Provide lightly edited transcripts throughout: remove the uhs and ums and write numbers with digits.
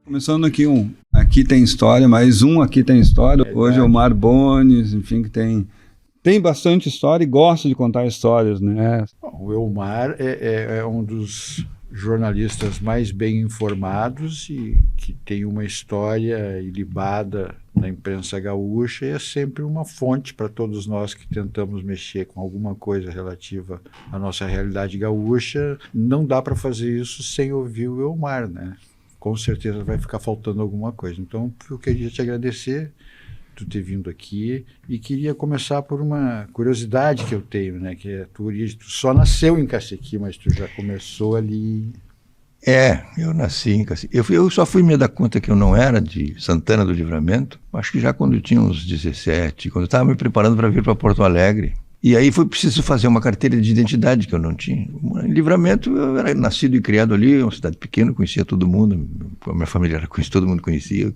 Começando aqui Aqui Tem História, mais um Aqui Tem História. Hoje é o Omar Bones, enfim, que tem bastante história e gosta de contar histórias, né? Bom, o Elmar é um dos jornalistas mais bem informados e que tem uma história ilibada na imprensa gaúcha e é sempre uma fonte para todos nós que tentamos mexer com alguma coisa relativa à nossa realidade gaúcha. Não dá para fazer isso sem ouvir o Elmar, né? Com certeza vai ficar faltando alguma coisa. Então, eu queria te agradecer por ter vindo aqui e queria começar por uma curiosidade que eu tenho, né? Que é a tua origem. Tu só nasceu em Cacequi, mas tu já começou ali... Eu nasci em Cacequi. Eu só fui me dar conta que eu não era de Santana do Livramento, acho que já quando eu tinha uns 17, quando eu estava me preparando para vir para Porto Alegre. E aí foi preciso fazer uma carteira de identidade que eu não tinha. Em Livramento, eu era nascido e criado ali, uma cidade pequena, conhecia todo mundo, a minha família era conhecida, todo mundo conhecia.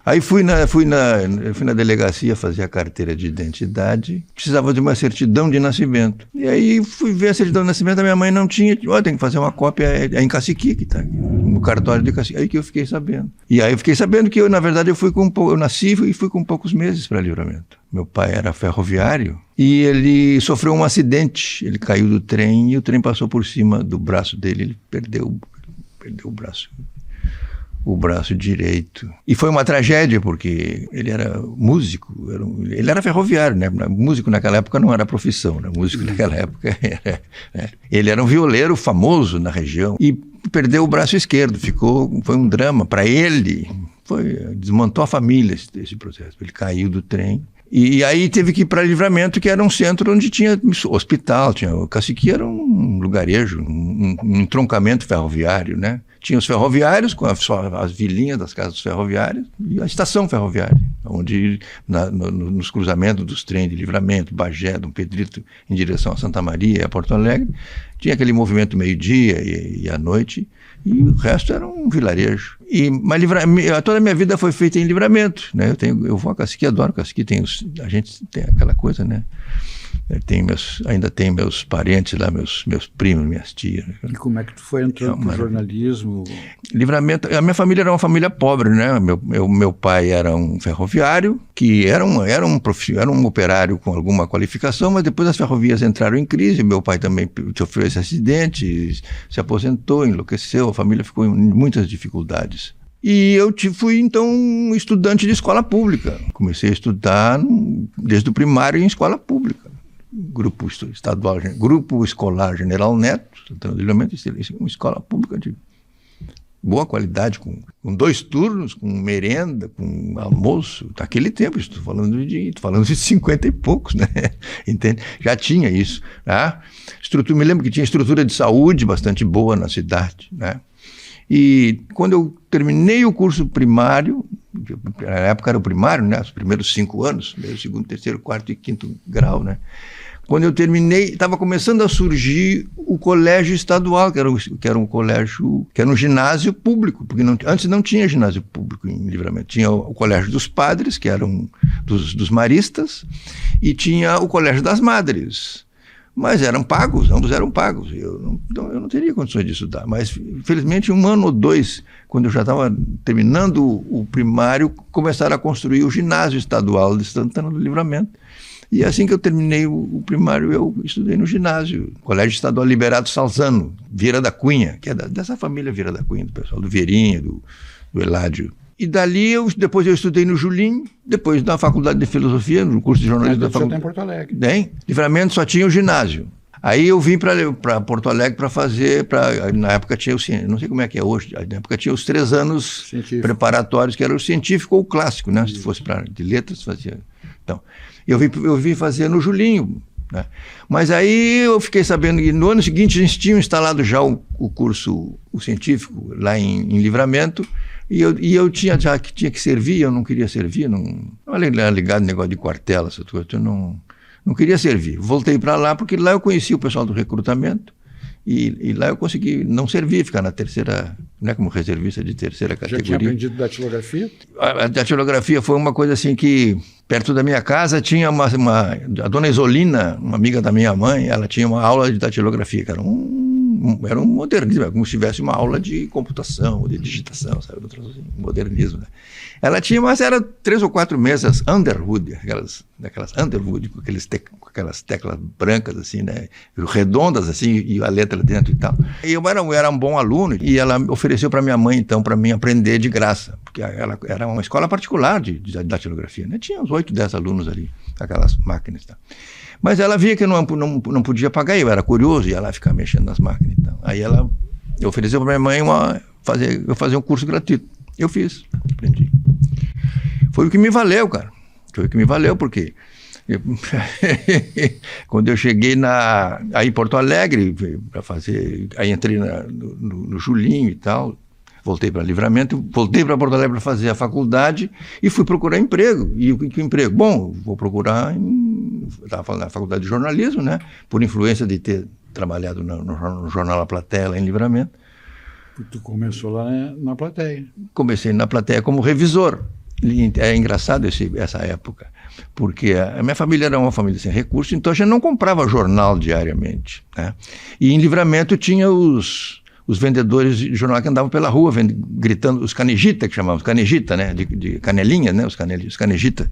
Aí fui na delegacia fazer a carteira de identidade, precisava de uma certidão de nascimento. E aí fui ver a certidão de nascimento, a minha mãe não tinha, tem que fazer uma cópia, é em Cacequi, que está no cartório de Cacequi. Aí que eu fiquei sabendo. E aí eu fiquei sabendo que eu, na verdade, eu nasci e fui com poucos meses para Livramento. Meu pai era ferroviário e ele sofreu um acidente. Ele caiu do trem e o trem passou por cima do braço dele. Ele perdeu o braço direito. E foi uma tragédia porque ele era músico, ele era ferroviário, né? Músico naquela época não era profissão, né? Músico naquela época era... Né? Ele era um violeiro famoso na região e perdeu o braço esquerdo. Foi um drama para ele. Desmontou a família esse processo. Ele caiu do trem. E aí teve que ir para Livramento, que era um centro onde tinha hospital, o Cacequi era um lugarejo, um entroncamento ferroviário, né? Tinha os ferroviários, com as vilinhas das casas dos ferroviários, e a estação ferroviária, onde nos cruzamentos dos trens de Livramento, Bagé, Dom Pedrito, em direção a Santa Maria e a Porto Alegre, tinha aquele movimento meio-dia e à noite, e o resto era um vilarejo. Mas toda a minha vida foi feita em Livramento, né? Eu vou a Cacequi, adoro Cacequi, a gente tem aquela coisa, né? Ainda tem meus parentes lá, meus primos, minhas tias. E como é que tu foi entrando no jornalismo? Livramento, a minha família era uma família pobre, né? Meu pai era um ferroviário, que era um operário com alguma qualificação, mas depois as ferrovias entraram em crise, meu pai também sofreu esse acidente, se aposentou, enlouqueceu, a família ficou em muitas dificuldades. E eu fui, então, estudante de escola pública. Comecei a estudar desde o primário em escola pública. Grupo Escolar General Neto, uma escola pública de boa qualidade, com 2 turnos, com merenda, com almoço. Naquele tempo, estou falando de 50 e poucos, né? Entende? Já tinha isso. Tá? Me lembro que tinha estrutura de saúde bastante boa na cidade, né? E quando eu terminei o curso primário, na época era o primário, né? Os primeiros 5 anos, primeiro, segundo, terceiro, quarto e quinto grau, né? Quando eu terminei, estava começando a surgir o colégio estadual, que era um colégio, que era um ginásio público, porque antes não tinha ginásio público em Livramento. Tinha o colégio dos padres, que eram dos maristas, e tinha o colégio das madres. Mas eram pagos, ambos eram pagos. Eu não teria condições de estudar. Mas, infelizmente, 1 ano ou 2, quando eu já estava terminando o primário, começaram a construir o ginásio estadual de Santana do Livramento. E assim que eu terminei o primário, eu estudei no ginásio, Colégio Estadual Liberato Salzano, Vieira da Cunha, que é dessa família Vieira da Cunha, do pessoal do Vieirinha, do Eládio. E dali, depois eu estudei no Julim, depois na Faculdade de Filosofia, no curso de jornalismo da Faculdade. Em Porto Alegre. Livramento só tinha o ginásio. Aí eu vim para Porto Alegre para fazer, na época tinha não sei como é que é hoje, na época tinha os 3 anos preparatórios, que era o científico ou o clássico, né? Se fosse de letras, fazia. Então, eu vim fazer no Julinho, né? Mas aí eu fiquei sabendo que no ano seguinte a gente tinha instalado já o curso científico lá em Livramento, e eu tinha que servir, eu não queria servir, não era ligado no negócio de quartel, essa coisa, eu não queria servir. Voltei para lá porque lá eu conheci o pessoal do recrutamento e lá eu consegui não servir, ficar na terceira, né, como reservista de terceira categoria. Já tinha aprendido datilografia? A datilografia foi uma coisa assim que, perto da minha casa, tinha a dona Isolina, uma amiga da minha mãe, ela tinha uma aula de datilografia, que era um modernismo, como se tivesse uma aula de computação, de digitação, sabe? Modernismo, né? Ela tinha, mas era 3 ou 4 mesas Underwood, daquelas Underwood, com aquelas teclas brancas, assim, né? Redondas, assim, e a letra dentro e tal. E eu era um bom aluno, e ela ofereceu para minha mãe, então, para mim aprender de graça, porque ela era uma escola particular de datilografia, né? Tinha uns 8, 10 alunos ali, aquelas máquinas e tal. Mas ela via que eu não podia pagar, eu era curioso, ia lá ficar mexendo nas máquinas e tal. Aí ela ofereceu para minha mãe eu fazer um curso gratuito. Eu fiz, aprendi. Foi o que me valeu, cara. Foi o que me valeu, porque quando eu cheguei aí em Porto Alegre, para fazer, aí entrei no Julinho e tal, voltei para Livramento, voltei para Porto Alegre para fazer a faculdade e fui procurar emprego. E que emprego? Bom, vou procurar, estava falando na faculdade de jornalismo, né? Por influência de ter trabalhado no jornal A Plateia, lá em Livramento. Tu começou lá na Plateia. Comecei na Plateia como revisor. É engraçado essa época, porque a minha família era uma família sem recursos, então a gente não comprava jornal diariamente, né? E em Livramento tinha os vendedores de jornal que andavam pela rua gritando, os canejita, que chamavam, canejita, né? De canelinha, né? Os canejita,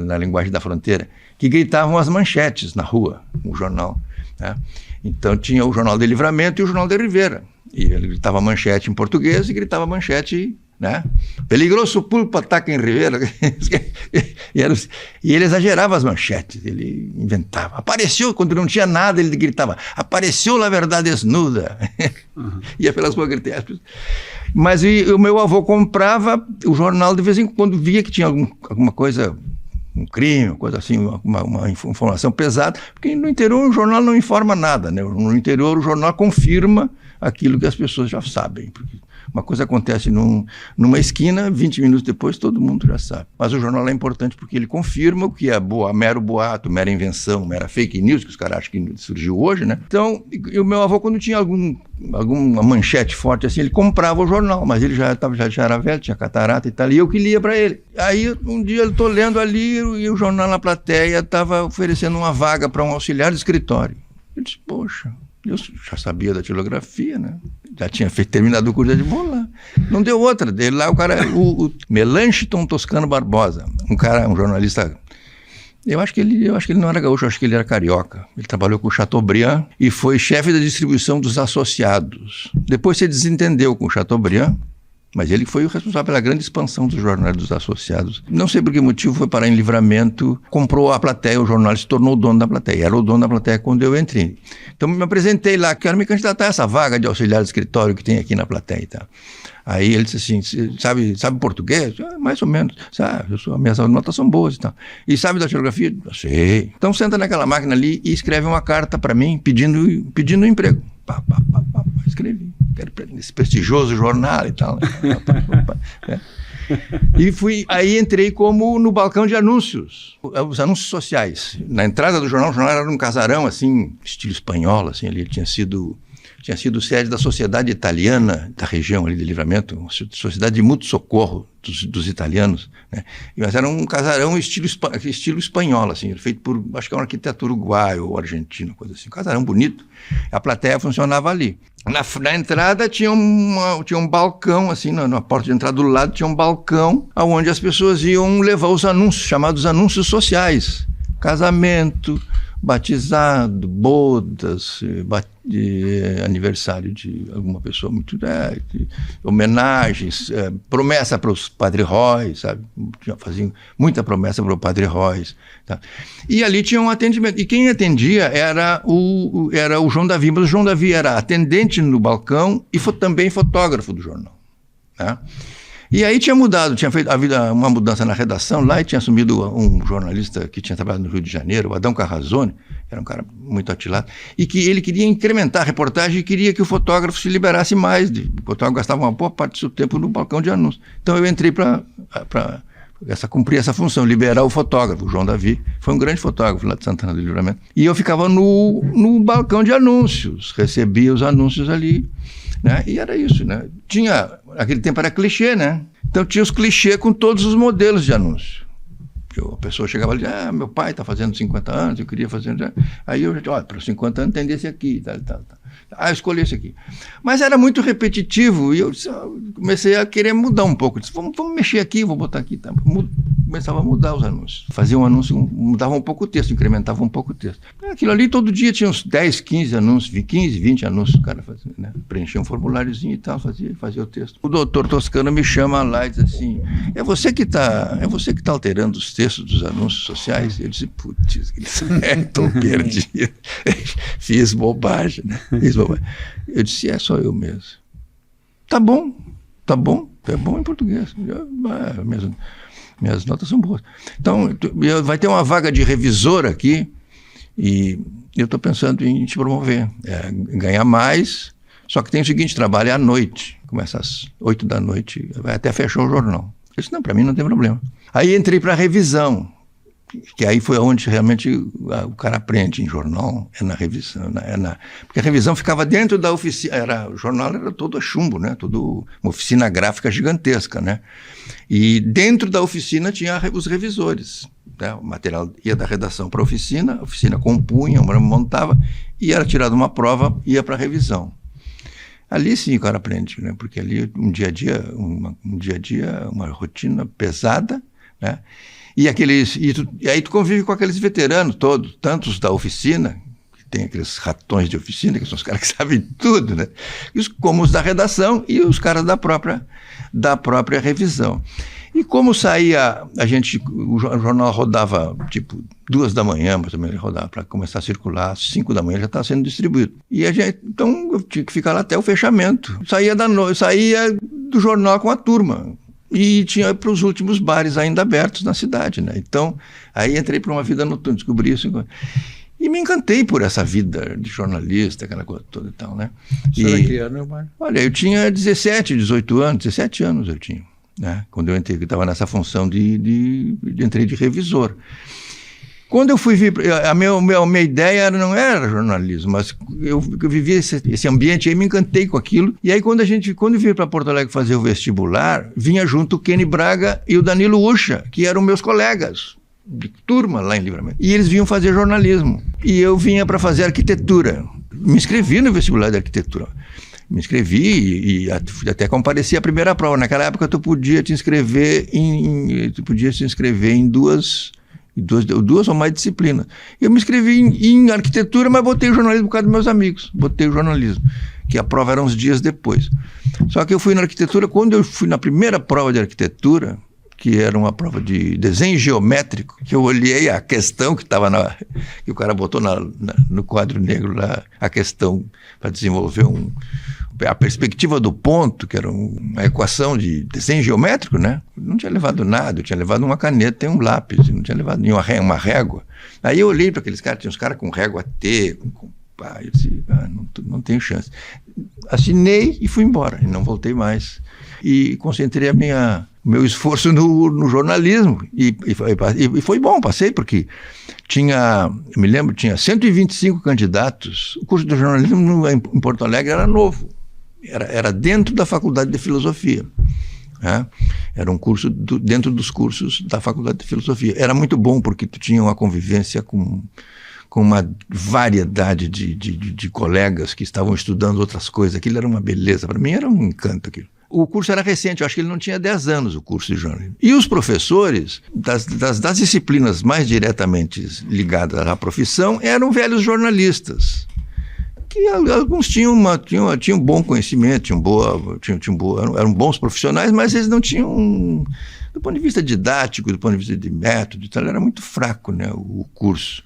na linguagem da fronteira, que gritavam as manchetes na rua, o jornal, né? Então tinha o Jornal de Livramento e o Jornal de Rivera. E ele gritava manchete em português e gritava manchete, né? Peligroso pulpo ataca em Rivera. E ele exagerava as manchetes, ele inventava. Apareceu, quando não tinha nada, ele gritava, apareceu La Verdade Desnuda. Uhum. Ia pelas ruas gritando. Mas o meu avô comprava o jornal de vez em quando, via que tinha alguma coisa, um crime, uma coisa assim, uma informação pesada, porque no interior o jornal não informa nada, né? No interior o jornal confirma aquilo que as pessoas já sabem, porque uma coisa acontece numa esquina, 20 minutos depois todo mundo já sabe. Mas o jornal é importante porque ele confirma o que é mero boato, mera invenção, mera fake news, que os caras acham que surgiu hoje, né? Então, o meu avô, quando tinha alguma manchete forte assim, ele comprava o jornal, mas ele já era velho, tinha catarata e tal, e eu que lia para ele. Aí, um dia eu estou lendo ali e o jornal na Plateia estava oferecendo uma vaga para um auxiliar de escritório. Eu disse, poxa, eu já sabia da datilografia, né? Já tinha terminado o curso de bola. Não deu outra. Dele lá o cara, o Melanchthon Toscano Barbosa, um jornalista. Eu acho que ele não era gaúcho, eu acho que ele era carioca. Ele trabalhou com o Chateaubriand e foi chefe da distribuição dos Associados. Depois se desentendeu com o Chateaubriand, mas ele foi o responsável pela grande expansão dos jornais dos Associados. Não sei por que motivo, foi parar em Livramento, comprou a Plateia, o jornal se tornou o dono da Plateia. Era o dono da Plateia quando eu entrei. Então me apresentei lá, quero me candidatar a essa vaga de auxiliar de escritório que tem aqui na Plateia e tal. Aí ele disse assim, sabe português? Mais ou menos. Sabe, minhas notas são boas e tal. E sabe datilografia? Sei. Então senta naquela máquina ali e escreve uma carta para mim pedindo um emprego. Escrevi. Nesse prestigioso jornal e tal. Aí entrei como no balcão de anúncios, os anúncios sociais. Na entrada do jornal, o jornal era um casarão, assim, estilo espanhol, assim, ele tinha sido sede da Sociedade Italiana da região ali de Livramento, uma sociedade de mútuo socorro dos italianos, né? Mas era um casarão estilo espanhol, assim, feito por, acho que é uma arquitetura uruguaia ou argentina, coisa assim, um casarão bonito. A Plateia funcionava ali. Na entrada tinha um balcão, assim, na porta de entrada do lado tinha um balcão onde as pessoas iam levar os anúncios, chamados anúncios sociais. Casamento, batizado, bodas, aniversário de alguma pessoa muito homenagens, promessa para os Padre Róis, sabe? Faziam muita promessa para o Padre Róis. Tá? E ali tinha um atendimento. E quem atendia era o João Davi, mas o João Davi era atendente no balcão e também fotógrafo do jornal. Tá? E aí tinha feito uma mudança na redação lá e tinha assumido um jornalista que tinha trabalhado no Rio de Janeiro, o Adão Carrazone, que era um cara muito atilado, e que ele queria incrementar a reportagem e queria que o fotógrafo se liberasse mais. O fotógrafo gastava uma boa parte do seu tempo no balcão de anúncios. Então eu entrei para cumprir essa função, liberar o fotógrafo. O João Davi foi um grande fotógrafo lá de Santana do Livramento. E eu ficava no balcão de anúncios, recebia os anúncios ali. Né? E era isso, né? Naquele tempo era clichê, né? Então tinha os clichês com todos os modelos de anúncio. A pessoa chegava ali, meu pai está fazendo 50 anos, eu queria fazer... Aí eu, olha, para os 50 anos tem desse aqui, tal. Eu escolhi esse aqui. Mas era muito repetitivo e eu comecei a querer mudar um pouco. Eu disse, vamos mexer aqui, vou botar aqui. Tá? Começava a mudar os anúncios. Fazia um anúncio, mudava um pouco o texto, incrementava um pouco o texto. Aquilo ali, todo dia tinha uns 10, 15 anúncios, 15, 20 anúncios, o cara fazia, né? Preenchia um formuláriozinho e tal, fazia o texto. O doutor Toscano me chama lá e diz assim, é você que tá alterando os textos dos anúncios sociais? Eu disse, putz, estou perdido. Fiz bobagem, né? Eu disse, só eu mesmo. Tá bom em português. Minhas notas são boas. Então, vai ter uma vaga de revisor aqui e eu estou pensando em te promover, ganhar mais, só que tem o seguinte, trabalho à noite, começa às 8 da noite, vai até fechar o jornal. Eu disse, não, para mim não tem problema. Aí entrei para a revisão, que aí foi onde realmente o cara aprende em jornal, na revisão, porque a revisão ficava dentro da oficina, o jornal era todo a chumbo, né? Todo uma oficina gráfica gigantesca, né? E dentro da oficina tinha os revisores, né? O material ia da redação para a oficina compunha, montava, e era tirada uma prova, ia para a revisão. Ali sim o cara aprende, né? Porque ali um dia a dia, uma rotina pesada, né? E aí tu convive com aqueles veteranos todos, tantos da oficina, que tem aqueles ratões de oficina, que são os caras que sabem tudo, né? Como os da redação e os caras da própria revisão. E como saía, o jornal rodava tipo 2 da manhã, mais ou menos, ele rodava para começar a circular, às 5 da manhã já estava sendo distribuído. Então eu tinha que ficar lá até o fechamento. Saía do jornal com a turma. E tinha para os últimos bares ainda abertos na cidade, né? Então, aí entrei para uma vida noturna, descobri isso. E me encantei por essa vida de jornalista, aquela coisa toda e tal, né? Que ano, Mário? Olha, eu tinha 17 anos eu tinha, né? Quando eu entrei, eu estava nessa função entrei de revisor. Quando eu fui vir, a minha ideia não era jornalismo, mas eu vivia esse ambiente aí, me encantei com aquilo. E aí quando eu vim para Porto Alegre fazer o vestibular, vinha junto o Kenny Braga e o Danilo Ucha, que eram meus colegas de turma lá em Livramento. E eles vinham fazer jornalismo. E eu vinha para fazer arquitetura. Me inscrevi no vestibular de arquitetura. Me inscrevi e até compareci à primeira prova. Naquela época tu podia te inscrever em duas ou mais disciplinas. Eu me inscrevi em arquitetura, mas botei o jornalismo por causa dos meus amigos. Botei o jornalismo, que a prova era uns dias depois. Só que eu fui na arquitetura, quando eu fui na primeira prova de arquitetura, que era uma prova de desenho geométrico, que eu olhei a questão que estava que o cara botou no quadro negro lá, a questão para desenvolver a perspectiva do ponto, que era uma equação de desenho geométrico, né? Não tinha levado nada, eu tinha levado uma caneta e um lápis, não tinha levado uma régua. Aí eu olhei para aqueles caras, tinha uns caras com régua T, eu disse, não tenho chance. Assinei e fui embora, e não voltei mais. E concentrei meu esforço no jornalismo, e foi bom, passei, porque eu me lembro, tinha 125 candidatos. O curso de jornalismo em Porto Alegre era novo. Era dentro da Faculdade de Filosofia. Né? Era um curso dentro dos cursos da Faculdade de Filosofia. Era muito bom porque tu tinha uma convivência com uma variedade de colegas que estavam estudando outras coisas. Aquilo era uma beleza. Para mim era um encanto aquilo. O curso era recente, eu acho que ele não tinha 10 anos, o curso de jornalismo. E os professores das disciplinas mais diretamente ligadas à profissão eram velhos jornalistas. Que alguns tinham bom conhecimento, eram bons profissionais, mas eles não tinham, do ponto de vista didático, do ponto de vista de método, era muito fraco, né, o curso.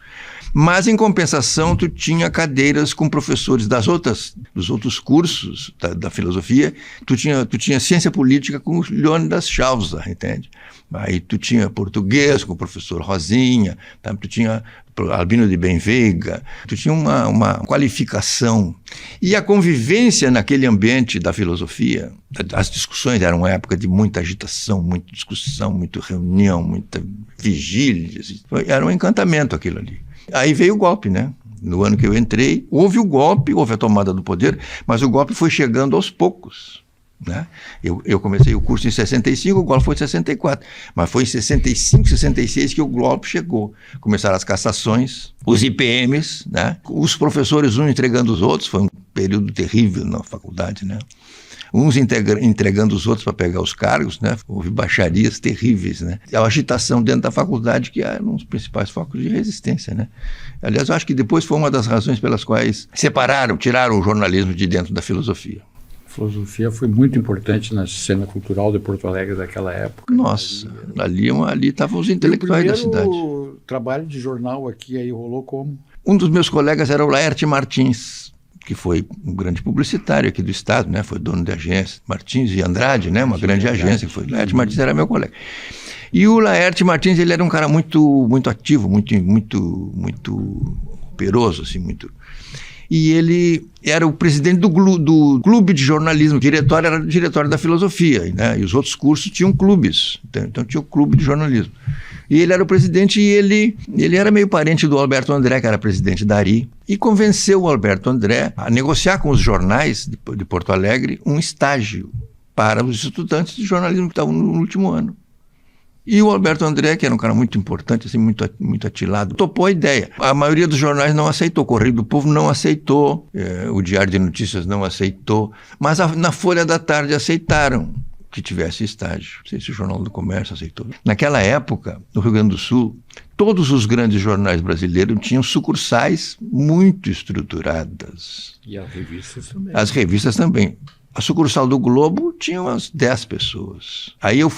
Mas, em compensação, tu tinha cadeiras com professores dos outros cursos da filosofia. Tu tinha ciência política com o Leônidas Schalza, entende? Aí tu tinha português com o professor Rosinha, tá? Tu tinha Albino de Benveiga, tu tinha uma qualificação. E a convivência naquele ambiente da filosofia, as discussões eram uma época de muita agitação, muita discussão, muita reunião, muita vigília. Era um encantamento aquilo ali. Aí veio o golpe, né? No ano que eu entrei, houve o golpe, houve a tomada do poder, mas o golpe foi chegando aos poucos. né? Eu comecei o curso em 65, o golpe foi em 64. Mas foi em 65, 66 que o golpe chegou. Começaram as cassações, os IPMs, né? Os professores um entregando os outros, foi um período terrível na faculdade, né? Uns entregando os outros para pegar os cargos, né? Houve baixarias terríveis, né? A agitação dentro da faculdade, que era um dos principais focos de resistência, né? Aliás, eu acho que depois foi uma das razões pelas quais tiraram o jornalismo de dentro da filosofia. A filosofia foi muito importante na cena cultural de Porto Alegre daquela época. Nossa, ali estavam os intelectuais da cidade. O trabalho de jornal aqui aí rolou como? Um dos meus colegas era o Laerte Martins, que foi um grande publicitário aqui do estado, né? Foi dono de agência, Martins e Andrade, né? Uma grande agência que foi. Laerte Martins era meu colega. E o Laerte Martins, ele era um cara muito ativo, muito operoso, assim, muito. E ele era o presidente do clube de jornalismo, diretório era diretório da filosofia, né? E os outros cursos tinham clubes, então tinha o clube de jornalismo. E ele era o presidente, e ele era meio parente do Alberto André, que era presidente da ARI, e convenceu o Alberto André a negociar com os jornais de Porto Alegre um estágio para os estudantes de jornalismo que estavam no último ano. E o Alberto André, que era um cara muito importante, assim, muito atilado, topou a ideia. A maioria dos jornais não aceitou, o Correio do Povo não aceitou, o Diário de Notícias não aceitou, mas na Folha da Tarde aceitaram que tivesse estágio. Não sei se o Jornal do Comércio aceitou. Naquela época, no Rio Grande do Sul, todos os grandes jornais brasileiros tinham sucursais muito estruturadas. E as revistas também. As revistas também. A sucursal do Globo tinha umas 10 pessoas. Aí eu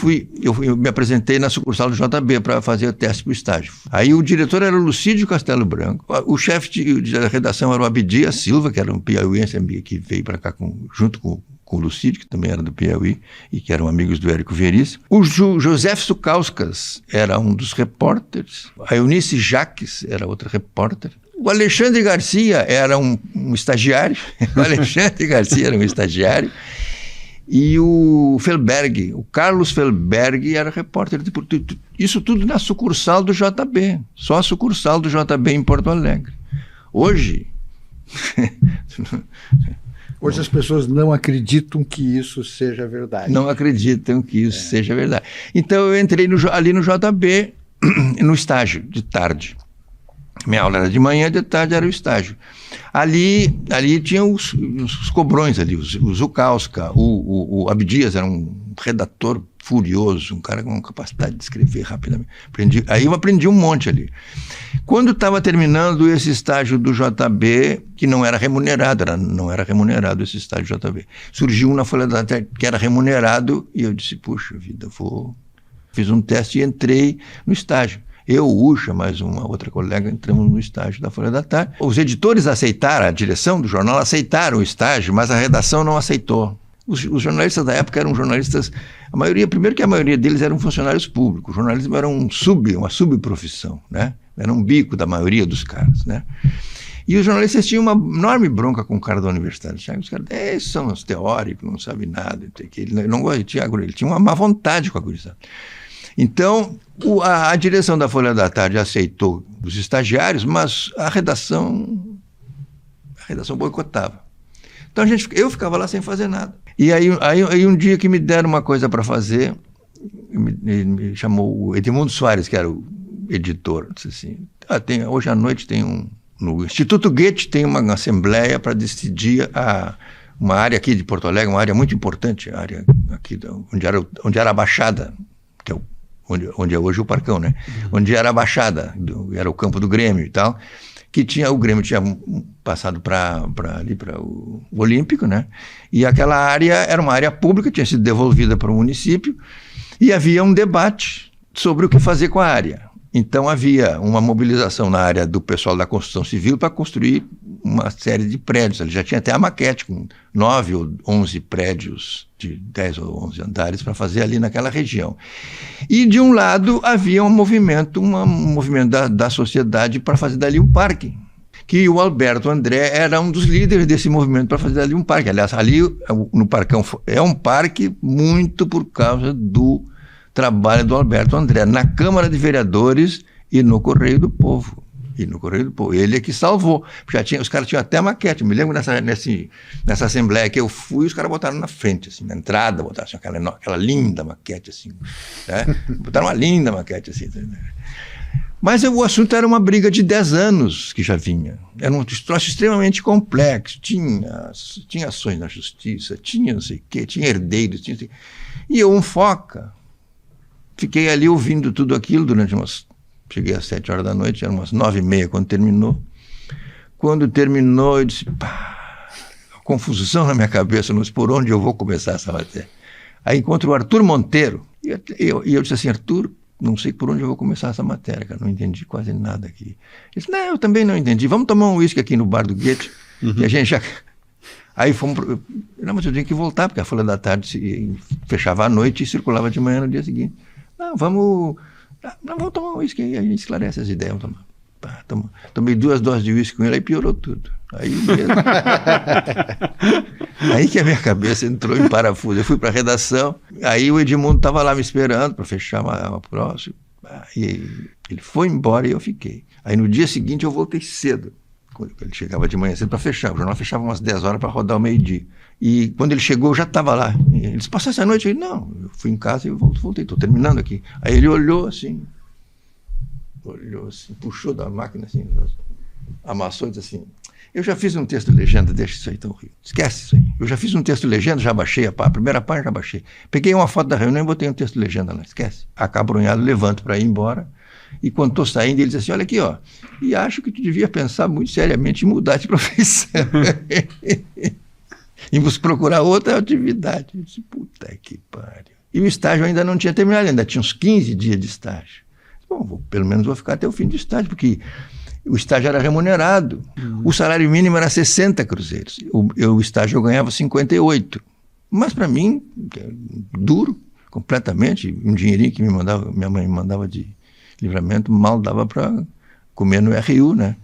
me apresentei na sucursal do JB para fazer o teste para o estágio. Aí o diretor era o Lucídio Castelo Branco. O chefe da redação era o Abdias Silva, que era um piauiense que veio para cá junto com o Lucídio, que também era do Piauí, e que eram amigos do Érico Veríssimo. O José Sucauskas era um dos repórteres. A Eunice Jaques era outra repórter. O Alexandre Garcia era um estagiário. O Alexandre Garcia era um estagiário. E o Carlos Felberg era repórter. Isso tudo na sucursal do JB. Só a sucursal do JB em Porto Alegre. Hoje as pessoas não acreditam que isso seja verdade. Não acreditam que isso seja verdade. Então eu entrei ali no JB, no estágio, de tarde. Minha aula era de manhã, de tarde era o estágio. Ali tinha os cobrões ali, o Zukauska, o Abdias era um redator furioso, um cara com capacidade de escrever rapidamente. Aí eu aprendi um monte ali. Quando estava terminando esse estágio do JB, que não era remunerado esse estágio do JB, surgiu um na Folha da Tarde que era remunerado, e eu disse, puxa vida, fiz um teste e entrei no estágio. Eu, Ucha, mais uma outra colega, entramos no estágio da Folha da Tarde. Os editores aceitaram, a direção do jornal aceitaram o estágio, mas a redação não aceitou. Os jornalistas da época eram jornalistas, primeiro que a maioria deles eram funcionários públicos. O jornalismo era uma subprofissão, né? Era um bico da maioria dos caras, né? E os jornalistas tinham uma enorme bronca com o cara da universidade. Os caras, esses são os teóricos, não sabem nada. Ele não gosta de Tiago, ele tinha uma má vontade com a gurizada. Então, a direção da Folha da Tarde aceitou os estagiários, mas a redação boicotava. Então eu ficava lá sem fazer nada. E aí um dia que me deram uma coisa para fazer, me chamou o Edmundo Soares, que era o editor, disse assim, hoje à noite no Instituto Goethe tem uma assembleia para decidir uma área aqui de Porto Alegre, uma área muito importante, a área aqui onde era a Baixada, que é onde é hoje o Parcão, né? Onde era a Baixada, era o campo do Grêmio e tal, que o Grêmio tinha passado para o Olímpico, né? E aquela área era uma área pública, tinha sido devolvida para o município, e havia um debate sobre o que fazer com a área. Então havia uma mobilização na área do pessoal da construção civil para construir uma série de prédios. Ele já tinha até a maquete com 9 ou 11 prédios de 10 ou 11 andares para fazer ali naquela região. E de um lado havia um movimento da sociedade para fazer dali um parque, que o Alberto André era um dos líderes desse movimento para fazer dali um parque. Aliás, ali no Parcão é um parque muito por causa do trabalho do Alberto André, na Câmara de Vereadores e no Correio do Povo. E no Correio do Povo. Ele é que salvou. Os caras tinham até maquete. Eu me lembro nessa assembleia que eu fui, os caras botaram na frente, assim, na entrada, botaram assim, aquela linda maquete, assim. Né? Botaram uma linda maquete, assim. Mas o assunto era uma briga de 10 anos que já vinha. Era um troço extremamente complexo. Tinha ações na justiça, tinha não sei o quê, tinha herdeiros, E eu, um foca, fiquei ali ouvindo tudo aquilo durante cheguei às 7 horas da noite, eram umas 9h30 quando terminou. Quando terminou, eu disse, confusão na minha cabeça, não sei por onde eu vou começar essa matéria. Aí encontro o Arthur Monteiro, e eu disse assim, Arthur, não sei por onde eu vou começar essa matéria, cara, não entendi quase nada aqui. Ele disse, não, eu também não entendi, vamos tomar um uísque aqui no bar do Goethe, e a gente já... Aí fomos... Não, mas eu tinha que voltar, porque a Folha da Tarde fechava à noite e circulava de manhã no dia seguinte. Não, vamos tomar um uísque aí, a gente esclarece as ideias. Tomei 2 doses de uísque com ele, aí piorou tudo. Aí que a minha cabeça entrou em parafuso. Eu fui para a redação, aí o Edmundo estava lá me esperando para fechar uma próxima. E ele foi embora e eu fiquei. Aí no dia seguinte eu voltei cedo. Ele chegava de manhã cedo para fechar. O jornal fechava umas 10 horas para rodar ao meio-dia. E quando ele chegou, eu já estava lá. Ele disse, passou essa noite? Eu disse, não, eu fui em casa e voltei, estou terminando aqui. Aí ele olhou assim, puxou da máquina assim, amassou e disse assim, eu já fiz um texto legenda, deixa isso aí tão horrível. Esquece isso aí. Eu já fiz um texto legenda, já baixei a primeira página, já baixei. Peguei uma foto da reunião e botei um texto legenda lá, esquece. Acabrunhado, levanto para ir embora. E quando estou saindo, ele diz assim, olha aqui, ó, e acho que tu devia pensar muito seriamente em mudar de profissão. E procurar outra atividade. Eu disse, puta que pariu. E o estágio ainda não tinha terminado, ainda tinha uns 15 dias de estágio. Bom, pelo menos vou ficar até o fim do estágio, porque o estágio era remunerado. O salário mínimo era 60 cruzeiros. O estágio eu ganhava 58. Mas para mim, duro, completamente. Um dinheirinho que minha mãe me mandava de Livramento, mal dava para comer no RU, né?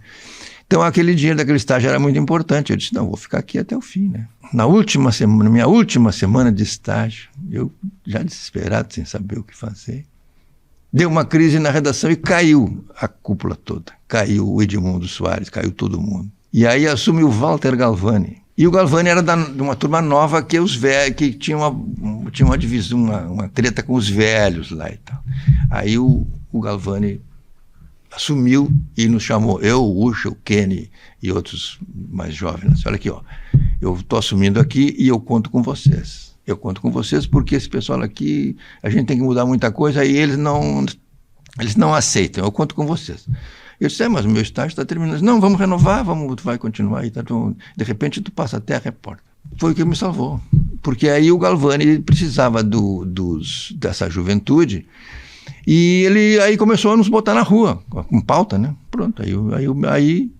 Então aquele dinheiro daquele estágio era muito importante. Eu disse, não, vou ficar aqui até o fim, né? Na minha última semana de estágio, eu já desesperado, sem saber o que fazer, deu uma crise na redação e caiu a cúpula toda. Caiu o Edmundo Soares, caiu todo mundo. E aí assume o Walter Galvani. E o Galvani era de uma turma nova que os velhos, que tinha uma divisão, uma treta com os velhos lá e tal. Aí o Galvani assumiu e nos chamou, eu, o Ucha, o Kenny e outros mais jovens. Olha aqui, ó, eu estou assumindo aqui e eu conto com vocês. Eu conto com vocês porque esse pessoal aqui, a gente tem que mudar muita coisa e eles não aceitam, eu conto com vocês. Eu disse, mas o meu estágio está terminando. Não, vamos renovar, tu vai continuar. E tá, de repente tu passa até a repórter. Foi o que me salvou. Porque aí o Galvani precisava dessa juventude e ele aí começou a nos botar na rua, com pauta, né? Pronto, aí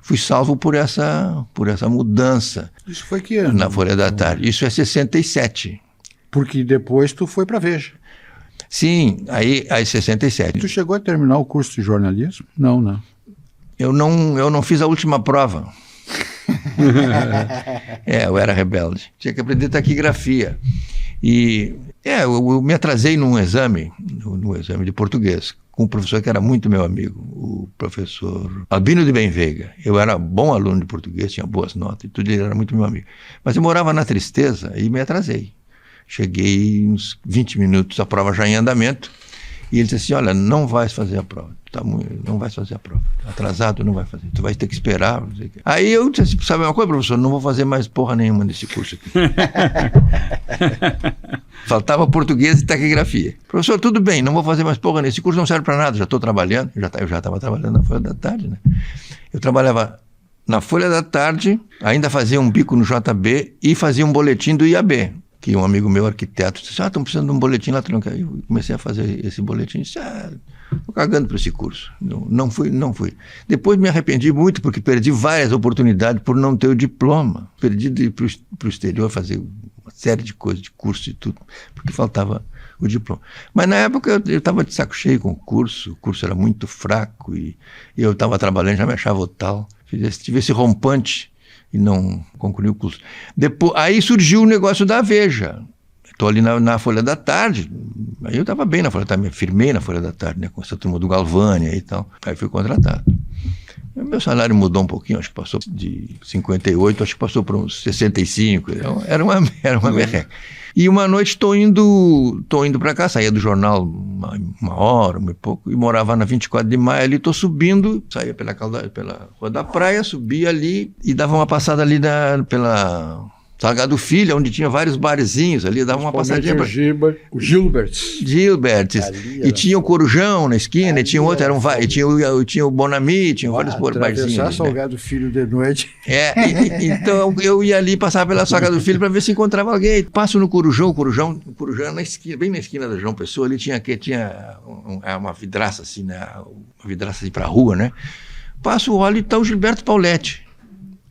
fui salvo por essa mudança. Isso foi que ano? Na Folha da Tarde. Isso é 67. Porque depois tu foi para Veja. Sim, aí 67. Tu chegou a terminar o curso de jornalismo? Não, né? Eu não fiz a última prova. Eu era rebelde. Tinha que aprender taquigrafia. E eu me atrasei num exame, no exame de português, com um professor que era muito meu amigo, o professor Albino de Benveiga. Eu era bom aluno de português, tinha boas notas e tudo, ele era muito meu amigo. Mas eu morava na Tristeza e me atrasei. Cheguei uns 20 minutos, a prova já em andamento, e ele disse assim, olha, não vais fazer a prova, não vais fazer a prova, atrasado não vai fazer, tu vais ter que esperar. Não sei o quê. Aí eu disse assim, sabe uma coisa, professor, não vou fazer mais porra nenhuma desse curso aqui. Faltava português e taquigrafia. Professor, tudo bem, não vou fazer mais porra nesse curso, não serve para nada, já estou trabalhando, eu já estava trabalhando na Folha da Tarde, né? Eu trabalhava na Folha da Tarde, ainda fazia um bico no JB e fazia um boletim do IAB. Que um amigo meu, arquiteto, disse, estão precisando de um boletim lá. Eu comecei a fazer esse boletim e disse, estou cagando para esse curso. Não fui. Depois me arrependi muito, porque perdi várias oportunidades por não ter o diploma. Perdi de ir para o exterior fazer uma série de coisas, de curso e tudo, porque faltava o diploma. Mas na época eu estava de saco cheio com o curso era muito fraco e eu estava trabalhando, já me achava tal. Tive esse rompante e não concluí o curso. Depois, aí surgiu o negócio da Veja. Estou ali na Folha da Tarde, aí eu estava bem na Folha da Tarde, me firmei na Folha da Tarde, né, com essa turma do Galvani e tal, aí fui contratado. Meu salário mudou um pouquinho, acho que passou de 58, acho que passou para uns 65. Era uma merreca. E uma noite estou indo para cá, saía do jornal uma hora, um pouco, e morava na 24 de maio ali, estou subindo, saía pela Rua da Praia, subia ali e dava uma passada ali pela Salgado Filho, onde tinha vários barzinhos ali, dava uma passadinha. O Gilbert's. E tinha o Corujão na esquina, e tinha outro, tinha o Bonami, tinha vários barzinhos. Atravessar Salgado Filho de noite. Então eu ia ali, passava pela Salgado Filho para ver se encontrava alguém. Passo no Corujão, o Corujão na esquina, bem na esquina da João Pessoa, ali tinha uma vidraça assim, né? Uma vidraça assim para a rua, né? Passo, olho e está o Gilberto Pauletti.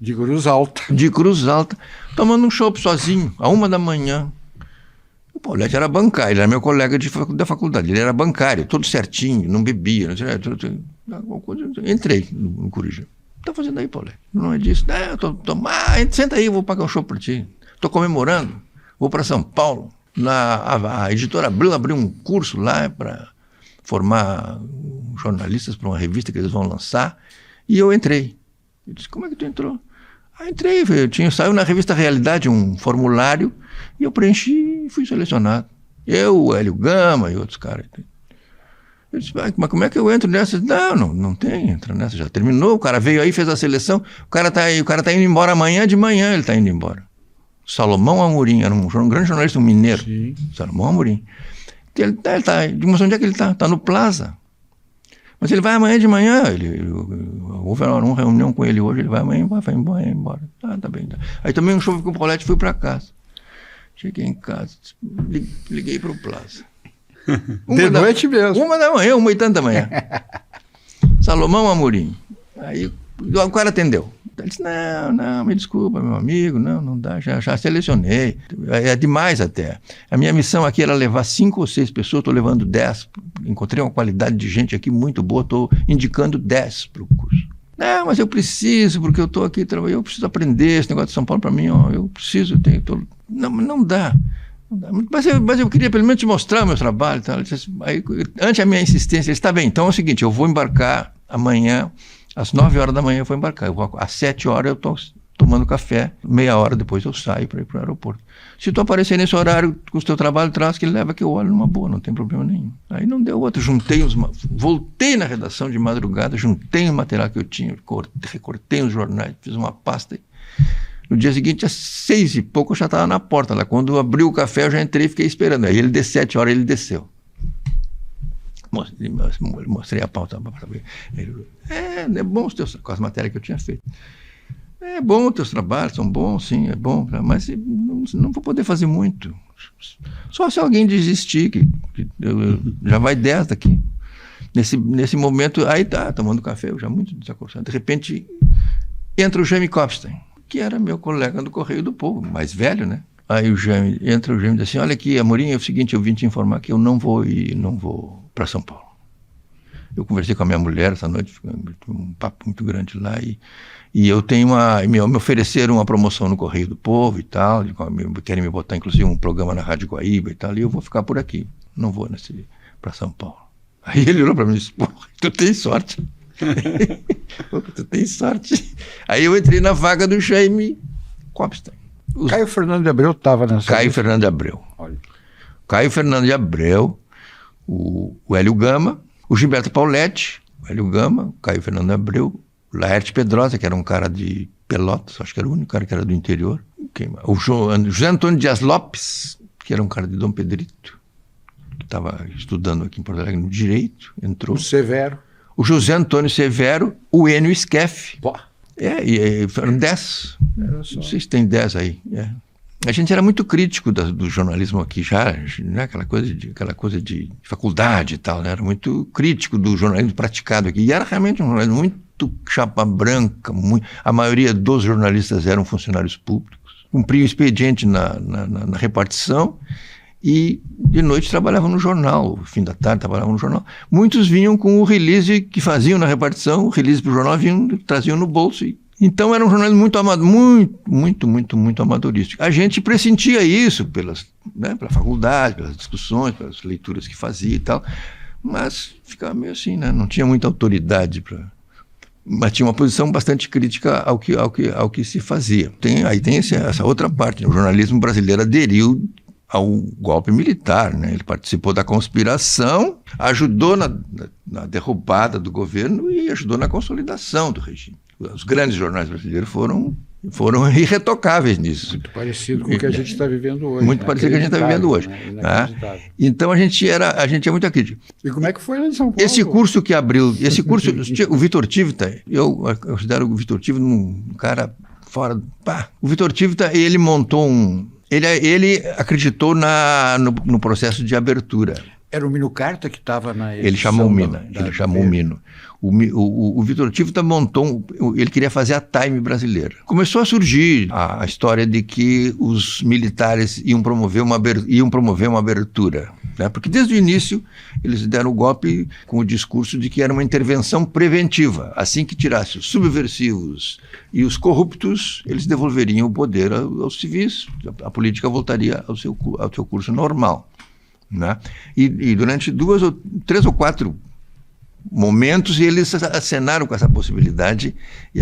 De Cruz Alta, tomando um chopp sozinho, à 1 da manhã. O Pauletti era bancário, ele era meu colega da faculdade, ele era bancário, todo certinho, não bebia, não sei, entrei no Corujão. O que está fazendo aí, Pauletti? Não é disso. Senta aí, eu vou pagar um chopp para ti. Estou comemorando, vou para São Paulo. A editora abriu um curso lá para formar jornalistas para uma revista que eles vão lançar, e eu entrei. Eu disse, como é que tu entrou? Entrei, saiu na revista Realidade um formulário e eu preenchi e fui selecionado. Eu, o Hélio Gama e outros caras. Eu disse, mas como é que eu entro nessa? Não tem, entra nessa, já terminou, o cara veio aí, fez a seleção, o cara tá indo embora amanhã de manhã, ele tá indo embora. Salomão Amorim, era um grande jornalista, um mineiro. Sim. Salomão Amorim. Ele tá, onde é que ele tá? Tá no Plaza. Mas ele vai amanhã de manhã, houve uma reunião com ele hoje, ele vai amanhã, vai embora. Tá bem. Tá. Aí tomei um chopp com o Pauletti e fui para casa. Cheguei em casa, liguei para o Plaza. Noite mesmo. 1 da manhã, 1h80 da manhã. Salomão Amorim. Aí o cara atendeu. Ele disse, não, me desculpa, meu amigo, não dá, já selecionei. É demais até. A minha missão aqui era levar 5 ou 6 pessoas, estou levando 10. Encontrei uma qualidade de gente aqui muito boa, estou indicando 10 para o curso. Não, mas eu preciso, porque eu estou aqui, eu preciso aprender esse negócio de São Paulo para mim, eu preciso, não dá. Mas eu queria pelo menos te mostrar o meu trabalho. Tá? Aí, ante a minha insistência, ele disse, tá bem, então é o seguinte, eu vou embarcar amanhã, às 9 horas da manhã eu vou embarcar. Às 7 horas eu estou tomando café, meia hora depois eu saio para ir para o aeroporto. Se tu aparecer nesse horário com o teu trabalho, traz que ele leva que eu olho numa boa, não tem problema nenhum. Aí não deu outro, voltei na redação de madrugada, juntei o material que eu tinha, recortei os jornais, fiz uma pasta. No dia seguinte, às 6 e pouco, eu já estava na porta lá. Quando abriu o café, eu já entrei e fiquei esperando. Aí ele, 7 horas, ele desceu. Mostrei a pauta para ver. É bom os teus, com as matérias que eu tinha feito. É bom os teus trabalhos, são bons, sim, é bom, mas não vou poder fazer muito. Só se alguém desistir, que já vai 10 daqui. Nesse momento, aí tá, tomando café, eu já muito desacorçado. De repente, entra o Jaime Kopstein, que era meu colega do Correio do Povo, mais velho, né? Aí entra o Jaime e diz assim, olha aqui, Amorim, é o seguinte, eu vim te informar que eu não vou para São Paulo. Eu conversei com a minha mulher essa noite, um papo muito grande lá, e eu tenho me ofereceram uma promoção no Correio do Povo e tal, querem me botar inclusive um programa na Rádio Guaíba e tal, e eu vou ficar por aqui, não vou para São Paulo. Aí ele olhou para mim e disse, pô, tu tem sorte. Tu tem sorte. Aí eu entrei na vaga do Jaime Kopstein. Caio Fernando de Abreu estava nessa. Caio Fernando de Abreu. Olha. Caio Fernando de Abreu, o Hélio Gama, o Gilberto Pauletti, o Hélio Gama, o Caio Fernando de Abreu, o Laerte Pedrosa, que era um cara de Pelotas, acho que era o único cara que era do interior. O José Antônio Dias Lopes, que era um cara de Dom Pedrito, que estava estudando aqui em Porto Alegre no Direito, entrou. O Severo. O José Antônio Severo, o Enio Skeff. Foram 10. Não sei se tem 10 aí. A gente era muito crítico do jornalismo aqui já, né? aquela coisa de faculdade e tal, né? Era muito crítico do jornalismo praticado aqui. E era realmente um jornalismo muito chapa branca. A maioria dos jornalistas eram funcionários públicos. Cumpriam expediente na repartição. E de noite trabalhavam no jornal, no fim da tarde trabalhavam no jornal. Muitos vinham com o release que faziam na repartição, o release para o jornal traziam no bolso. Então era um jornalismo muito amadorístico. A gente pressentia isso pela faculdade, pelas discussões, pelas leituras que fazia e tal, mas ficava meio assim, né? Não tinha muita autoridade para... mas tinha uma posição bastante crítica ao que se fazia. Aí tem essa outra parte, né? O jornalismo brasileiro aderiu ao golpe militar, né? Ele participou da conspiração, ajudou na derrubada do governo e ajudou na consolidação do regime. Os grandes jornais brasileiros foram irretocáveis nisso. Muito parecido com o que a gente está vivendo hoje. Muito parecido com o que a gente está vivendo hoje. Né? Então a gente é muito crítico. E como é que foi lá em São Paulo? Esse curso que abriu, o Vitor Tivita, eu considero o Vitor Tivita um cara fora. O Vitor Tivita, ele montou Ele acreditou no processo de abertura. Era o Mino Carta que estava na edição. Ele chamou o Mina, ele chamou o Mino. O Vitor Tivita montou, ele queria fazer a Time brasileira. Começou a surgir a história de que os militares iam promover uma abertura. Né? Porque desde o início eles deram o golpe com o discurso de que era uma intervenção preventiva. Assim que tirasse os subversivos e os corruptos, eles devolveriam o poder aos civis, a política voltaria ao seu curso normal. Né? E durante 3 ou 4 momentos eles acenaram com essa possibilidade e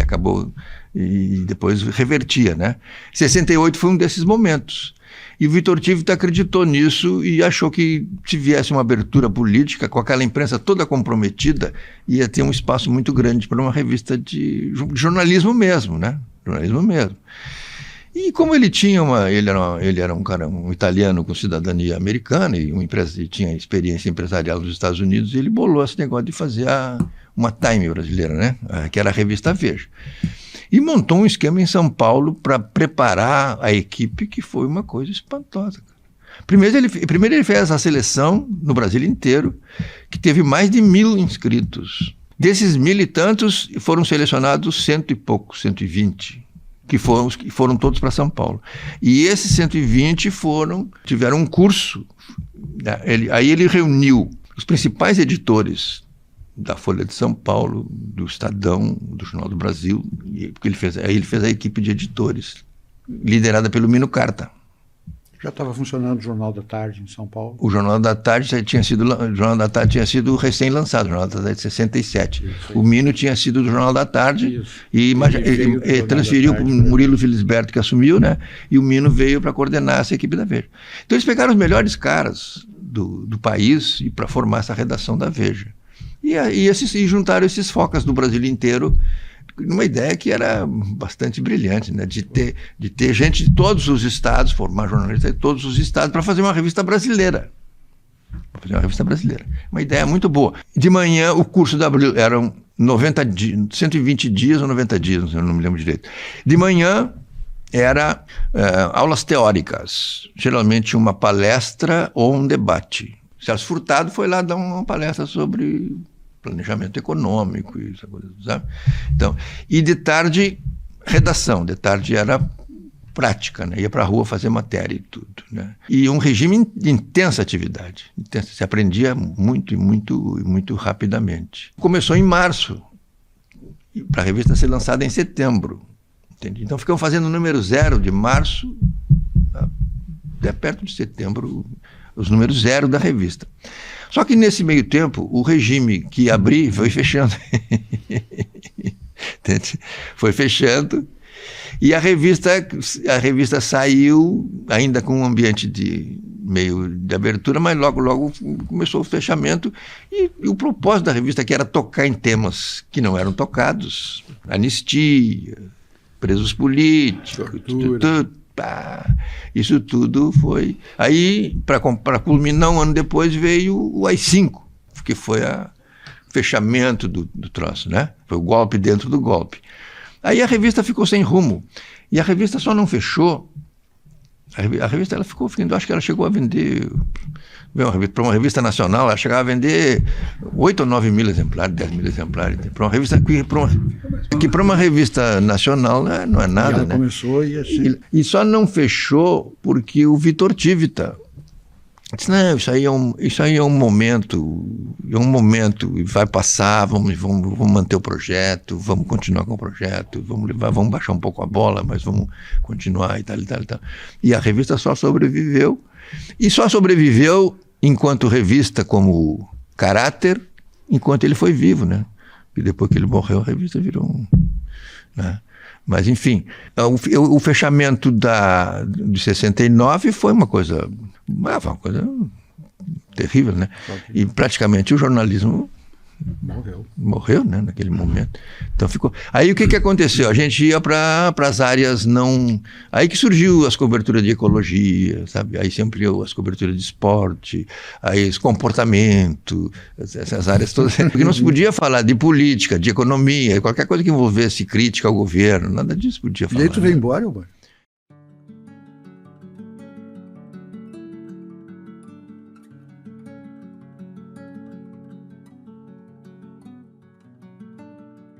depois revertia, né? 68 foi um desses momentos. E o Vitor Tivita acreditou nisso e achou que se viesse uma abertura política, com aquela imprensa toda comprometida, ia ter um espaço muito grande para uma revista de jornalismo mesmo, né? Jornalismo mesmo. E como ele era um italiano com cidadania americana e tinha experiência empresarial nos Estados Unidos, ele bolou esse negócio de fazer uma Time brasileira, né? Que era a revista Veja. E montou um esquema em São Paulo para preparar a equipe, que foi uma coisa espantosa. Primeiro ele fez a seleção no Brasil inteiro, que teve mais de 1.000 inscritos. Desses 1.000 e tantos, foram selecionados 100 e poucos, 120, que foram todos para São Paulo. E esses 120 tiveram um curso. Aí ele reuniu os principais editores da Folha de São Paulo, do Estadão, do Jornal do Brasil, porque ele fez a equipe de editores, liderada pelo Mino Carta. Já estava funcionando o Jornal da Tarde em São Paulo? O Jornal da Tarde tinha sido recém-lançado, o Jornal da Tarde de 67. Isso. O Mino tinha sido do Jornal da Tarde e transferiu para o Murilo Felisberto, que assumiu, né? E o Mino veio para coordenar essa equipe da Veja. Então eles pegaram os melhores caras do país e para formar essa redação da Veja. E juntaram esses focas do Brasil inteiro, numa ideia que era bastante brilhante, né? de ter gente de todos os estados, formar jornalistas de todos os estados para fazer uma revista brasileira. Uma ideia muito boa. De manhã, o curso da Abril eram 120 dias ou 90 dias, eu não me lembro direito. De manhã era aulas teóricas, geralmente uma palestra ou um debate. Celso Furtado foi lá dar uma palestra sobre planejamento econômico e essa coisa, sabe? Então, e de tarde, redação. De tarde era prática, né? Ia para a rua fazer matéria e tudo, né? E um regime de intensa atividade. Se aprendia muito rapidamente. Começou em março, para a revista ser lançada em setembro. Entende? Então, ficamos fazendo o número 0 de março até perto de setembro, os números 0 da revista. Só que nesse meio tempo, o regime que abri foi fechando. Foi fechando. E a revista saiu ainda com um ambiente meio de abertura, mas logo começou o fechamento. E o propósito da revista, que era tocar em temas que não eram tocados, anistia, presos políticos, isso tudo foi. Aí, para culminar, um ano depois, veio o AI-5, que foi o fechamento do troço, né? Foi o golpe dentro do golpe. Aí a revista ficou sem rumo. E a revista só não fechou. A revista ela ficou, acho que ela chegou a vender, para uma revista nacional, ela chegava a vender 8 ou 9 mil exemplares, 10 mil exemplares. Para uma revista que para uma revista nacional não é nada, né? Começou e assim. E só não fechou porque o Vitor Tivita disse: não, isso aí é um momento, e vai passar, vamos manter o projeto, vamos continuar com o projeto, vamos baixar um pouco a bola, mas vamos continuar e tal. E a revista só sobreviveu, enquanto revista como caráter, enquanto ele foi vivo, né? E depois que ele morreu, a revista virou né? Mas, enfim, o fechamento de 69 foi uma coisa terrível, né? E praticamente o jornalismo morreu, né, naquele momento. Então ficou. Aí o que aconteceu? A gente ia para as áreas não. Aí que surgiu as coberturas de ecologia, sabe? Aí se ampliou as coberturas de esporte, aí esse comportamento, essas áreas todas. Porque não se podia falar de política, de economia, qualquer coisa que envolvesse crítica ao governo, nada disso podia falar. E aí tu veio embora, mano?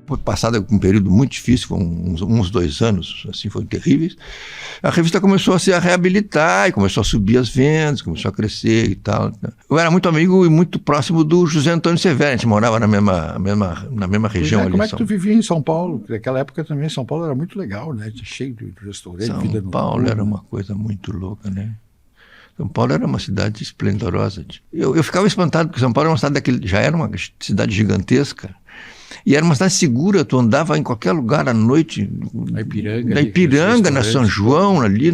Foi passado um período muito difícil, uns 2 anos, assim, foram terríveis. A revista começou a se reabilitar, e começou a subir as vendas, começou a crescer e tal. Eu era muito amigo e muito próximo do José Antônio Severo, a gente morava na mesma região ali. Como é que tu vivia em São Paulo? Naquela época também São Paulo era muito legal, né? Cheio de restaurantes, vida no São Paulo era uma coisa muito louca, né? São Paulo era uma cidade esplendorosa. Eu ficava espantado, porque São Paulo era uma cidade já era uma cidade gigantesca. E era uma cidade segura, tu andava em qualquer lugar à noite. Na Ipiranga, na São João, ali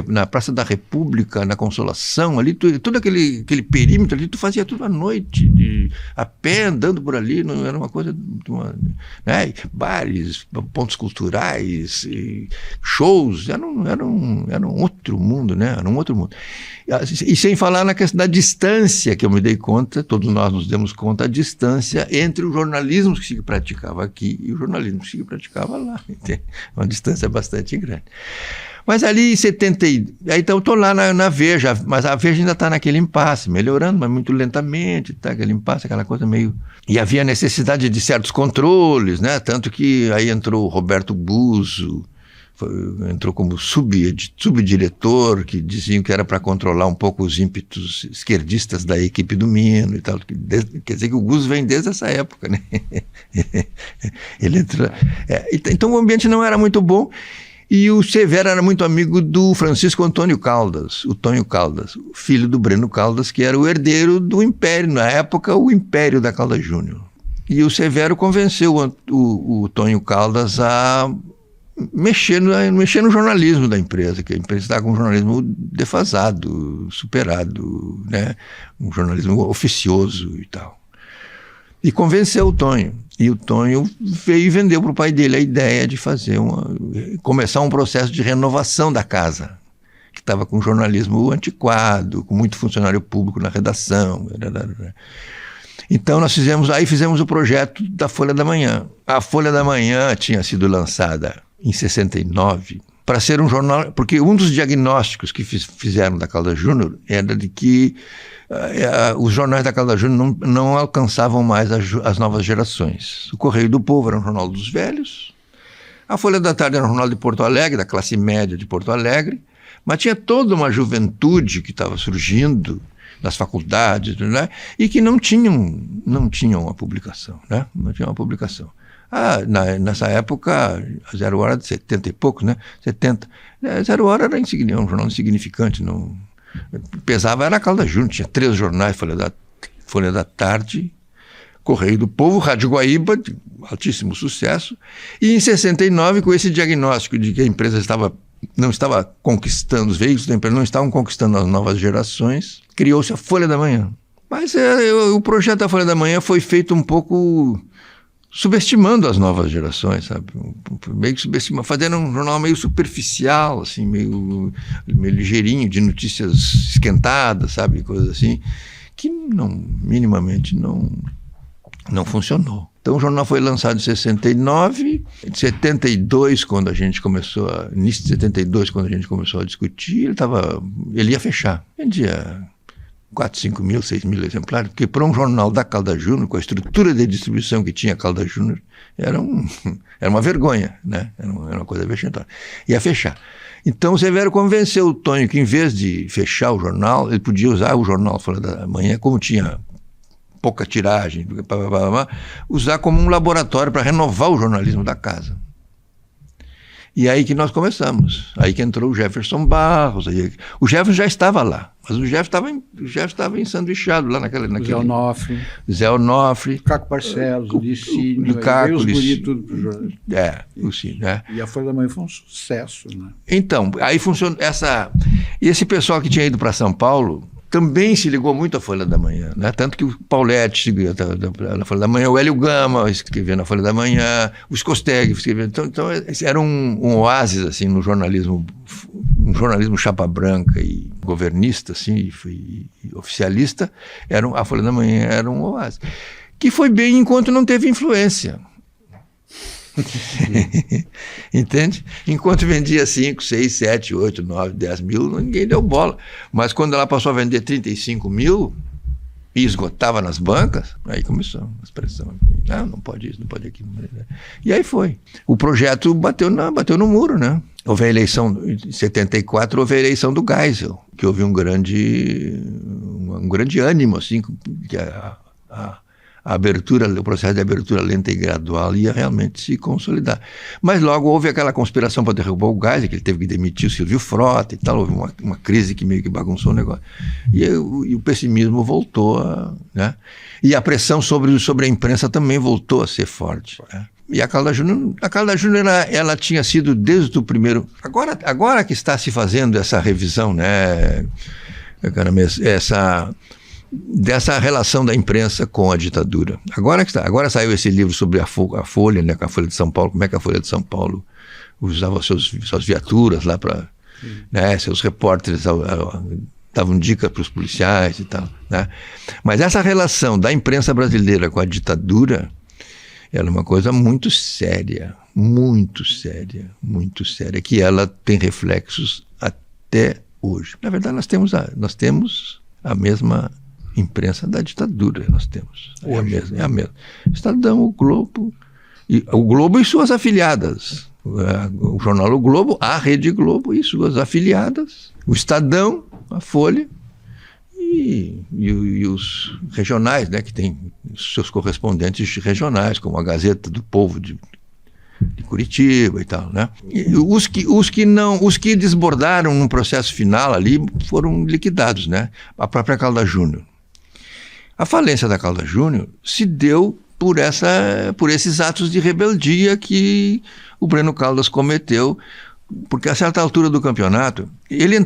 na Praça da República, na Consolação, ali, todo aquele perímetro ali, tu fazia tudo à noite, a pé, andando por ali, não era uma coisa, né? Bares, pontos culturais, shows, era um outro mundo, né? Era um outro mundo. E sem falar na questão da distância, que eu me dei conta, todos nós nos demos conta, a distância entre o jornalismo que se praticava aqui e o jornalismo que se praticava lá. Entende? Uma distância bastante grande. Mas ali em 70... Aí, então eu estou lá na Veja, mas a Veja ainda está naquele impasse, melhorando, mas muito lentamente, tá? Aquele impasse, aquela coisa meio... E havia necessidade de certos controles, né? Tanto que aí entrou o Roberto Buzo, entrou como subdiretor, que diziam que era para controlar um pouco os ímpetos esquerdistas da equipe do Mino e tal. Quer dizer que o Buzo vem desde essa época, né? Ele entrou, então o ambiente não era muito bom, e o Severo era muito amigo do Francisco Antônio Caldas, o Tonho Caldas, o filho do Breno Caldas, que era o herdeiro do Império, na época o Império da Caldas Júnior. E o Severo convenceu o Tonho Caldas a mexer no jornalismo da empresa, que a empresa estava com um jornalismo defasado, superado, né? Um jornalismo oficioso e tal. E convenceu o Tonho. E o Tonho veio e vendeu para o pai dele a ideia de começar um processo de renovação da casa, que estava com um jornalismo antiquado, com muito funcionário público na redação. Então nós fizemos o projeto da Folha da Manhã. A Folha da Manhã tinha sido lançada em 69, para ser um jornal, porque um dos diagnósticos que fizeram da Caldas Júnior era de que os jornais da Caldas Júnior não alcançavam mais as novas gerações. O Correio do Povo era um jornal dos velhos, a Folha da Tarde era um jornal de Porto Alegre, da classe média de Porto Alegre, mas tinha toda uma juventude que estava surgindo das faculdades, né? E que não tinham uma publicação, né? Não tinha uma publicação. Nessa época, a Zero Hora de 70 e poucos, né? 70. Zero Hora era um jornal insignificante. Não, pesava, era a Caldas Júnior, tinha 3 jornais, Folha da Tarde, Correio do Povo, Rádio Guaíba, de altíssimo sucesso. E em 69, com esse diagnóstico de que a empresa não estava conquistando, os veículos da empresa não estavam conquistando as novas gerações, criou-se a Folha da Manhã. Mas o projeto da Folha da Manhã foi feito um pouco subestimando as novas gerações, sabe? Meio subestimando, fazendo um jornal meio superficial, assim, meio ligeirinho, de notícias esquentadas, sabe? Coisas assim, que minimamente não funcionou. Então o jornal foi lançado em 69, em 72, início de 72, quando a gente começou a discutir, ele ia fechar. Vendia 4, 5 mil, 6 mil exemplares, porque para um jornal da Caldas Júnior, com a estrutura de distribuição que tinha a Caldas Júnior, era uma vergonha, né? Era uma coisa vexatória. Ia fechar. Então o Severo convenceu o Tonho que, em vez de fechar o jornal, ele podia usar o jornal Folha da Manhã, como tinha pouca tiragem, usar como um laboratório para renovar o jornalismo da casa. E aí que nós começamos. Aí que entrou o Jefferson Barros. O Jefferson já estava lá, mas o Jefferson estava ensanduichado lá naquele... Zé Onofre. Caco Barcelos, o Licínio. O Caco, os guri tudo pro jornal. O Licínio, né? E a Folha da Manhã foi um sucesso, né? Então, aí funciona E esse pessoal que tinha ido para São Paulo também se ligou muito à Folha da Manhã, né? Tanto que o Pauletti escrevia na Folha da Manhã, o Hélio Gama escrevia na Folha da Manhã, o Skosteg escrevia. Então era um oásis assim, no jornalismo, um jornalismo chapa branca e governista, assim, e oficialista. A Folha da Manhã era um oásis. Que foi bem enquanto não teve influência. Entende? Enquanto vendia 5, 6, 7, 8, 9, 10 mil, ninguém deu bola. Mas quando ela passou a vender 35 mil e esgotava nas bancas, aí começou a expressão aqui. Não pode isso, não pode aquilo. E aí foi. O projeto bateu no muro, né? Houve a eleição, em 74, houve a eleição do Geisel, que houve um grande ânimo, assim, que o processo de abertura lenta e gradual ia realmente se consolidar. Mas logo houve aquela conspiração para derrubar o Geisel, que ele teve que demitir o Silvio Frota e tal, houve uma crise que meio que bagunçou o negócio. E o pessimismo voltou, né? E a pressão sobre a imprensa também voltou a ser forte, né? E a Calda Júnior, ela tinha sido desde o primeiro... Agora que está se fazendo essa revisão, né, dessa relação da imprensa com a ditadura. Agora saiu esse livro sobre a Folha, né, com a Folha de São Paulo, como é que a Folha de São Paulo usava suas viaturas lá para... Né, seus repórteres davam dicas para os policiais e tal, né? Mas essa relação da imprensa brasileira com a ditadura era uma coisa muito séria, que ela tem reflexos até hoje. Na verdade, nós temos a mesma imprensa da ditadura, nós temos. É a mesma. Estadão, o Globo e suas afiliadas. O jornal O Globo, a Rede Globo e suas afiliadas. O Estadão, a Folha e os regionais, né, que tem seus correspondentes regionais, como a Gazeta do Povo de Curitiba e tal, né? E os que desbordaram no processo final ali foram liquidados, né? A própria Calda Júnior. A falência da Calda Júnior se deu por esses atos de rebeldia que o Breno Caldas cometeu, porque a certa altura do campeonato, ele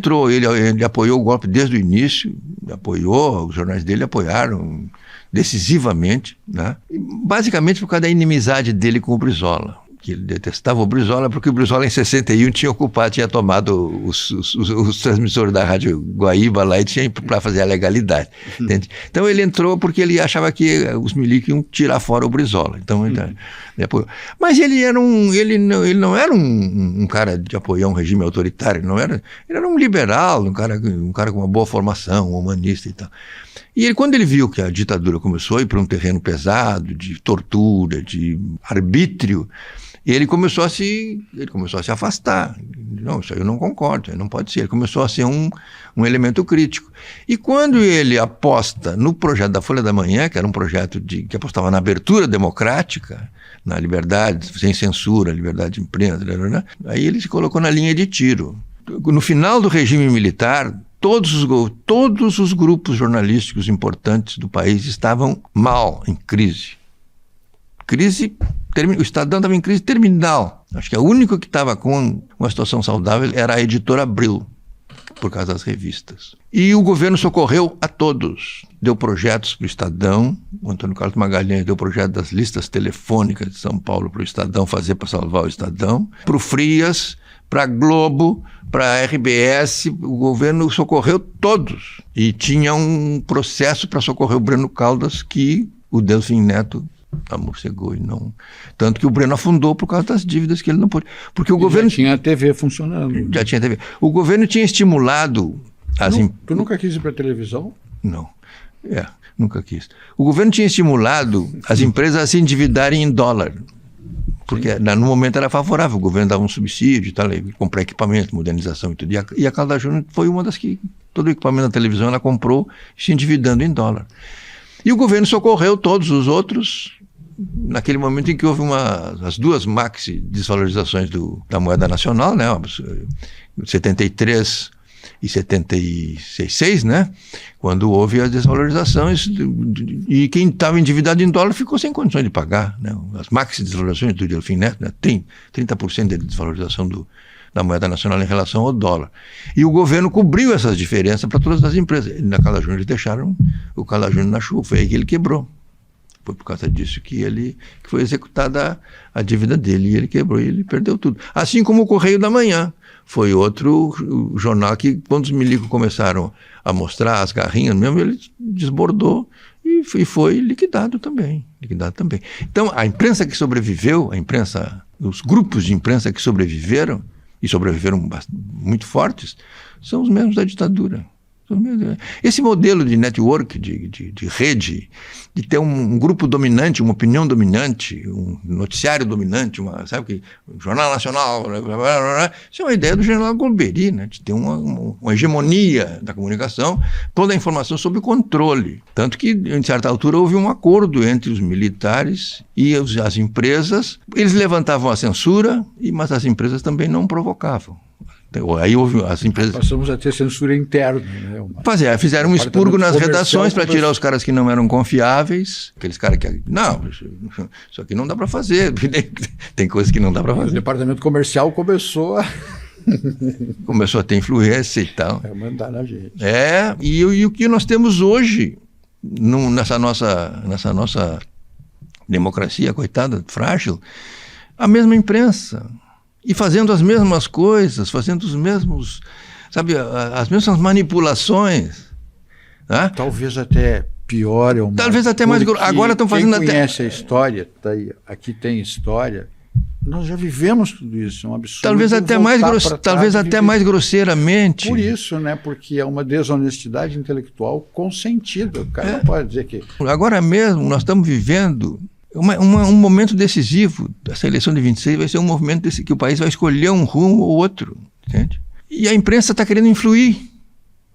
apoiou o golpe desde o início, os jornais dele apoiaram decisivamente, né? Basicamente por causa da inimizade dele com o Brizola, que ele detestava o Brizola, porque o Brizola em 61 tinha tomado os transmissores da Rádio Guaíba lá e tinha para fazer a legalidade. Entende? Então ele entrou porque ele achava que os milicos iam tirar fora o Brizola. Então, mas ele não era um cara de apoiar um regime autoritário, ele era um liberal, um cara com uma boa formação, um humanista e tal. E quando ele viu que a ditadura começou a ir para um terreno pesado, de tortura, de arbítrio, ele começou a se afastar. Não, isso aí eu não concordo, não pode ser. Ele começou a ser um elemento crítico. E quando ele aposta no projeto da Folha da Manhã, que era um projeto que apostava na abertura democrática, na liberdade, sem censura, liberdade de imprensa, aí ele se colocou na linha de tiro. No final do regime militar, todos os grupos jornalísticos importantes do país estavam mal, em crise. O Estadão estava em crise terminal. Acho que a única que estava com uma situação saudável era a editora Abril, por causa das revistas. E o governo socorreu a todos. Deu projetos para o Estadão, o Antônio Carlos Magalhães deu projeto das listas telefônicas de São Paulo para o Estadão fazer para salvar o Estadão, para o Frias, para a Globo, para a RBS, o governo socorreu todos. E tinha um processo para socorrer o Breno Caldas que o Delfim Neto amorcegou e não... Tanto que o Breno afundou por causa das dívidas que ele não pôde. Porque o governo... Já tinha a TV funcionando. Já tinha TV. O governo tinha estimulado... Tu nunca quis ir para a televisão? Não. Nunca quis. O governo tinha estimulado as empresas a se endividarem em dólar. Porque no momento era favorável, o governo dava um subsídio e tal, comprar equipamento, modernização e tudo. E a Calda Júnior foi uma das que, todo o equipamento da televisão ela comprou se endividando em dólar. E o governo socorreu todos os outros naquele momento em que houve as duas maxi desvalorizações da moeda nacional, né? 73 e 76, né? Quando houve as desvalorizações e quem estava endividado em dólar ficou sem condições de pagar, né? As maxi desvalorizações do Delfim Neto, né? Tem 30% de desvalorização da moeda nacional em relação ao dólar. E o governo cobriu essas diferenças para todas as empresas. E na Carla Júnior eles deixaram o Carla Júnior na chuva, foi aí que ele quebrou. Foi por causa disso que foi executada a dívida dele, e ele quebrou e ele perdeu tudo. Assim como o Correio da Manhã. Foi outro jornal que, quando os milicos começaram a mostrar as garrinhas mesmo, ele desbordou e foi liquidado também. Então, a imprensa que sobreviveu, os grupos de imprensa que sobreviveram, e sobreviveram muito fortes, são os mesmos da ditadura. Esse modelo de network, de rede, de ter um grupo dominante, uma opinião dominante, um noticiário dominante, um jornal nacional, isso é uma ideia do general Golbery, né? De ter uma hegemonia da comunicação, toda a informação sob controle. Tanto que, em certa altura, houve um acordo entre os militares e as empresas. Eles levantavam a censura, mas as empresas também não provocavam. Aí houve as empresas... Passamos a ter censura interna. Né? Fizeram um expurgo nas redações para tirar os caras que não eram confiáveis, aqueles caras que... Não, isso aqui não dá para fazer, tem coisas que não dá para fazer. O departamento comercial começou a ter influência e tal. Mandar na gente. E o que nós temos hoje, nessa nossa democracia, coitada, frágil, a mesma imprensa... E fazendo as mesmas coisas, fazendo os mesmos, as mesmas manipulações. Né? Talvez até pior. Talvez até mais... Agora estão fazendo quem conhece a história, aqui tem história, nós já vivemos tudo isso, é um absurdo. Talvez até mais grosseiramente. Por isso, né? Porque é uma desonestidade intelectual consentida. O cara não pode dizer que... Agora mesmo nós estamos vivendo... um momento decisivo. Essa eleição de 26 vai ser um momento que o país vai escolher um rumo ou outro, entende? E a imprensa está querendo influir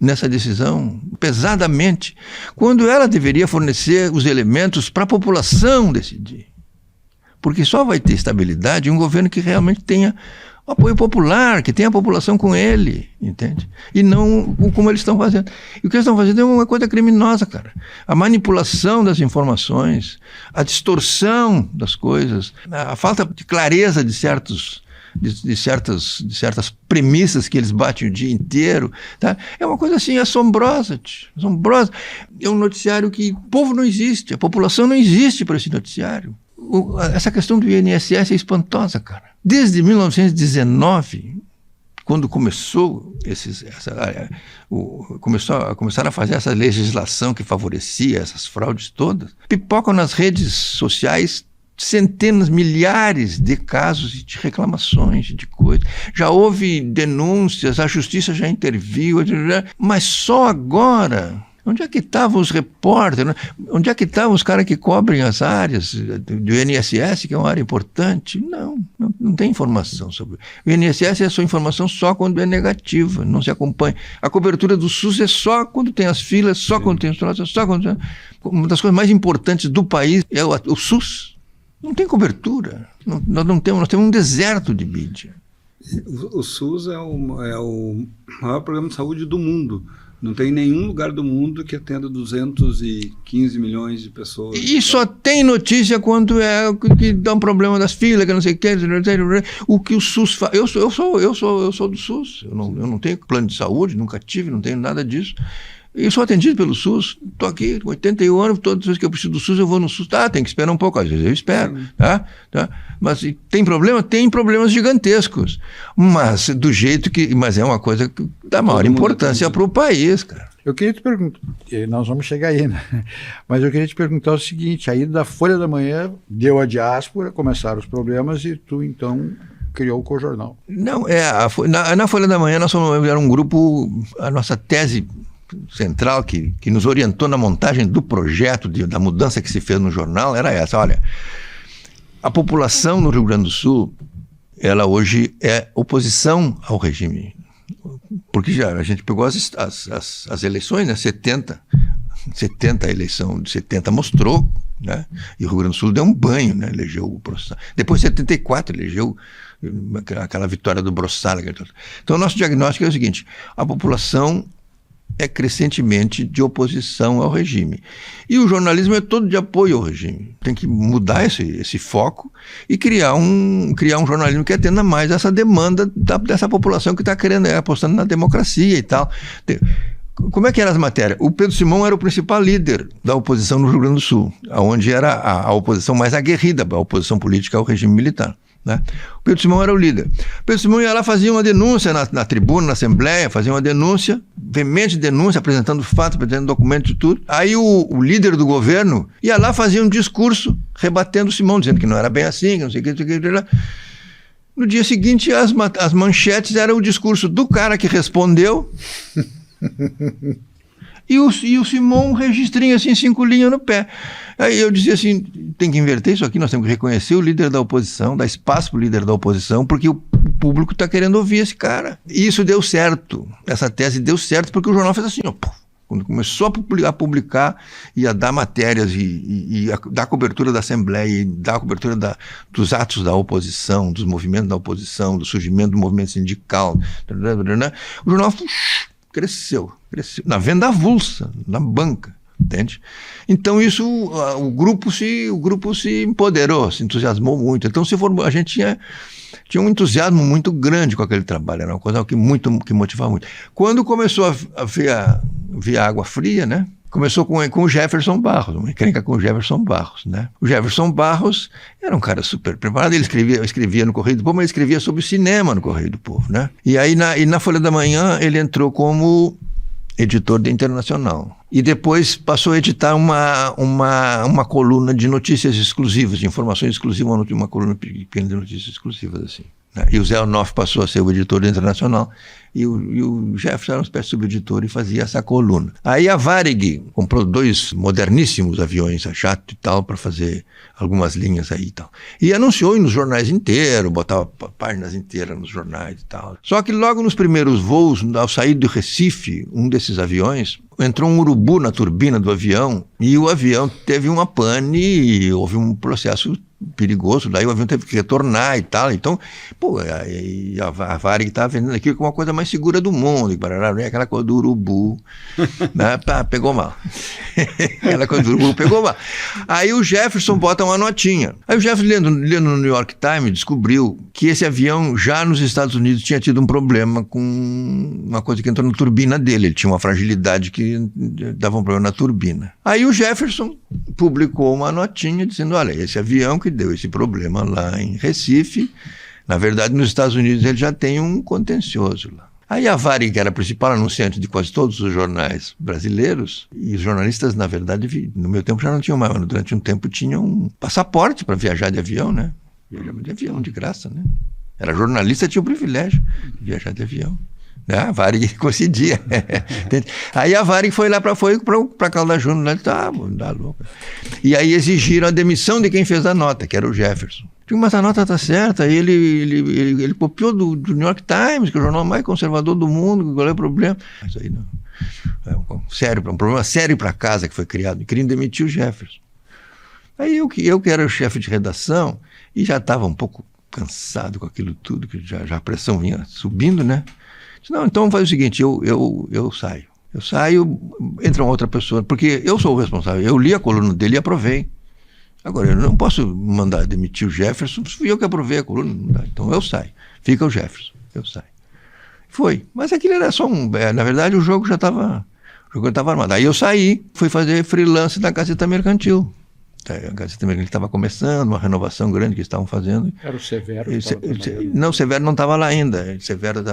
nessa decisão pesadamente, quando ela deveria fornecer os elementos para a população decidir. Porque só vai ter estabilidade um governo que realmente tenha apoio popular, que tenha a população com ele, entende? E não como eles estão fazendo. E o que eles estão fazendo é uma coisa criminosa, cara. A manipulação das informações, a distorção das coisas, a falta de clareza de certas premissas que eles batem o dia inteiro, tá? É uma coisa assim assombrosa. É um noticiário que o povo não existe, a população não existe para esse noticiário. Essa questão do INSS é espantosa, cara. Desde 1919, quando começaram a fazer essa legislação que favorecia essas fraudes todas, pipocam nas redes sociais centenas, milhares de casos de reclamações, de coisas. Já houve denúncias, a justiça já interviu, mas só agora... Onde é que estavam os repórteres? Né? Onde é que estavam os caras que cobrem as áreas do INSS, que é uma área importante? Não tem informação sobre... O INSS é a sua informação só quando é negativa, não se acompanha. A cobertura do SUS é só quando tem as filas, só quando tem os troços, só quando... Uma das coisas mais importantes do país é o SUS. Não tem cobertura. Nós temos um deserto de mídia. O SUS é o maior programa de saúde do mundo. Não tem nenhum lugar do mundo que atenda 215 milhões de pessoas. E só tem notícia quando que dá um problema das filas, que não sei o que, o que o SUS faz. Eu sou do SUS, eu não tenho plano de saúde, nunca tive, não tenho nada disso. Eu sou atendido pelo SUS, estou aqui com 81 anos, todas as vezes que eu preciso do SUS eu vou no SUS. Tem que esperar um pouco, às vezes eu espero, tá? Mas tem problema? Tem problemas gigantescos, mas do jeito que... Mas é uma coisa que dá maior importância para o país, cara. Eu queria te perguntar, nós vamos chegar aí, né? Mas eu queria te perguntar o seguinte, aí da Folha da Manhã deu a diáspora, começaram os problemas e tu então criou o Cojornal. Não, na Folha da Manhã nós era um grupo, a nossa tese central que nos orientou na montagem do projeto, da mudança que se fez no jornal, era essa. Olha, a população no Rio Grande do Sul, ela hoje é oposição ao regime, porque a gente pegou as eleições, né, 70, a eleição de 70 mostrou né? E o Rio Grande do Sul deu um banho, né? Elegeu o Brossala. Depois, em 74, elegeu aquela vitória do Brossala. Então, o nosso diagnóstico é o seguinte: a população é crescentemente de oposição ao regime. E o jornalismo é todo de apoio ao regime. Tem que mudar esse foco e criar um jornalismo que atenda mais essa demanda dessa população que está querendo, apostando na democracia e tal. Como é que eram as matérias? O Pedro Simão era o principal líder da oposição no Rio Grande do Sul, onde era a oposição mais aguerrida, a oposição política ao regime militar, né? O Pedro Simão era o líder. O Pedro Simão ia lá, fazia uma denúncia na tribuna, na Assembleia, fazia uma denúncia, veemente denúncia, apresentando fatos, apresentando documentos e tudo. Aí o líder do governo ia lá, fazia um discurso rebatendo o Simão, dizendo que não era bem assim, que não sei o que, não sei o que. No dia seguinte, as manchetes eram o discurso do cara que respondeu e o Simão registrinho assim, 5 linhas no pé. Aí eu dizia assim, tem que inverter isso aqui, nós temos que reconhecer o líder da oposição, dar espaço para o líder da oposição, porque o público está querendo ouvir esse cara. E isso deu certo, essa tese deu certo, porque o jornal fez assim, ó, quando começou a publicar e a dar matérias e a dar cobertura da Assembleia, e dar cobertura dos atos da oposição, dos movimentos da oposição, do surgimento do movimento sindical, o jornal cresceu, na venda avulsa, na banca, entende? Então isso, o grupo se empoderou, se entusiasmou muito. Então a gente tinha um entusiasmo muito grande com aquele trabalho, era uma coisa que motivava muito. Quando começou a ver a água fria, né? Começou com o Jefferson Barros, uma encrenca com o Jefferson Barros, né? O Jefferson Barros era um cara super preparado, ele escrevia no Correio do Povo, mas ele escrevia sobre cinema no Correio do Povo, né? E aí na Folha da Manhã ele entrou como editor da Internacional. E depois passou a editar uma coluna de notícias exclusivas, de informações exclusivas, uma coluna pequena de notícias exclusivas, assim. E o Zé Onoff passou a ser o editor da Internacional e o Jefferson era uma espécie de subeditor e fazia essa coluna. Aí a Varig comprou 2 moderníssimos aviões, a jato e tal, para fazer algumas linhas aí e tal. E anunciou nos jornais inteiros, botava páginas inteiras nos jornais e tal. Só que logo nos primeiros voos, ao sair do Recife, um desses aviões, entrou um urubu na turbina do avião e o avião teve uma pane e houve um processo perigoso, daí o avião teve que retornar e tal. Então, a Varig estava vendendo aquilo como uma coisa mais segura do mundo, e aquela coisa do urubu, né? Pegou mal. Aquela coisa do urubu pegou mal. Aí o Jefferson bota uma notinha. Aí o Jefferson, lendo no New York Times, descobriu que esse avião já nos Estados Unidos tinha tido um problema com uma coisa que entrou na turbina dele. Ele tinha uma fragilidade que dava um problema na turbina. Aí o Jefferson publicou uma notinha dizendo, olha, esse avião que deu esse problema lá em Recife, na verdade nos Estados Unidos ele já tem um contencioso lá. Aí a Varig, que era a principal anunciante de quase todos os jornais brasileiros, e os jornalistas, na verdade, no meu tempo já não tinham mais, mas durante um tempo tinham um passaporte para viajar de avião, né? Viajava de avião, de graça, né? Era jornalista, tinha o privilégio de viajar de avião. A Varig coincidia. Aí a Varig foi lá para Caldas Júnior, né? Tá louca. E aí exigiram a demissão de quem fez a nota, que era o Jefferson. Mas a nota tá certa, ele copiou do New York Times, que é o jornal mais conservador do mundo, qual é o problema? Isso aí não. É um problema sério para a casa que foi criado, e queriam demitir o Jefferson. Aí eu que era o chefe de redação, e já estava um pouco cansado com aquilo tudo, que já a pressão vinha subindo, né? Não, então faz o seguinte, eu saio. Eu saio, entra uma outra pessoa, porque eu sou o responsável. Eu li a coluna dele e aprovei. Agora, eu não posso mandar demitir o Jefferson, fui eu que aprovei a coluna, não dá. Então eu saio. Fica o Jefferson, eu saio. Foi. Mas aquilo era só na verdade, o jogo já estava armado. Aí eu saí, fui fazer freelance da Gazeta Mercantil. A Gazeta Mercantil estava começando, uma renovação grande que eles estavam fazendo. Era o Severo? Não, o Severo não estava lá ainda. Severo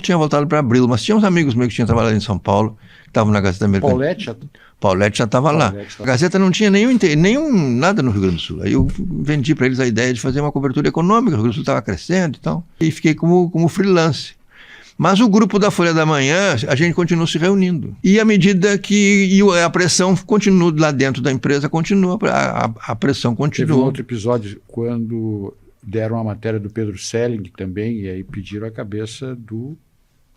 tinha voltado para Abril, mas tinha uns amigos meus que tinham trabalhado em São Paulo, que estavam na Gazeta Mercantil. Paulette já estava lá. A Gazeta não tinha nada no Rio Grande do Sul. Aí eu vendi para eles a ideia de fazer uma cobertura econômica, o Rio Grande do Sul estava crescendo e tal. E fiquei como freelance. Mas o grupo da Folha da Manhã, a gente continua se reunindo. E à medida que a pressão continua lá dentro da empresa, a pressão continua. Teve um outro episódio quando deram a matéria do Pedro Selling também, e aí pediram a cabeça do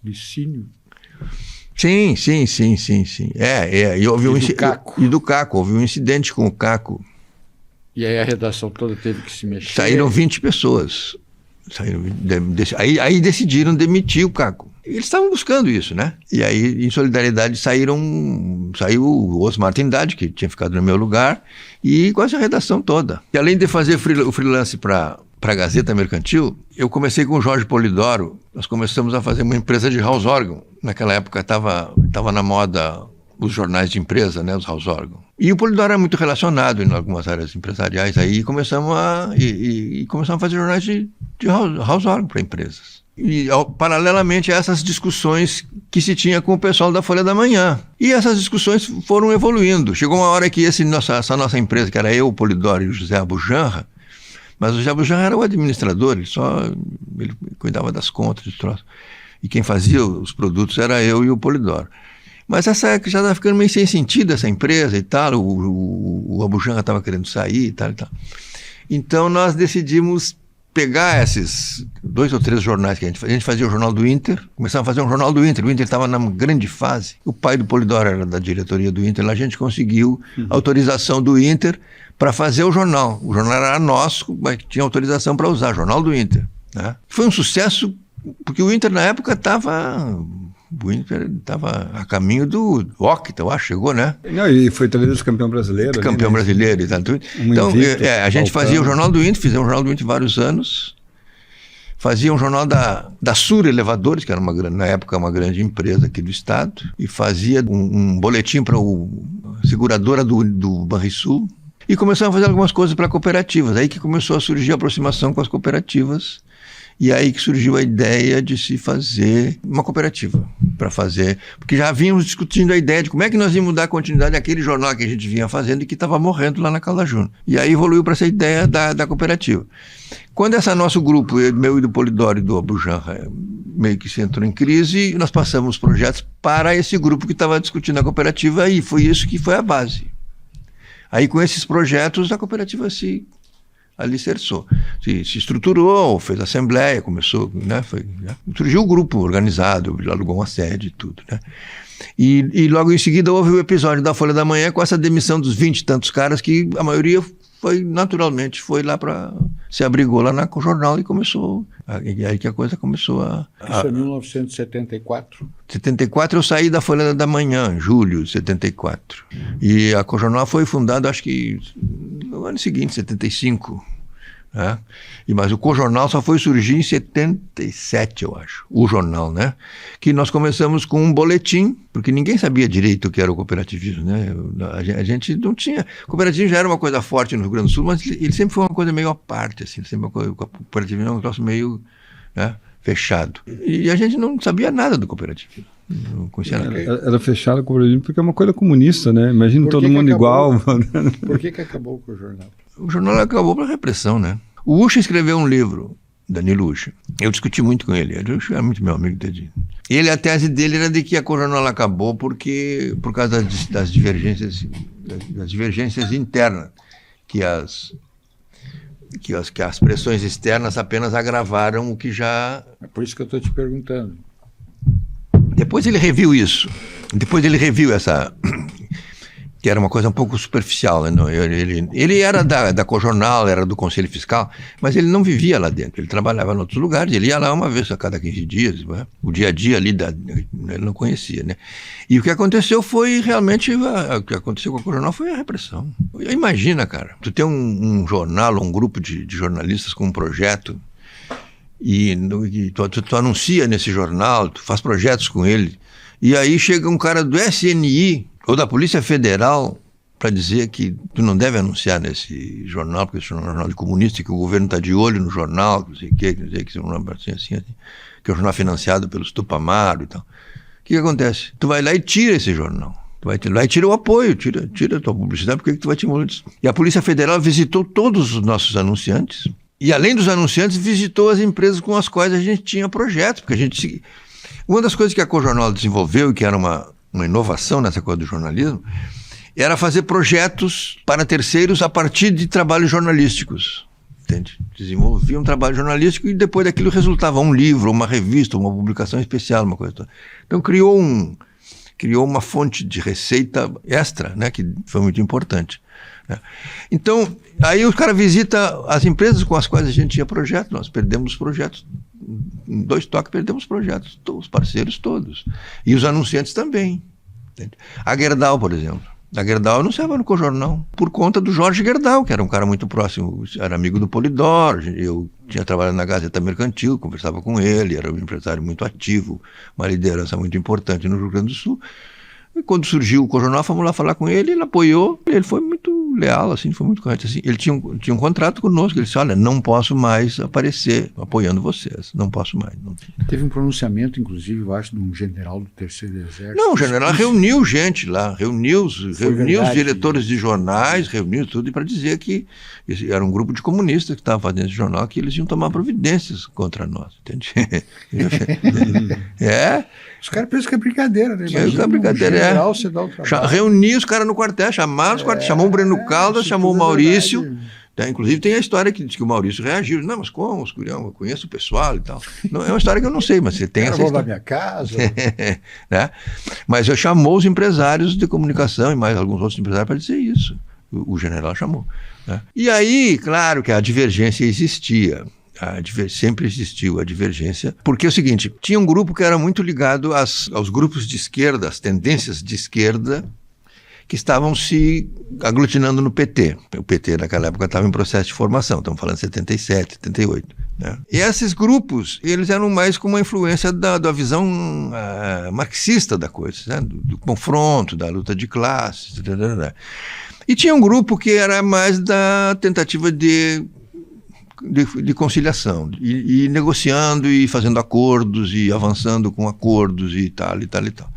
Licínio. Sim. E houve E do Caco, houve um incidente com o Caco. E aí a redação toda teve que se mexer. Saíram 20 pessoas. Aí decidiram demitir o Caco. Eles estavam buscando isso, né? E aí, em solidariedade, saiu o Osmar Trindade, que tinha ficado no meu lugar, e quase a redação toda. E além de fazer o freelance para a Gazeta Mercantil, eu comecei com o Jorge Polidoro. Nós começamos a fazer uma empresa de house organ. Naquela época estava na moda os jornais de empresa, né, os house organ. E o Polidoro era muito relacionado em algumas áreas empresariais. Aí começamos a fazer jornais de house organ para empresas. E paralelamente a essas discussões que se tinha com o pessoal da Folha da Manhã. E essas discussões foram evoluindo. Chegou uma hora que essa nossa empresa, que era eu, o Polidoro e o José Abujanra, mas o José Abujanra era o administrador, ele cuidava das contas, dos troços. E quem fazia os produtos era eu e o Polidoro. Mas essa já estava ficando meio sem sentido, essa empresa e tal, o Abujanra estava querendo sair e tal. Então nós decidimos pegar esses 2 ou 3 jornais que a gente fazia o Jornal do Inter, começamos a fazer um Jornal do Inter, o Inter estava na grande fase, o pai do Polidoro era da diretoria do Inter, lá a gente conseguiu autorização do Inter para fazer o jornal era nosso, mas tinha autorização para usar, Jornal do Inter, né? Foi um sucesso, porque o Inter na época estava a caminho do Octa, eu acho, chegou, né? Não, e foi 3 vezes campeão brasileiro. Campeão brasileiro e tal. Então, a gente fazia o Jornal do Inter, fizemos o Jornal do Inter vários anos. Fazia um jornal da Sur Elevadores, que era na época uma grande empresa aqui do estado, e fazia um boletim para a seguradora do Banrisul. E começamos a fazer algumas coisas para cooperativas. Aí que começou a surgir a aproximação com as cooperativas. E aí que surgiu a ideia de se fazer uma cooperativa para fazer, porque já vínhamos discutindo a ideia de como é que nós íamos dar continuidade àquele jornal que a gente vinha fazendo e que estava morrendo lá na Calda Júnior. E aí evoluiu para essa ideia da cooperativa. Quando esse nosso grupo, meu e do Polidoro e do Abujanra, meio que se entrou em crise, nós passamos os projetos para esse grupo que estava discutindo a cooperativa e foi isso que foi a base. Aí com esses projetos a cooperativa se alicerçou, se estruturou, fez assembleia, começou, né, surgiu o grupo organizado, alugou uma sede e tudo, né? E logo em seguida houve o episódio da Folha da Manhã com essa demissão dos 20 e tantos caras que a maioria naturalmente foi lá se abrigou lá no jornal e começou, aí que a coisa começou Isso é 1974? 74 eu saí da Folha da Manhã, em julho de 74. E a Cojornal foi fundada, acho que no ano seguinte, 75. Né? Mas o Cojornal só foi surgir em 77, eu acho. O jornal, né? Que nós começamos com um boletim, porque ninguém sabia direito o que era o cooperativismo, né? A gente não tinha... O cooperativismo já era uma coisa forte no Rio Grande do Sul, mas ele sempre foi uma coisa meio à parte, assim. Sempre o cooperativismo é um troço meio, né, fechado. E a gente não sabia nada do cooperativismo. Não conhecia nada. Era fechado o cooperativismo porque é uma coisa comunista, né? Imagina todo mundo igual. Por que acabou com o jornal? O jornal acabou pela repressão, né? O Ucha escreveu um livro, Danilo Ucha. Eu discuti muito com ele. O Ucha é muito meu amigo desde... Ele, a tese dele era de que a Cojornal acabou por causa das divergências internas, que as pressões externas apenas agravaram o que já... É por isso que eu estou te perguntando. Depois ele reviu isso. Depois ele reviu essa... que era uma coisa um pouco superficial. Né? Ele era da Cojornal, era do Conselho Fiscal, mas ele não vivia lá dentro. Ele trabalhava em outros lugares, ele ia lá uma vez a cada 15 dias. Né? O dia a dia ali, ele não conhecia. Né? E o que aconteceu foi realmente... O que aconteceu com a Cojornal foi a repressão. Imagina, cara, tu tem um jornal, um grupo de jornalistas com um projeto e tu anuncia nesse jornal, tu faz projetos com ele, e aí chega um cara do SNI ou da Polícia Federal para dizer que tu não deve anunciar nesse jornal, porque esse é um jornal de comunista, que o governo está de olho no jornal, que não sei o que é um jornal assim, que é um jornal financiado pelos Tupamaro e tal. O que acontece? Tu vai lá e tira esse jornal. Tu vai lá e tira o apoio, tira a tua publicidade, porque tu vai te molhar. E a Polícia Federal visitou todos os nossos anunciantes, e além dos anunciantes, visitou as empresas com as quais a gente tinha projetos, porque a gente... Uma das coisas que a Cojornal desenvolveu, e que era uma inovação nessa coisa do jornalismo, era fazer projetos para terceiros a partir de trabalhos jornalísticos. Entende? Desenvolvia um trabalho jornalístico e depois daquilo resultava um livro, uma revista, uma publicação especial, uma coisa toda. Então criou criou uma fonte de receita extra, né, que foi muito importante. Né? Então, aí o cara visita as empresas com as quais a gente tinha projeto, nós perdemos projetos, em 2 toques perdemos projetos, os parceiros todos, e os anunciantes também. Entende? A Gerdau, por exemplo. A Gerdau anunciava no Cojornal por conta do Jorge Gerdau, que era um cara muito próximo, era amigo do Polidor. Eu tinha trabalhado na Gazeta Mercantil, conversava com ele, era um empresário muito ativo, uma liderança muito importante no Rio Grande do Sul. E quando surgiu o Cojornal, fomos lá falar com ele, ele apoiou, ele foi muito leal, assim, foi muito correto. Assim. Ele tinha um contrato conosco, ele disse, olha, não posso mais aparecer apoiando vocês, não posso mais. Não. Teve um pronunciamento, inclusive, eu acho, de um general do Terceiro Exército. Não, o general reuniu gente lá, reuniu os diretores de jornais, reuniu tudo para dizer que era um grupo de comunistas que estava fazendo esse jornal, que eles iam tomar providências contra nós, entende? Os caras pensam que é brincadeira, né? É brincadeira, general, você dá o trabalho. Reuniu os caras no quartel, chamaram os quartel, chamou o Breno Caldas, chamou o Maurício. Inclusive tem a história que diz que o Maurício reagiu. Não, mas como, eu conheço o pessoal e tal. Não, é uma história que eu não sei, mas você tem essa história. Da minha casa. Né? Mas eu chamou os empresários de comunicação e mais alguns outros empresários para dizer isso. O general chamou. Né? E aí, claro que a divergência existia. Sempre existiu a divergência, porque é o seguinte, tinha um grupo que era muito ligado aos grupos de esquerda, às tendências de esquerda, que estavam se aglutinando no PT. O PT naquela época estava em processo de formação, estamos falando de 77, 78. Né? E esses grupos, eles eram mais com uma influência da visão marxista da coisa, né? do confronto, da luta de classes. E tinha um grupo que era mais da tentativa de conciliação, e negociando e fazendo acordos e avançando com acordos e tal, e tal, e tal.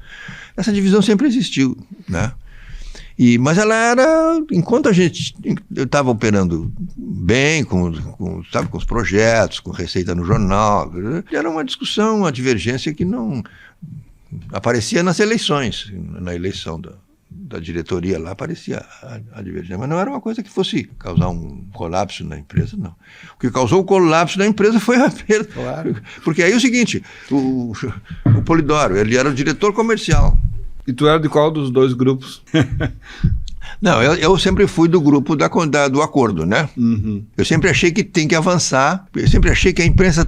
Essa divisão sempre existiu, né? Mas ela era, enquanto eu estava operando bem com os projetos, com receita no jornal, era uma discussão, uma divergência que não aparecia nas eleições, na eleição da diretoria lá aparecia a divergência, mas não era uma coisa que fosse causar um colapso na empresa, não. O que causou o colapso da empresa foi a perda. Claro. Porque aí é o seguinte, o Polidoro, ele era o diretor comercial. E tu era de qual dos 2 grupos? Não, eu sempre fui do grupo do acordo, né? Uhum. Eu sempre achei que tem que avançar, eu sempre achei que a imprensa,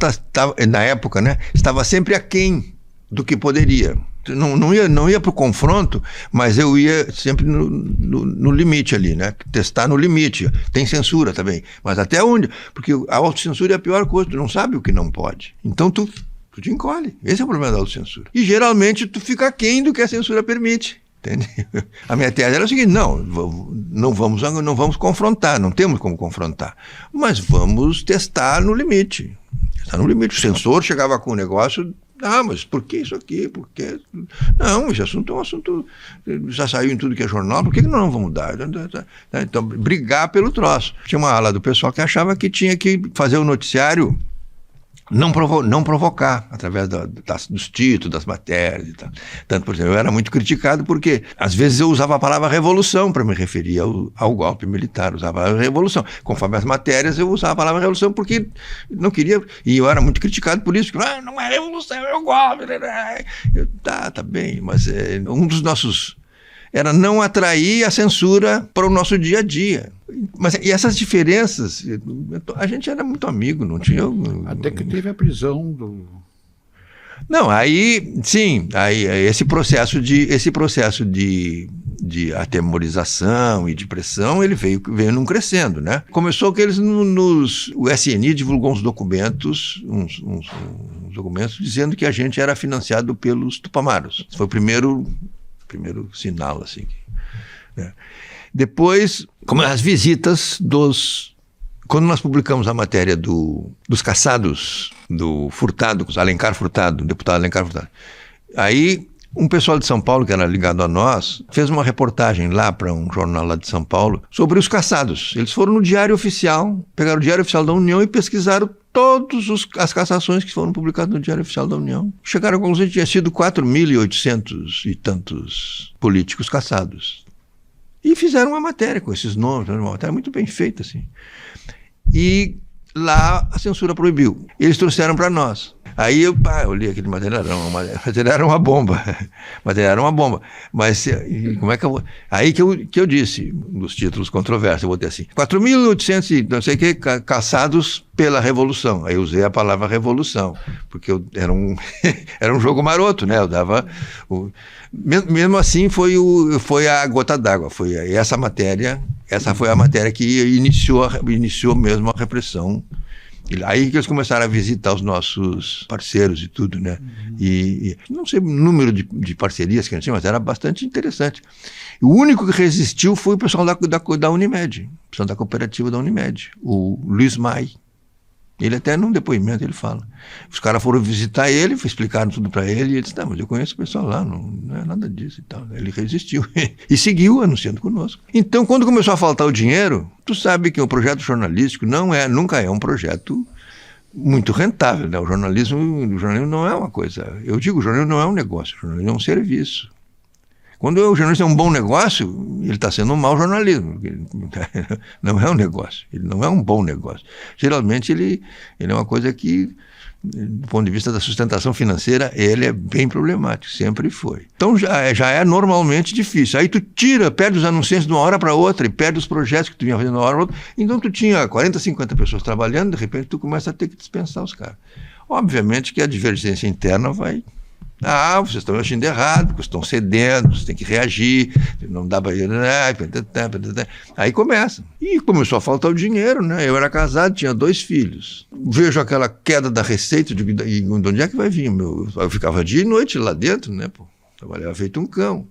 na época, né, estava sempre aquém do que poderia. Não ia para o confronto, mas eu ia sempre no limite ali, né? Testar no limite. Tem censura também, mas até onde? Porque a autocensura é a pior coisa, tu não sabe o que não pode. Então tu te encolhe. Esse é o problema da autocensura. E geralmente tu fica aquém do que a censura permite. Entende? A minha tese era o seguinte, não vamos confrontar, não temos como confrontar, mas vamos testar no limite. Testar no limite. O censor chegava com o negócio... mas por que isso aqui? Por que... Não, esse assunto é um assunto... Já saiu em tudo que é jornal, por que nós não vamos dar? Então, brigar pelo troço. Tinha uma ala do pessoal que achava que tinha que fazer o noticiário não provocar, através dos títulos, das matérias e tal. Tanto, por exemplo, eu era muito criticado porque, às vezes, eu usava a palavra revolução para me referir ao golpe militar, usava a palavra revolução. Conforme as matérias, eu usava a palavra revolução porque não queria, e eu era muito criticado por isso, porque não é revolução, é o golpe. Tá bem, mas um dos nossos... era não atrair a censura para o nosso dia a dia. E essas diferenças, a gente era muito amigo, não tinha... Até que teve a prisão do... Não, aí, sim, aí esse processo de atemorização e de pressão, ele veio num crescendo, né? Começou que o SNI divulgou uns documentos, uns documentos dizendo que a gente era financiado pelos Tupamaros. Esse foi o primeiro sinal, assim. Né? Depois, como as visitas quando nós publicamos a matéria dos caçados, do Furtado, Alencar Furtado, deputado Alencar Furtado, aí um pessoal de São Paulo, que era ligado a nós, fez uma reportagem lá para um jornal lá de São Paulo sobre os caçados. Eles foram no Diário Oficial, pegaram o Diário Oficial da União e pesquisaram todas as cassações que foram publicadas no Diário Oficial da União. Chegaram à conclusão que tinha sido 4.800 e tantos políticos caçados. E fizeram uma matéria com esses nomes, uma matéria muito bem feita, assim. E lá a censura proibiu. Eles trouxeram para nós. Aí eu li aquele material, era uma bomba. Material era uma bomba. Mas como é que eu vou... Aí que eu disse, nos títulos controversos, eu botei assim, 4.800 não sei o que, caçados pela Revolução. Aí eu usei a palavra Revolução, porque era um jogo maroto, né? Eu dava... Mesmo assim foi a gota d'água, essa foi a matéria que iniciou mesmo a repressão. Aí que eles começaram a visitar os nossos parceiros e tudo, né? E não sei o número de parcerias que a gente tinha, mas era bastante interessante. E o único que resistiu foi o pessoal da Unimed, o pessoal da cooperativa da Unimed, o Luiz Mai. Ele até num depoimento ele fala. Os caras foram visitar ele, explicaram tudo para ele, e ele disse, mas eu conheço o pessoal lá, não é nada disso e tal. Ele resistiu e seguiu anunciando conosco. Então, quando começou a faltar o dinheiro, tu sabe que o projeto jornalístico nunca é um projeto muito rentável, né? O jornalismo não é uma coisa... Eu digo, o jornalismo não é um negócio, o jornalismo é um serviço. Quando o jornalismo é um bom negócio, ele está sendo um mau jornalismo. Não é um negócio, ele não é um bom negócio. Geralmente ele é uma coisa que, do ponto de vista da sustentação financeira, ele é bem problemático, sempre foi. Então já é normalmente difícil. Aí tu perde os anunciantes de uma hora para outra e perde os projetos que tu vinha fazendo de uma hora para outra. Então tu tinha 40, 50 pessoas trabalhando, de repente tu começa a ter que dispensar os caras. Obviamente que a divergência interna vai... vocês estão agindo errado, porque estão cedendo, vocês têm que reagir, não dá para... Aí começa. E começou a faltar o dinheiro, né? Eu era casado, tinha 2 filhos. Vejo aquela queda da receita, de onde é que vai vir? Eu ficava dia e noite lá dentro, né? Pô, trabalhava feito um cão.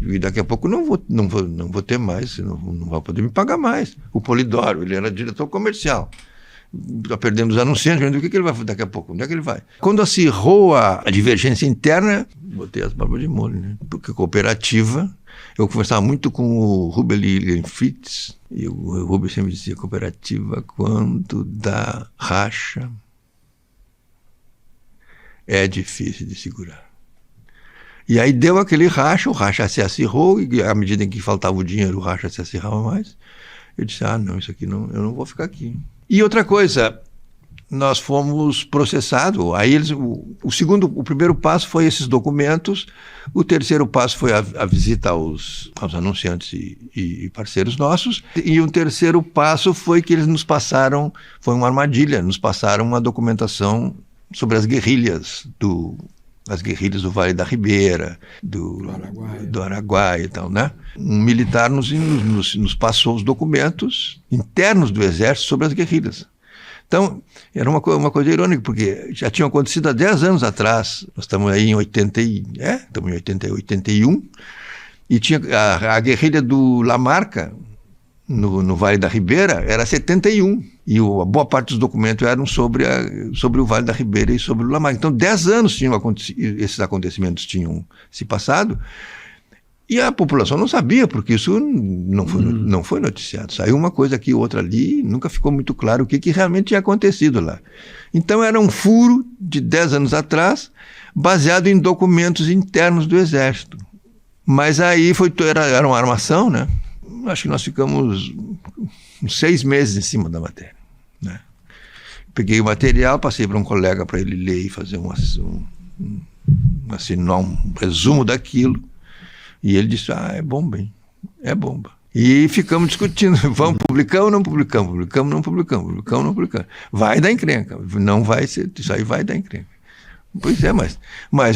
E daqui a pouco não vou ter mais, não vai poder me pagar mais. O Polidoro, ele era diretor comercial. Já perdemos os anunciantes, mas o que ele vai fazer daqui a pouco? Onde é que ele vai? Quando acirrou a divergência interna, botei as barbas de molho, né? Porque cooperativa, eu conversava muito com o Rubens Lilienfritz, e o Rubens sempre dizia, cooperativa, quando dá racha, é difícil de segurar. E aí deu aquele racha, o racha se acirrou, e à medida em que faltava o dinheiro, o racha se acirrava mais. Eu disse, não, isso aqui não, eu não vou ficar aqui. E outra coisa, nós fomos processados, aí o primeiro passo foi esses documentos, o terceiro passo foi a visita aos anunciantes e parceiros nossos, e o terceiro passo foi que eles nos passaram, foi uma armadilha, nos passaram uma documentação sobre as guerrilhas do Vale da Ribeira, do Araguaia e tal, né? Um militar nos passou os documentos internos do Exército sobre as guerrilhas. Então, era uma coisa irônica, porque já tinha acontecido há 10 anos atrás, nós estamos aí em 81, e tinha a guerrilha do Lamarca, no Vale da Ribeira, era 71. E a boa parte dos documentos eram sobre o Vale da Ribeira e sobre o Lamarca. Então, 10 anos esses acontecimentos tinham se passado, e a população não sabia, porque isso não foi noticiado. Saiu uma coisa aqui, outra ali, nunca ficou muito claro o que realmente tinha acontecido lá. Então, era um furo de 10 anos atrás, baseado em documentos internos do Exército. Mas aí era uma armação, né? Acho que nós ficamos uns 6 meses em cima da matéria, né? Peguei o material, passei para um colega para ele ler e fazer assinar um resumo daquilo, e ele disse, é bomba, hein? É bomba. E ficamos discutindo, vamos publicar ou não publicamos? Publicamos, não publicamos, publicamos, não publicamos. Vai dar encrenca, não vai ser, isso aí vai dar encrenca. Pois é, mas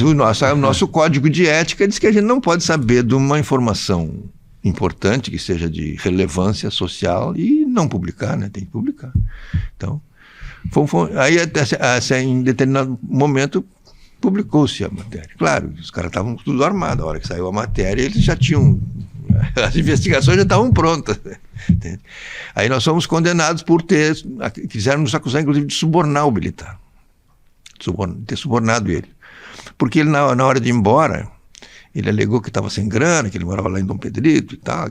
o nosso código de ética diz que a gente não pode saber de uma informação importante, que seja de relevância social, e não publicar, né? Tem que publicar. Então, aí em determinado momento publicou-se a matéria. Claro, os caras estavam tudo armados. A hora que saiu a matéria, eles já tinham... As investigações já estavam prontas. Aí nós fomos condenados por quiseram nos acusar, inclusive, de subornar o militar. Ter subornado ele. Porque ele, na hora de ir embora, ele alegou que estava sem grana, que ele morava lá em Dom Pedrito e tal,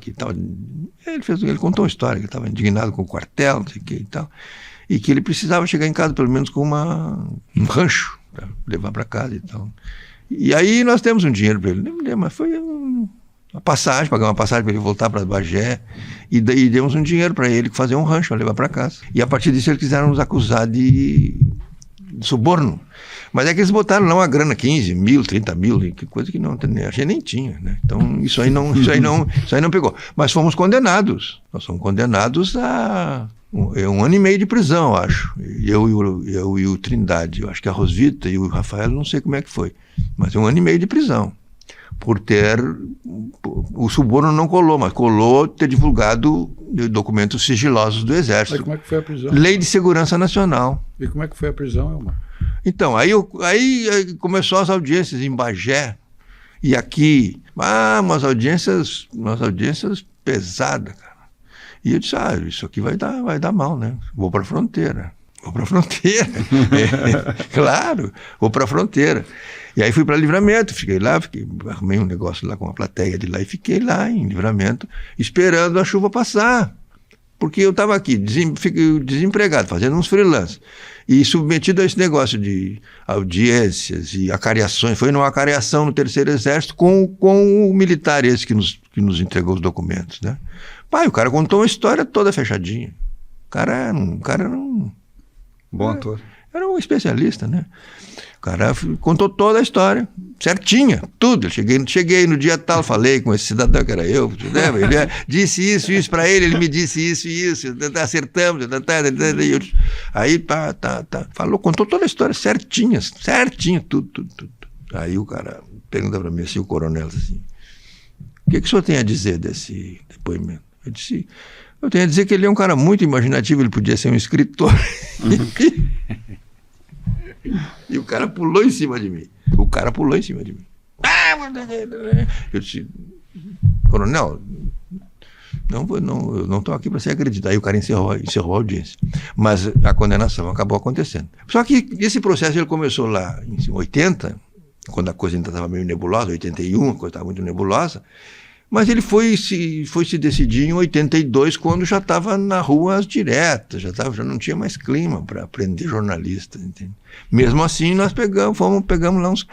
ele contou uma história, que ele estava indignado com o quartel, não sei o que e tal, e que ele precisava chegar em casa pelo menos com um rancho para levar para casa e tal. E aí nós temos um dinheiro para ele, mas foi uma passagem, pagar uma passagem para ele voltar para Bagé, e demos um dinheiro para ele fazer um rancho para levar para casa. E a partir disso eles quiseram nos acusar de suborno. Mas é que eles botaram lá uma grana, 15 mil, 30 mil, que coisa que não, a gente nem tinha, né? Então isso aí não pegou. Mas fomos condenados. Nós fomos condenados a 1 ano e meio de prisão, eu acho. Eu e o Trindade, eu acho que a Rosvita e o Rafael, não sei como é que foi. Mas 1 ano e meio de prisão. Por ter... O suborno não colou, mas colou ter divulgado documentos sigilosos do Exército. Mas como é que foi a prisão? Lei de Segurança Nacional. E como é que foi a prisão, Elmar? Então, aí começou as audiências em Bagé e aqui. Umas audiências pesadas, cara. E eu disse, isso aqui vai dar mal, né? Vou para a fronteira. Claro, vou para a fronteira. E aí fui para Livramento, fiquei lá, arrumei um negócio lá com uma plateia de lá e fiquei lá em Livramento, esperando a chuva passar. Porque eu estava aqui, desempregado, fazendo uns freelances, e submetido a esse negócio de audiências e acariações. Foi numa acariação no Terceiro Exército com o militar esse que nos entregou os documentos, né? O cara contou uma história toda fechadinha. O cara era um... Bom ator. Era um especialista, né? O cara contou toda a história, certinha, tudo. Eu cheguei no dia tal, falei com esse cidadão que era eu, né? Ele disse isso para ele, ele me disse isso, acertamos, aí falou, contou toda a história certinha, tudo. Aí o cara pergunta para mim assim, o coronel, assim, o que o senhor tem a dizer desse depoimento? Eu disse, eu tenho a dizer que ele é um cara muito imaginativo, ele podia ser um escritor. E o cara pulou em cima de mim. Eu disse, coronel, eu não estou aqui para ser acreditado. Aí o cara encerrou a audiência. Mas a condenação acabou acontecendo. Só que esse processo ele começou lá em 80, quando a coisa ainda estava meio nebulosa, 81, a coisa estava muito nebulosa. Mas ele foi se decidir em 82, quando já estava na rua as diretas, já não tinha mais clima para prender jornalistas, entende? Mesmo assim, nós pegamos lá uns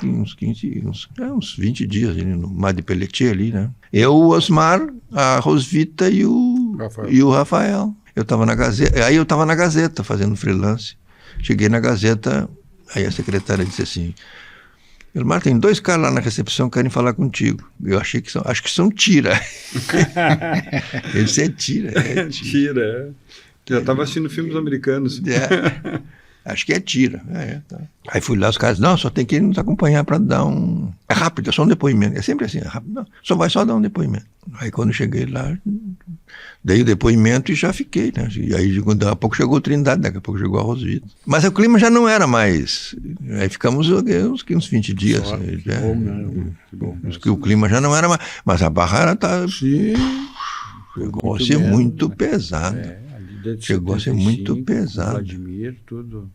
20 dias ali no Mar de Pelletier ali, né? Eu, o Osmar, a Rosvita e o Rafael. Eu estava na Gazeta, aí eu estava na Gazeta fazendo freelance. Cheguei na Gazeta, aí a secretária disse assim, Elmar, tem 2 caras lá na recepção que querem falar contigo. Eu acho que são tira. Ele disse, é tira. Tira. Eu estava assistindo filmes americanos. Acho que é tira. Tá. Aí fui lá, os caras, não, só tem que nos acompanhar para dar um... É rápido, é só um depoimento. É sempre assim, é rápido. Não, só dar um depoimento. Aí quando cheguei lá, dei o depoimento e já fiquei, né? E aí daqui a pouco chegou o Trindade, daqui a pouco chegou a Rosvita. Mas o clima já não era mais... Aí ficamos uns 20 dias. Só, que bom, né? Que bom. O clima já não era mais... Mas a barra tá... Sim. Chegou a ser muito pesado. Chegou a ser muito pesado. Vladimir, tudo.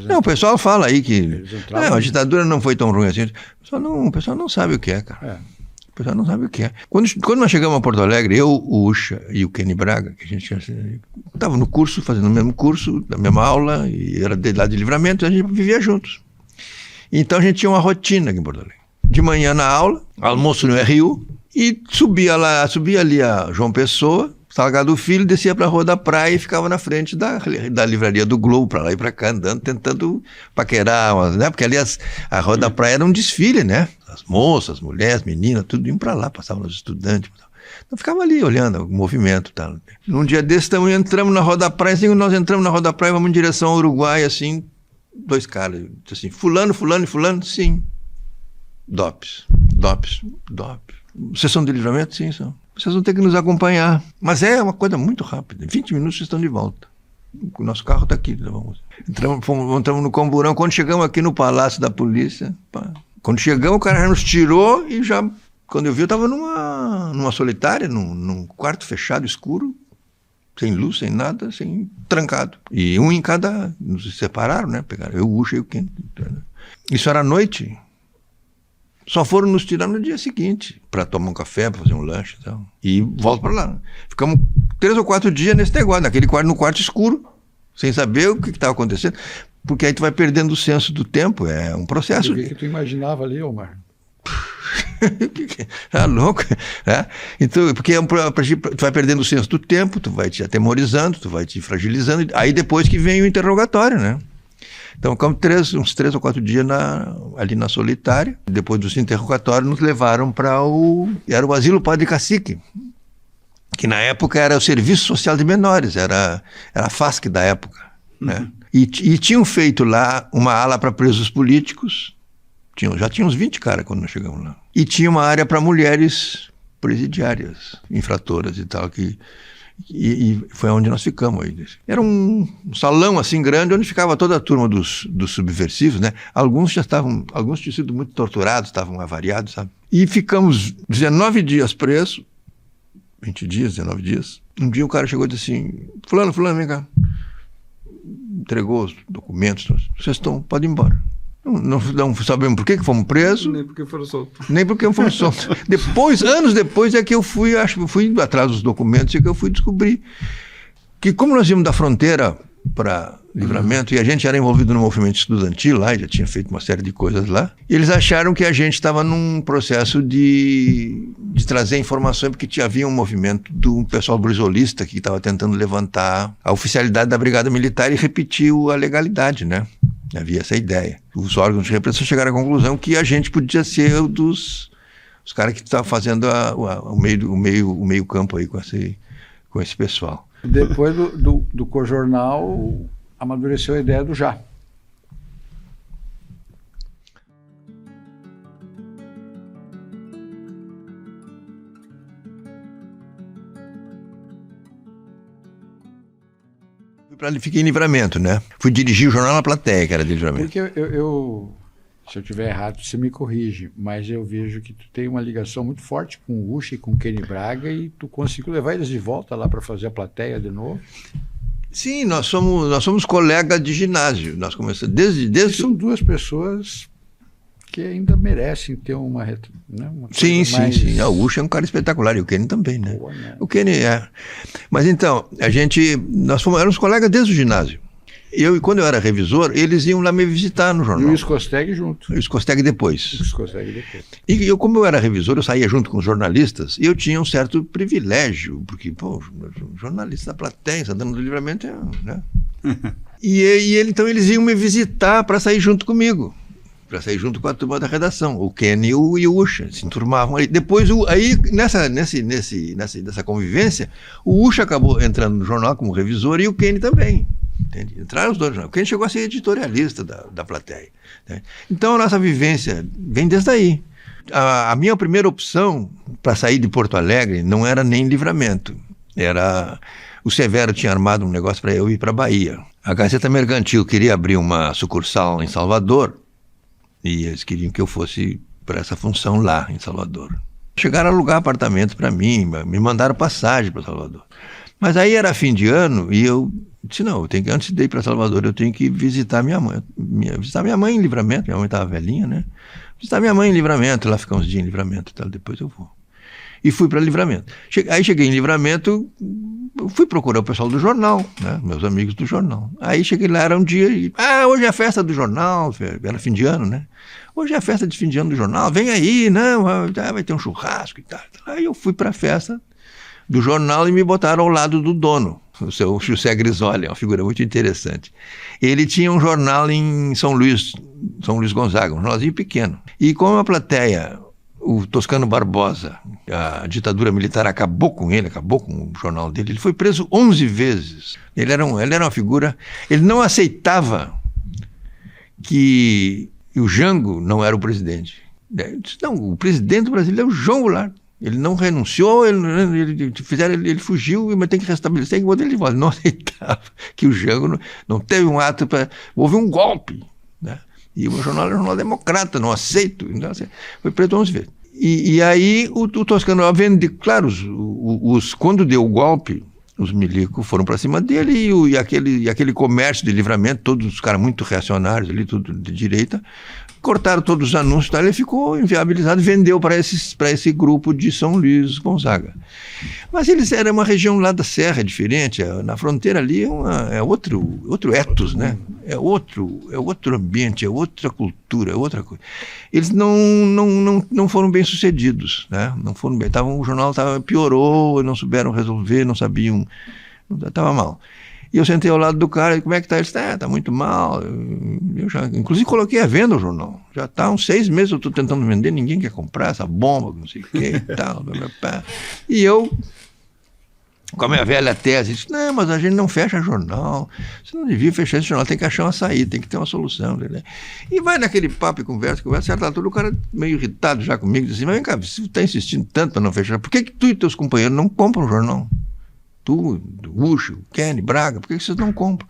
Não, o pessoal fala aí que a ditadura não foi tão ruim assim. O pessoal não sabe o que é, cara. O pessoal não sabe o que é. Quando nós chegamos a Porto Alegre, eu, o Ucha e o Kenny Braga, que a gente estava no curso, fazendo o mesmo curso, da mesma aula, e era lá de Livramento, a gente vivia juntos. Então a gente tinha uma rotina aqui em Porto Alegre. De manhã na aula, almoço no RU, e subia ali a João Pessoa, Salgado Filho, descia para a Rua da Praia e ficava na frente da livraria do Globo, para lá e para cá, andando, tentando paquerar, né? Porque ali a Rua da Praia era um desfile, né? As moças, as mulheres, meninas, tudo iam para lá, passavam os estudantes. Então ficava ali olhando o movimento. Tá? Num dia desse, entramos na Rua da Praia, assim, nós entramos na Rua da Praia, vamos em direção ao Uruguai, assim, 2 caras, assim, fulano, sim. DOPS. Vocês são de Livramento? Sim, são. Vocês vão ter que nos acompanhar. Mas é uma coisa muito rápida. Em 20 minutos vocês estão de volta. O nosso carro está aqui. Entramos no Camburão. Quando chegamos aqui no Palácio da Polícia, quando chegamos, o cara já nos tirou e já... Quando eu vi, eu estava numa solitária, num quarto fechado, escuro, sem luz, sem nada, trancado. E um em cada... Nos separaram, né? Pegaram eu, o Ucha e o Ken. Isso era à noite. Só foram nos tirar no dia seguinte, para tomar um café, para fazer um lanche e tal. E volto para lá. Ficamos 3 ou 4 dias nesse negócio, no quarto escuro, sem saber o que estava acontecendo, porque aí tu vai perdendo o senso do tempo, é um processo. O que tu imaginava ali, Omar? Tá louco, né? Então, porque tu vai perdendo o senso do tempo, tu vai te atemorizando, tu vai te fragilizando, aí depois que vem o interrogatório, né? Então ficamos uns 3 ou 4 dias ali na Solitária. Depois dos interrogatórios nos levaram era o Asilo Padre Cacique, que na época era o Serviço Social de Menores, era a FASC da época, né? E tinham feito lá uma ala para presos políticos, já tinha uns 20 caras quando nós chegamos lá. E tinha uma área para mulheres presidiárias, infratoras e tal, e foi onde nós ficamos aí. Era um salão assim grande, onde ficava toda a turma dos subversivos, né? Alguns tinham sido muito torturados, estavam avariados, sabe? E ficamos 19 dias presos, 20 dias, 19 dias. Um dia o cara chegou e disse assim, fulano, vem cá. Entregou os documentos, vocês podem ir embora. Não sabemos por que fomos presos. Nem porque foram soltos. Anos depois é que eu fui atrás dos documentos e que eu fui descobrir que, como nós íamos da fronteira para Livramento, e a gente era envolvido no movimento estudantil lá, e já tinha feito uma série de coisas lá, eles acharam que a gente estava num processo de trazer informações, porque havia um movimento do pessoal brisolista que estava tentando levantar a oficialidade da Brigada Militar e repetir a legalidade, né? Havia essa ideia. Os órgãos de repressão chegaram à conclusão que a gente podia ser os caras que estavam fazendo o meio campo aí com esse pessoal. Depois do Cojornal, amadureceu a ideia do Já. Fiquei em Livramento, né? Fui dirigir o jornal Na Plateia, que era de Livramento. Porque se eu estiver errado, você me corrige, mas eu vejo que tu tem uma ligação muito forte com o Ucha e com o Kenny Braga, e tu conseguiu levar eles de volta lá para fazer a Plateia de novo? Sim, nós somos colegas de ginásio. Nós começamos desde São duas pessoas que ainda merecem ter uma sim. mais... O Ucha é um cara espetacular, e o Kenny também, né? Boa, né? O Kenny é. Mas então, nós éramos colegas desde o ginásio. Quando eu era revisor, eles iam lá me visitar no jornal. E o Skosteg junto. O Skosteg depois. O Skosteg depois. E como eu era revisor, eu saía junto com os jornalistas, e eu tinha um certo privilégio, porque, jornalista da Plateia, Santana do Livramento, né? Então eles iam me visitar para sair junto comigo, para sair junto com a turma da redação, o Kenny e o Ucha, se enturmavam ali. Depois, nessa convivência, o Ucha acabou entrando no jornal como revisor e o Kenny também. Entende? Entraram os dois no jornal. O Kenny chegou a ser editorialista da Plateia. Né? Então, a nossa vivência vem desde aí. A minha primeira opção para sair de Porto Alegre não era nem Livramento. O Severo tinha armado um negócio para eu ir para a Bahia. A Gazeta Mercantil queria abrir uma sucursal em Salvador, e eles queriam que eu fosse para essa função lá em Salvador. Chegaram a alugar apartamento para mim, me mandaram passagem para Salvador. Mas aí era fim de ano e eu disse, não, antes de ir para Salvador, eu tenho que visitar minha mãe. Visitar minha mãe em Livramento, minha mãe estava velhinha, né? Visitar minha mãe em Livramento, lá ficar uns dias em Livramento e tal, depois eu vou. E fui para Livramento. Aí cheguei em Livramento, fui procurar o pessoal do jornal, né? Meus amigos do jornal. Aí cheguei lá, era um dia, hoje é a festa do jornal, era fim de ano, né? Hoje é a festa de fim de ano do jornal, vem aí, não, vai ter um churrasco e tal. Aí eu fui para a festa do jornal e me botaram ao lado do dono, o seu José Grisoli, uma figura muito interessante. Ele tinha um jornal em São Luís Gonzaga, um jornalzinho pequeno. E como a Plateia, o Toscano Barbosa, a ditadura militar acabou com o jornal dele, ele foi preso 11 vezes. Ele era uma figura, ele não aceitava que o Jango não era o presidente. Ele disse, não, o presidente do Brasil é o João Goulart. Ele não renunciou, ele fugiu, mas tem que restabelecer, tem que botar ele de volta. Não aceitava que o Jango não teve um ato para... Houve um golpe, né? E o jornal era um jornal democrata, não aceito. Então, assim, foi preso 11 vezes. E aí o Toscano vende, claro, quando deu o golpe, os milicos foram para cima dele e aquele comércio de Livramento, todos os caras muito reacionários ali, tudo de direita, cortaram todos os anúncios, tá? Ele ficou inviabilizado e vendeu para esse grupo de São Luís Gonzaga. Mas eles eram uma região lá da Serra, é diferente, na fronteira ali é outro ethos, né? É outro ambiente, é outra cultura, é outra coisa. Eles não foram bem sucedidos, né? Não foram bem. O jornal piorou, não souberam resolver, não sabiam, estava mal. E eu sentei ao lado do cara, e como é que tá? Ele disse, tá muito mal. Eu já, inclusive, coloquei à venda o jornal. Já tá uns 6 meses eu estou tentando vender, ninguém quer comprar essa bomba, não sei o que e tal. E eu, com a minha velha tese, disse, não, mas a gente não fecha jornal. Você não devia fechar esse jornal, tem que achar uma saída, tem que ter uma solução. E vai naquele papo e conversa, certa altura o cara meio irritado já comigo, disse assim, mas vem cá, você está insistindo tanto para não fechar, por que tu e teus companheiros não compram o jornal? Tu, Ucho, Kenny, Braga, por que vocês não compram?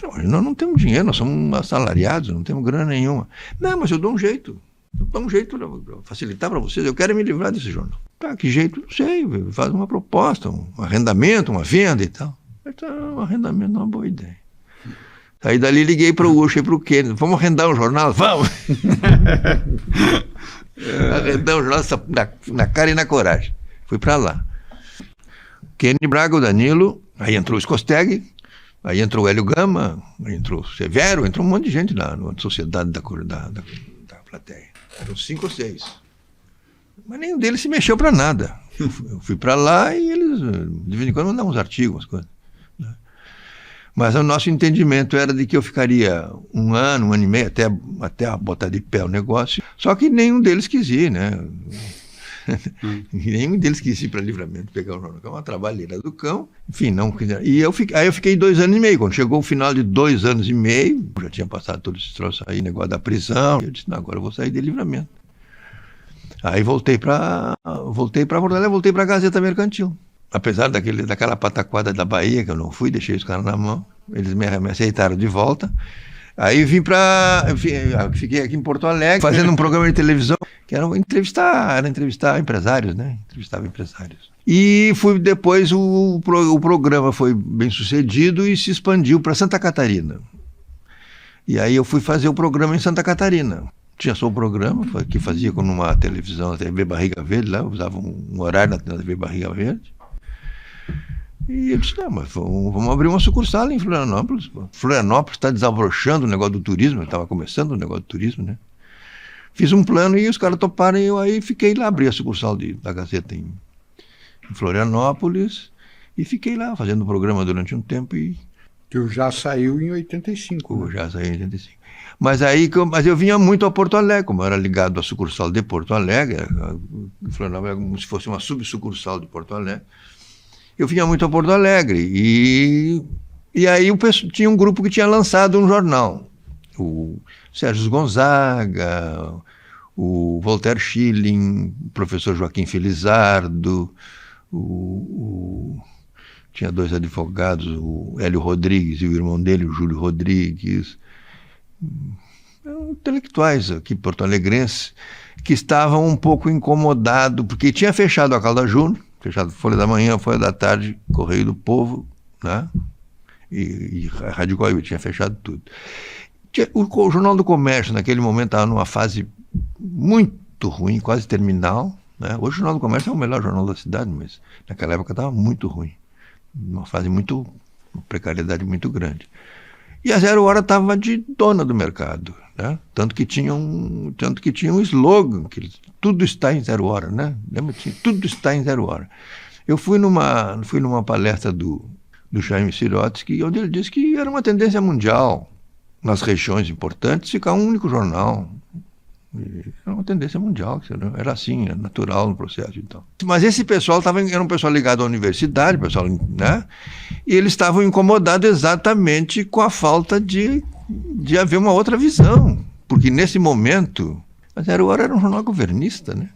Nós não temos dinheiro, nós somos assalariados, não temos grana nenhuma. Não, mas eu dou um jeito. Eu dou um jeito para facilitar para vocês. Eu quero me livrar desse jornal. Tá, que jeito? Não sei. Faz uma proposta, um arrendamento, uma venda e tal. Então, um arrendamento é uma boa ideia. Aí dali liguei para o Ucho e para o Kenny. Vamos arrendar um jornal? Vamos! Arrendar um jornal na cara e na coragem. Fui para lá. Kenny, Braga, o Danilo, aí entrou o Skosteg, aí entrou o Hélio Gama, aí entrou o Severo, entrou um monte de gente na sociedade da plateia. Eram 5 ou 6. Mas nenhum deles se mexeu para nada. Eu fui para lá e eles, de vez em quando, mandavam uns artigos, umas coisas. Mas o nosso entendimento era de que eu ficaria 1 ano, 1 ano e meio, até botar de pé o negócio. Só que nenhum deles quis ir, né? Nenhum deles quis ir para Livramento pegar o jornal, que é uma trabalheira do cão. Enfim, não quiseram. E aí eu fiquei 2 anos e meio. Quando chegou o final de 2 anos e meio, já tinha passado todo esse troço aí, negócio da prisão. Eu disse, não, agora eu vou sair de Livramento. Aí voltei para Porto Alegre, voltei para a Gazeta Mercantil. Apesar daquela pataquada da Bahia, que eu não fui, deixei os caras na mão, eles me aceitaram de volta. Aí fiquei aqui em Porto Alegre, fazendo um programa de televisão, que era entrevistar empresários, né? Entrevistava empresários. E depois o programa foi bem sucedido e se expandiu para Santa Catarina. E aí eu fui fazer o programa em Santa Catarina. Tinha só o programa, que fazia com uma televisão, a TV Barriga Verde, lá, eu usava um horário na TV Barriga Verde. E eu disse, não, mas vamos abrir uma sucursal em Florianópolis. Florianópolis está desabrochando o negócio do turismo, estava começando o negócio do turismo, né? Fiz um plano e os caras toparam, e eu aí fiquei lá, abri a sucursal da Gazeta em Florianópolis, e fiquei lá fazendo o programa durante um tempo. Tu já saiu em 85. Eu já saí em 85. Mas eu vinha muito a Porto Alegre, como eu era ligado à sucursal de Porto Alegre, Florianópolis era como se fosse uma subsucursal de Porto Alegre. Eu vinha muito a Porto Alegre e aí tinha um grupo que tinha lançado um jornal. O Sérgio Gonzaga, o Walter Schilling, o professor Joaquim Felizardo, tinha 2 advogados, o Hélio Rodrigues e o irmão dele, o Júlio Rodrigues, intelectuais aqui porto-alegrenses, que estavam um pouco incomodados, porque tinha fechado a Calda Júnior, fechado Folha da Manhã, Folha da Tarde, Correio do Povo, né? E a Rádio Guaíba tinha fechado tudo. O Jornal do Comércio, naquele momento, estava numa fase muito ruim, quase terminal, né? Hoje o Jornal do Comércio é o melhor jornal da cidade, mas naquela época estava muito ruim. Uma fase uma precariedade muito grande. E a Zero Hora estava de dona do mercado, né? Tanto que tinha um slogan, que tudo está em 0 hora, né? Lembra? Tudo está em 0 hora. Eu fui numa palestra do Jaime Sirotsky, onde ele disse que era uma tendência mundial, nas regiões importantes, ficar um único jornal. Era uma tendência mundial, era assim, era natural no processo e tal. Mas esse pessoal era um pessoal ligado à universidade, pessoal, né? E eles estavam incomodados exatamente com a falta de haver uma outra visão. Porque nesse momento, a Zero Hora era um jornal governista, né?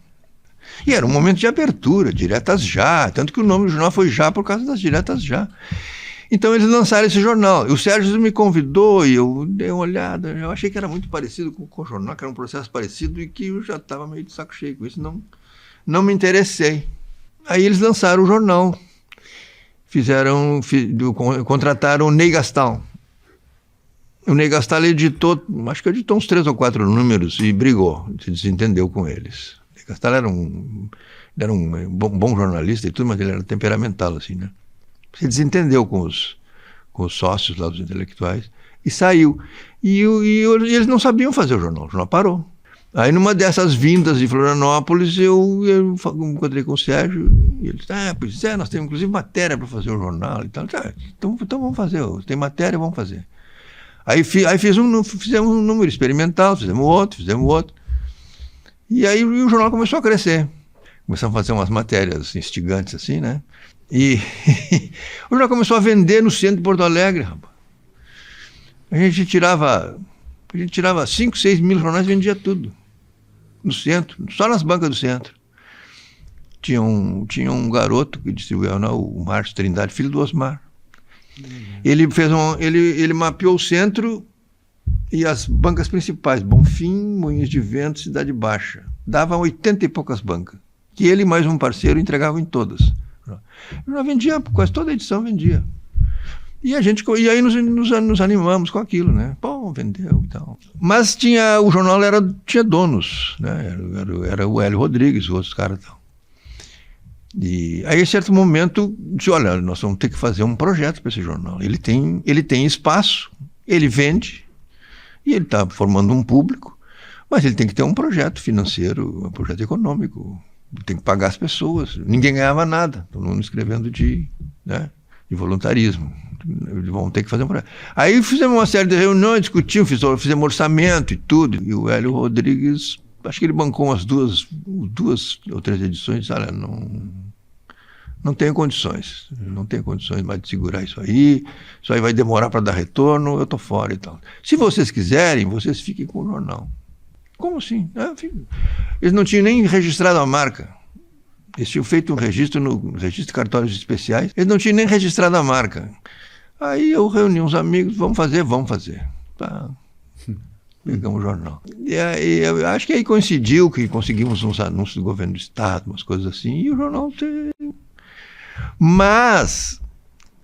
E era um momento de abertura, diretas já, tanto que o nome do jornal foi Já por causa das diretas já. Então eles lançaram esse jornal. O Sérgio me convidou e eu dei uma olhada. Eu achei que era muito parecido com o jornal, que era um processo parecido e que eu já estava meio de saco cheio com isso. Não me interessei. Aí eles lançaram o jornal. Contrataram o Ney Gastal. O Ney Gastal editou uns 3 ou 4 números e brigou, se desentendeu com eles. O Ney Gastal era um bom jornalista e tudo, mas ele era temperamental, assim, né? Se desentendeu com os sócios lá dos intelectuais e saiu. E eles não sabiam fazer o jornal parou. Aí numa dessas vindas de Florianópolis eu encontrei com o Sérgio E ele disse, pois é, nós temos inclusive matéria para fazer o jornal e tal. Então vamos fazer, tem matéria, vamos fazer. Aí fizemos um número experimental, fizemos outro. E aí o jornal começou a crescer. Começamos a fazer umas matérias instigantes assim, né? E o jornal começou a vender no centro de Porto Alegre, rapaz. A gente tirava 5, 6 mil jornais e vendia tudo. No centro, só nas bancas do centro. Tinha um garoto que distribuía o Márcio Trindade, filho do Osmar. Ele mapeou o centro e as bancas principais, Bonfim, Moinhos de Vento, Cidade Baixa. Dava 80 e poucas bancas. Que ele mais um parceiro entregavam em todas. Eu vendia, quase toda a edição vendia. E aí nos animamos com aquilo, né? Pô, vendeu e tal. Mas o jornal tinha donos, né? Era o Hélio Rodrigues, os outros caras e tal. E aí, em certo momento, disse, olha, nós vamos ter que fazer um projeto para esse jornal. Ele tem espaço, ele vende, e ele está formando um público, mas ele tem que ter um projeto financeiro, um projeto econômico, tem que pagar as pessoas. Ninguém ganhava nada, todo mundo escrevendo de voluntarismo. Vão ter que fazer um projeto. Aí fizemos uma série de reuniões, discutimos, fizemos orçamento e tudo, e o Hélio Rodrigues, acho que ele bancou umas duas ou 3 edições, olha, não tenho condições mais de segurar isso aí vai demorar para dar retorno, eu estou fora e tal. Se vocês quiserem, vocês fiquem com o jornal. Como assim? Eles não tinham nem registrado a marca. Eles tinham feito um registro no registro de cartórios especiais, eles não tinham nem registrado a marca. Aí eu reuni uns amigos, vamos fazer. Tá. Pegamos o jornal. E aí, eu acho que aí coincidiu que conseguimos uns anúncios do governo do estado, umas coisas assim, e o jornal Mas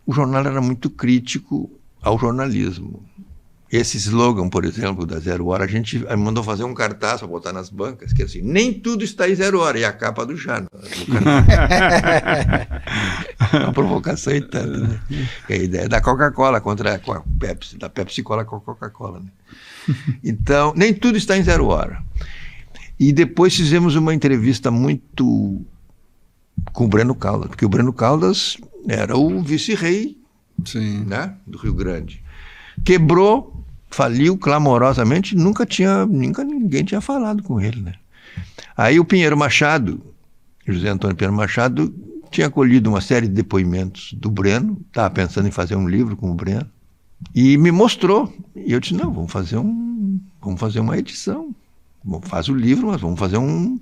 o jornal era muito crítico ao jornalismo. Esse slogan, por exemplo, da Zero Hora, a gente mandou fazer um cartaz para botar nas bancas, que é assim, nem tudo está em 0 hora, e a capa do Jano. Uma provocação e tanto, né? Que é a ideia da Coca-Cola contra a Pepsi, da Pepsi-Cola com a Coca-Cola, né? Então, nem tudo está em 0 hora. E depois fizemos uma entrevista muito com o Breno Caldas, porque o Breno Caldas era o vice-rei, né, do Rio Grande. Quebrou, faliu clamorosamente, nunca ninguém tinha falado com ele, né? Aí o Pinheiro Machado, José Antônio Pinheiro Machado, tinha colhido uma série de depoimentos do Breno, estava pensando em fazer um livro com o Breno, e me mostrou. E eu disse, não, vamos fazer uma edição. Faz o livro, mas vamos fazer um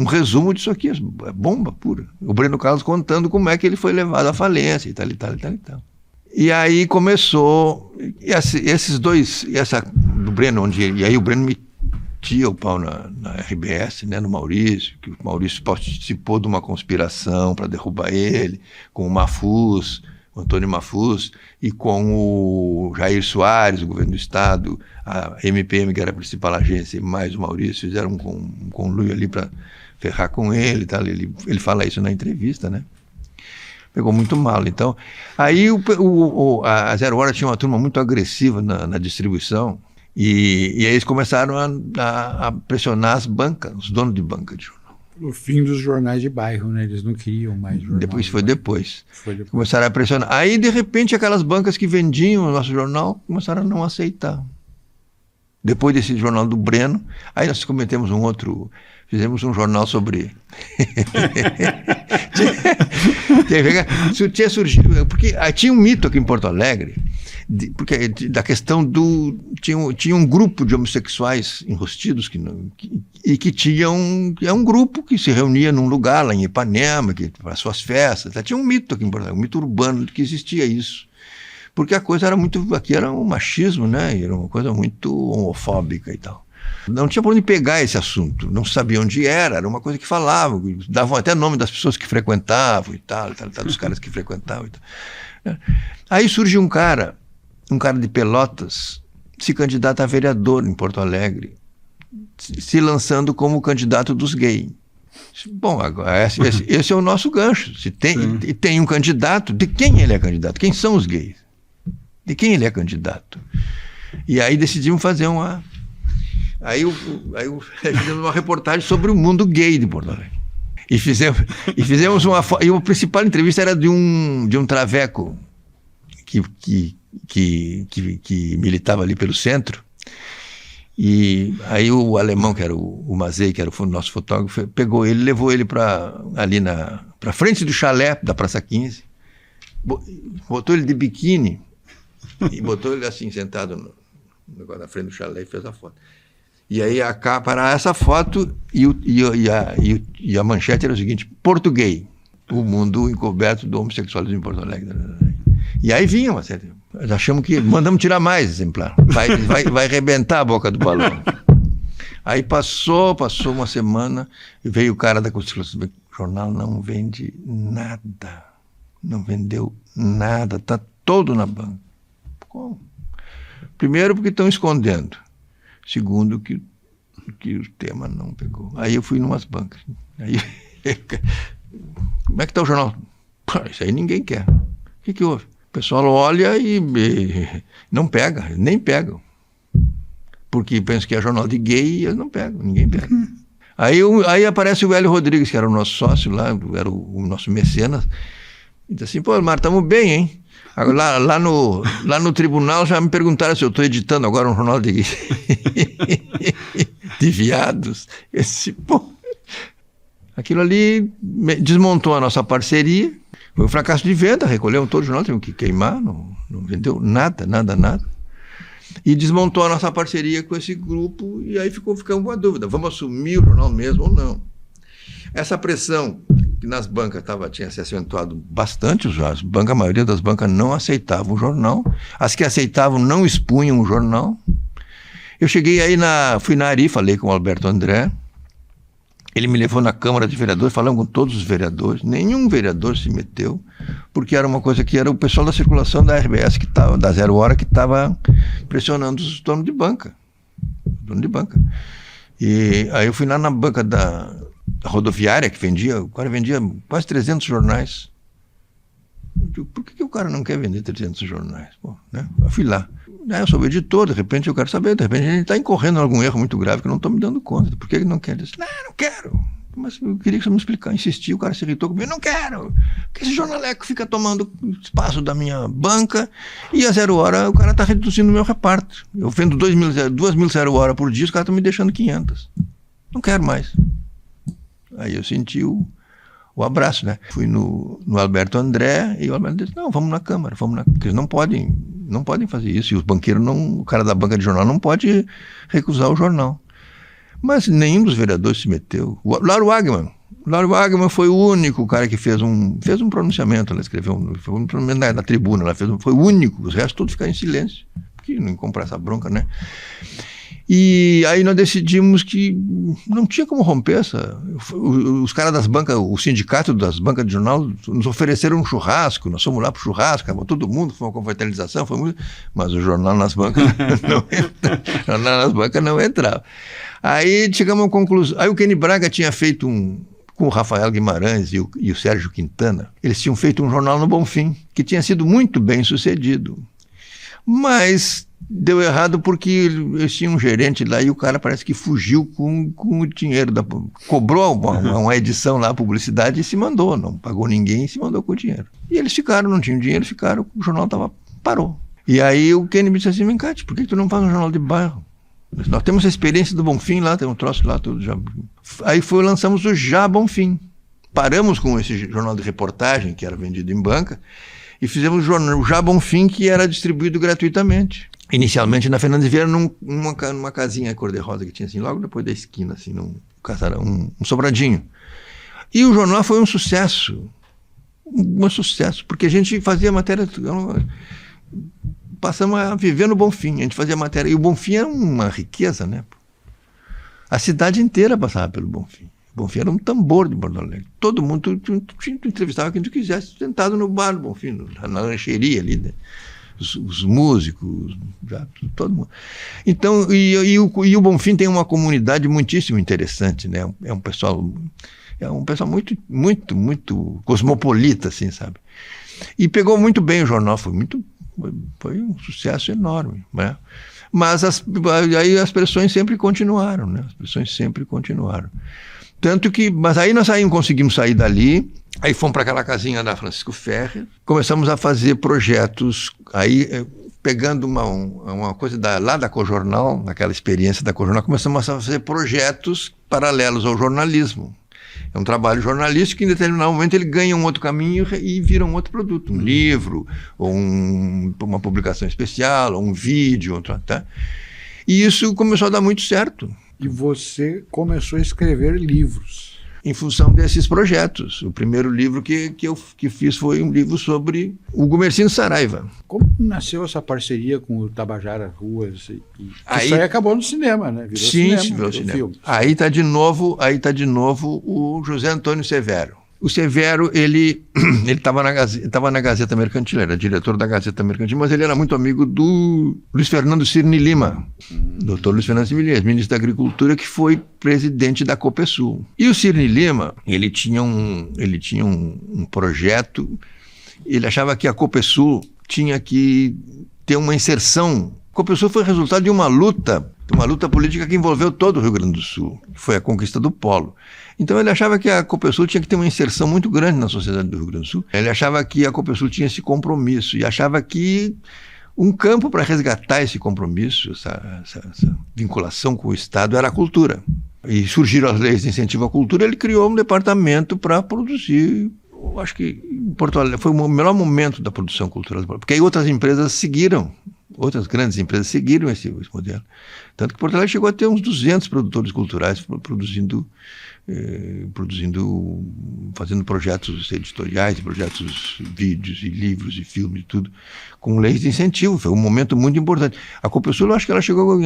resumo disso aqui, é bomba pura. O Breno Carlos contando como é que ele foi levado à falência e tal. E aí começou, esses dois, essa do Breno, e aí o Breno metia o pau na RBS, né, no Maurício, que o Maurício participou de uma conspiração para derrubar ele, com o Mafuz, o Antônio Mafuz, e com o Jair Soares, o governo do estado, a MPM, que era a principal agência, e mais o Maurício, fizeram um conluio ali para ferrar com ele e tal. Ele fala isso na entrevista, né? Pegou muito mal. Então, aí a Zero Hora tinha uma turma muito agressiva na distribuição, e aí eles começaram a pressionar as bancas, os donos de banca de jornal. O fim dos jornais de bairro, né? Eles não queriam mais jornal. Depois. Começaram a pressionar. Aí, de repente, aquelas bancas que vendiam o nosso jornal começaram a não aceitar. Depois desse jornal do Breno, aí nós fizemos um jornal sobre... tinha surgido... Porque tinha um mito aqui em Porto Alegre, da questão do... Tinha um grupo de homossexuais enrostidos que tinham... É um grupo que se reunia num lugar lá em Ipanema, para suas festas. Tinha um mito aqui em Porto Alegre, um mito urbano de que existia isso. Porque a coisa era muito... Aqui era um machismo, né? Era uma coisa muito homofóbica e tal. Não tinha por onde pegar esse assunto, não sabia onde era uma coisa que falavam, davam até nome das pessoas que frequentavam e tal, dos caras que frequentavam e tal. Aí surge um cara de Pelotas, se candidata a vereador em Porto Alegre, se lançando como candidato dos gays. Bom, agora esse é o nosso gancho. Se tem um candidato, de quem ele é candidato? Quem são os gays? De quem ele é candidato? E aí decidimos fazer Aí fizemos uma reportagem sobre o mundo gay de Porto Alegre. E fizemos uma foto. E a principal entrevista era de um traveco que militava ali pelo centro. E aí o alemão, que era o Mazei, que era o nosso fotógrafo, pegou ele, levou ele ali para frente do chalé da Praça 15, botou ele de biquíni e botou ele assim, sentado na frente do chalé e fez a foto. E aí a capa era essa foto e a manchete era o seguinte: português, o mundo encoberto do homossexualismo em Porto Alegre. E aí vinha uma série. Nós achamos que mandamos tirar mais exemplar. Vai arrebentar a boca do balão. Aí passou uma semana e veio o cara da Constituição. O jornal não vende nada. Não vendeu nada. Está todo na banca. Como? Primeiro, porque estão escondendo. Segundo, que o tema não pegou. Aí eu fui numas bancas. Aí, como é que está o jornal? Isso aí ninguém quer. O que houve? O pessoal olha e não pega, nem pegam. Porque pensam que é jornal de gay e eles não pegam, ninguém pega. Aí aparece o Hélio Rodrigues, que era o nosso sócio lá, era o nosso mecenas, e diz assim: pô, Mar, estamos bem, hein? Lá no tribunal já me perguntaram se eu estou editando agora um jornal de viados. Aquilo ali desmontou a nossa parceria. Foi um fracasso de venda, recolhemos todo o jornal, tivemos que queimar, não vendeu nada. E desmontou a nossa parceria com esse grupo, e aí ficamos com a dúvida: vamos assumir o jornal mesmo ou não? Essa pressão que nas bancas tinha se acentuado bastante, a maioria das bancas não aceitavam o jornal, as que aceitavam não expunham o jornal. Eu cheguei aí, fui na Ari, falei com o Alberto André, ele me levou na Câmara de Vereadores, falamos com todos os vereadores, nenhum vereador se meteu, porque era uma coisa que era o pessoal da circulação da RBS, da 0 Hora, que estava pressionando os donos de banca. E aí eu fui lá na banca da rodoviária, o cara vendia quase 300 jornais. Eu digo, por que o cara não quer vender 300 jornais? Pô, né? Eu fui lá. Eu sou o editor, de repente eu quero saber, de repente a gente está incorrendo em algum erro muito grave que eu não estou me dando conta. Por que ele não quer? Eu disse: não quero. Mas eu queria que você me explicasse. Insistiu, o cara se irritou comigo: não quero. Porque esse jornaleco fica tomando espaço da minha banca e a 0 Hora o cara está reduzindo o meu reparto. Eu vendo 2.000 0 Hora por dia, os caras estão me deixando 500. Não quero mais. Aí eu senti o abraço, né? Fui no Alberto André e o Alberto disse: não, vamos na Câmara, porque eles não podem fazer isso, e os banqueiros o cara da banca de jornal não pode recusar o jornal. Mas nenhum dos vereadores se meteu. O Lauro Wagman foi o único cara que fez um pronunciamento, ela escreveu um pronunciamento na tribuna, foi o único, os restos todos ficaram em silêncio, porque não comprar essa bronca, né? E aí nós decidimos que não tinha como romper os caras das bancas, o sindicato das bancas de jornal nos ofereceram um churrasco, nós fomos lá pro churrasco, todo mundo, foi uma confraternização, mas o jornal nas bancas não entrava. Aí chegamos a uma conclusão. Aí o Kenny Braga tinha feito com o Rafael Guimarães e o Sérgio Quintana, eles tinham feito um jornal no Bonfim, que tinha sido muito bem sucedido. Mas deu errado porque eles tinham um gerente lá e o cara parece que fugiu com o dinheiro, cobrou uma edição lá, publicidade, e se mandou, não pagou ninguém e se mandou com o dinheiro. E eles não tinham dinheiro, o jornal parou. E aí o Kenny me disse assim: vem cá, por que tu não faz um jornal de bairro? Nós temos a experiência do Bonfim lá, tem um troço lá, tudo já. Aí lançamos o Já Bonfim. Paramos com esse jornal de reportagem que era vendido em banca e fizemos o Já Bonfim, que era distribuído gratuitamente. Inicialmente na Fernandes Vieira, numa casinha cor-de-rosa que tinha assim, logo depois da esquina, assim, um sobradinho. E o jornal foi um sucesso, porque a gente fazia matéria, passamos a viver no Bonfim, a gente fazia matéria, e o Bonfim era uma riqueza, né? A cidade inteira passava pelo Bonfim. O Bonfim era um tambor de Porto Alegre. Todo mundo, tu entrevistava quem tu quisesse, sentado no bar do Bonfim, na lancheria ali, né? Os músicos, todo mundo. Então, e o Bonfim tem uma comunidade muitíssimo interessante, né? É um pessoal muito, muito, muito cosmopolita, assim, sabe? E pegou muito bem o jornal, foi um sucesso enorme, né? Mas aí as pressões sempre continuaram, né? Tanto que, mas aí nós conseguimos sair dali, aí fomos para aquela casinha da Francisco Ferrer, começamos a fazer projetos, aí pegando uma coisa lá da Cojornal, naquela experiência da Cojornal, começamos a fazer projetos paralelos ao jornalismo. É um trabalho jornalístico que em determinado momento ele ganha um outro caminho e vira um outro produto, um livro, ou uma publicação especial, ou um vídeo, tá? E isso começou a dar muito certo. E você começou a escrever livros. Em função desses projetos. O primeiro livro que fiz foi um livro sobre o Gumercindo Saraiva. Como nasceu essa parceria com o Tabajara Ruas? Isso aí acabou no cinema, né? Virou sim, cinema, virou cinema. Filme. Aí está de novo o José Antônio Severo. O Severo, ele estava na Gazeta Mercantil, era diretor da Gazeta Mercantil, mas ele era muito amigo do Luiz Fernando Cirne Lima, doutor Luiz Fernando Cirne Lima, ministro da Agricultura, que foi presidente da Copesul. E o Cirne Lima, ele tinha um projeto, ele achava que a Copesul tinha que ter uma inserção. A Copesul foi resultado de uma luta política que envolveu todo o Rio Grande do Sul, que foi a conquista do Polo. Então ele achava que a Copesul tinha que ter uma inserção muito grande na sociedade do Rio Grande do Sul. Ele achava que a Copesul tinha esse compromisso e achava que um campo para resgatar esse compromisso, essa vinculação com o Estado, era a cultura. E surgiram as leis de incentivo à cultura, ele criou um departamento para produzir. Eu acho que em Porto Alegre foi o melhor momento da produção cultural, porque aí outras empresas seguiram. Outras grandes empresas seguiram esse modelo. Tanto que Porto Alegre chegou a ter uns 200 produtores culturais fazendo projetos editoriais, projetos vídeos e livros e filmes e tudo, com leis de incentivo. Foi um momento muito importante. A Copesul, eu acho que ela chegou,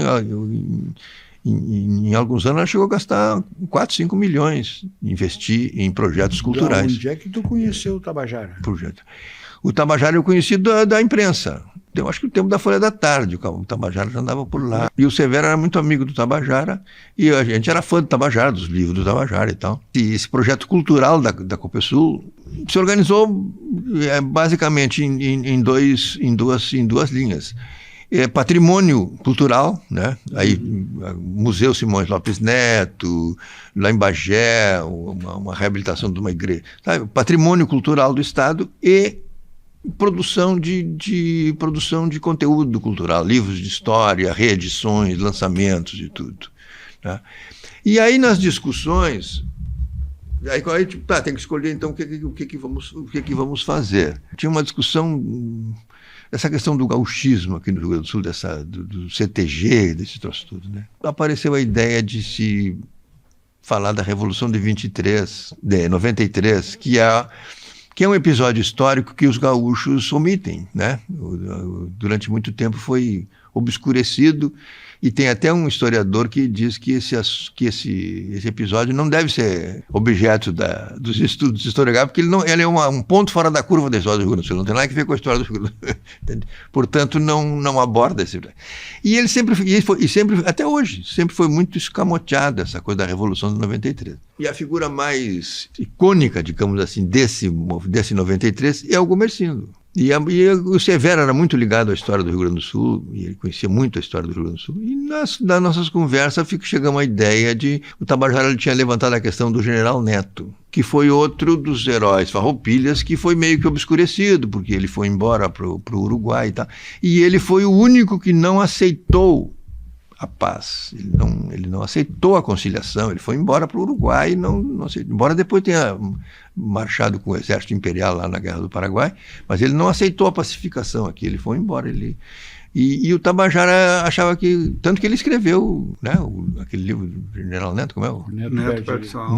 em alguns anos, ela chegou a gastar 4, 5 milhões, investir em projetos culturais. Onde é que tu conheceu o Tabajara? O Tabajara eu conheci da imprensa. Eu acho que o tempo da Folha da Tarde, o Tabajara já andava por lá. E o Severo era muito amigo do Tabajara, e a gente era fã do Tabajara, dos livros do Tabajara e tal. E esse projeto cultural da Copesul se organizou basicamente em duas linhas. Patrimônio cultural, né? Aí Museu Simões Lopes Neto, lá em Bagé, uma reabilitação de uma igreja. Sabe? Patrimônio cultural do Estado e produção de conteúdo cultural, livros de história, reedições, lançamentos e tudo. Tá? E aí nas discussões, tem que escolher então o que vamos fazer. Tinha uma discussão dessa questão do gauchismo aqui no Rio Grande do Sul, do CTG, desse troço tudo, né? Apareceu a ideia de se falar da Revolução de 93, que é um episódio histórico que os gaúchos omitem, né? Durante muito tempo foi obscurecido, e tem até um historiador que diz que esse episódio não deve ser objeto dos estudos historiográficos, porque ele é um ponto fora da curva da história do Rio Grande do Sul, não tem nada a ver com a história do Rio Grande do Sul. Portanto, não aborda esse... E ele sempre, até hoje, sempre foi muito escamoteado essa coisa da Revolução de 93. E a figura mais icônica, digamos assim, desse 93 é o Gumercindo. E o Severo era muito ligado à história do Rio Grande do Sul, e ele conhecia muito a história do Rio Grande do Sul. E nas nossas conversas chegamos à ideia de... O Tabajara ele tinha levantado a questão do General Neto, que foi outro dos heróis farroupilhas que foi meio que obscurecido, porque ele foi embora para o Uruguai e tal. E ele foi o único que não aceitou a paz. Ele não aceitou a conciliação, ele foi embora para o Uruguai, não aceitou, embora depois tenha marchado com o exército imperial lá na Guerra do Paraguai, mas ele não aceitou a pacificação aqui, ele foi embora. E o Tabajara achava que... Tanto que ele escreveu, né, aquele livro do General Neto, como é?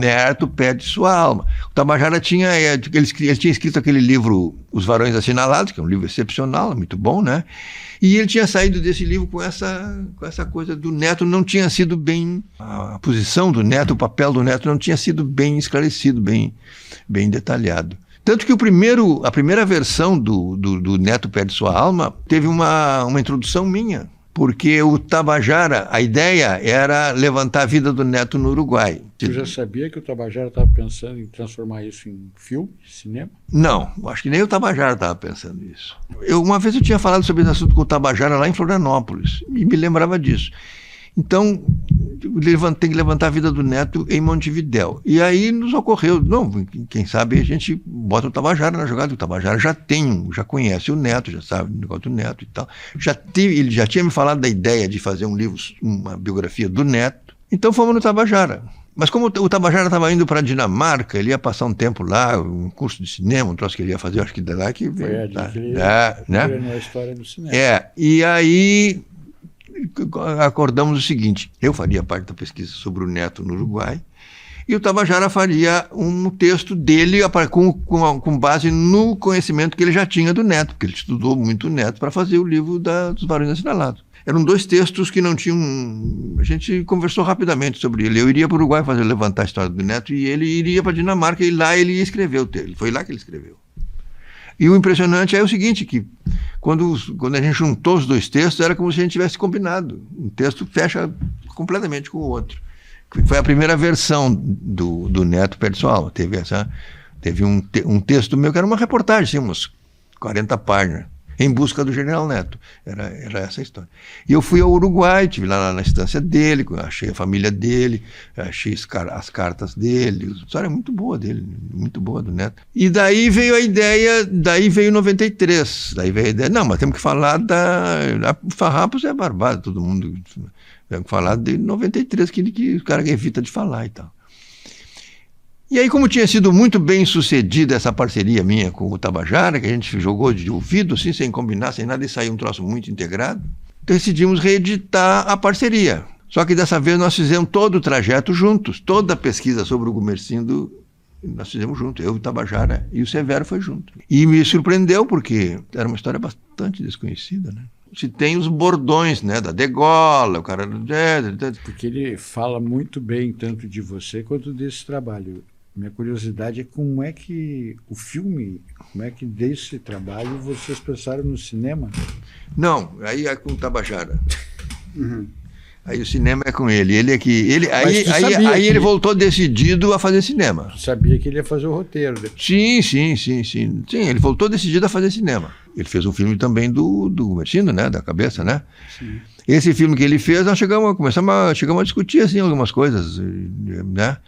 Neto Perde Sua Alma. O Tabajara ele tinha escrito aquele livro Os Varões Assinalados, que é um livro excepcional, muito bom, né? E ele tinha saído desse livro com essa coisa do Neto, não tinha sido bem... A posição do Neto, o papel do Neto não tinha sido bem esclarecido, bem detalhado. Tanto que a primeira versão do Neto Perde Sua Alma teve uma introdução minha, porque o Tabajara, a ideia era levantar a vida do Neto no Uruguai. Você já sabia que o Tabajara estava pensando em transformar isso em filme, cinema? Não, acho que nem o Tabajara estava pensando nisso. Uma vez eu tinha falado sobre esse assunto com o Tabajara lá em Florianópolis, e me lembrava disso. Então, tem que levantar a vida do Neto em Montevidéu. E aí nos ocorreu, não, quem sabe a gente bota o Tabajara na jogada. O Tabajara já conhece o Neto, já sabe o negócio do Neto e tal. Ele já tinha me falado da ideia de fazer um livro, uma biografia do Neto. Então fomos no Tabajara. Mas como o Tabajara estava indo para a Dinamarca, ele ia passar um tempo lá, um curso de cinema, um troço que ele ia fazer, acho que de lá que veio. Né? A história do cinema. E aí acordamos o seguinte: eu faria parte da pesquisa sobre o Neto no Uruguai e o Tabajara faria um texto dele com base no conhecimento que ele já tinha do Neto, porque ele estudou muito o Neto para fazer o livro dos Barões Assinalados. Eram 2 textos que não tinham... A gente conversou rapidamente sobre ele. Eu iria para o Uruguai levantar a história do Neto e ele iria para a Dinamarca e lá ele ia escrever o texto. Foi lá que ele escreveu. E o impressionante é o seguinte, que quando a gente juntou os 2 textos, era como se a gente tivesse combinado. Um texto fecha completamente com o outro. Foi a primeira versão do Neto pessoal. Teve um texto meu que era uma reportagem, assim, umas 40 páginas, em busca do General Neto. Era essa a história. E eu fui ao Uruguai, estive lá na estância dele, achei a família dele, achei as cartas dele. A história é muito boa dele, muito boa do Neto. E daí veio a ideia, daí veio 93. Daí veio a ideia, não, mas temos que falar a Farrapos é barbado, todo mundo. Temos que falar de 93, que o cara evita de falar e tal. E aí, como tinha sido muito bem sucedida essa parceria minha com o Tabajara, que a gente jogou de ouvido, assim, sem combinar, sem nada, e saiu um troço muito integrado, decidimos reeditar a parceria. Só que dessa vez nós fizemos todo o trajeto juntos, toda a pesquisa sobre o Gumersindo, nós fizemos juntos, eu, o Tabajara e o Severo foi junto. E me surpreendeu, porque era uma história bastante desconhecida, né? Se tem os bordões, né, da degola, o cara... Porque ele fala muito bem tanto de você quanto desse trabalho. Minha curiosidade é como é que o filme, como é que desse trabalho vocês pensaram no cinema? Não, aí é com o Tabajara. Uhum. Aí o cinema é com ele. Aí ele voltou decidido a fazer cinema. Tu sabia que ele ia fazer o roteiro. Né? Sim, ele voltou decidido a fazer cinema. Ele fez um filme também do Gumersindo, né, da cabeça, né? Sim. Esse filme que ele fez, nós chegamos a discutir assim algumas coisas, né?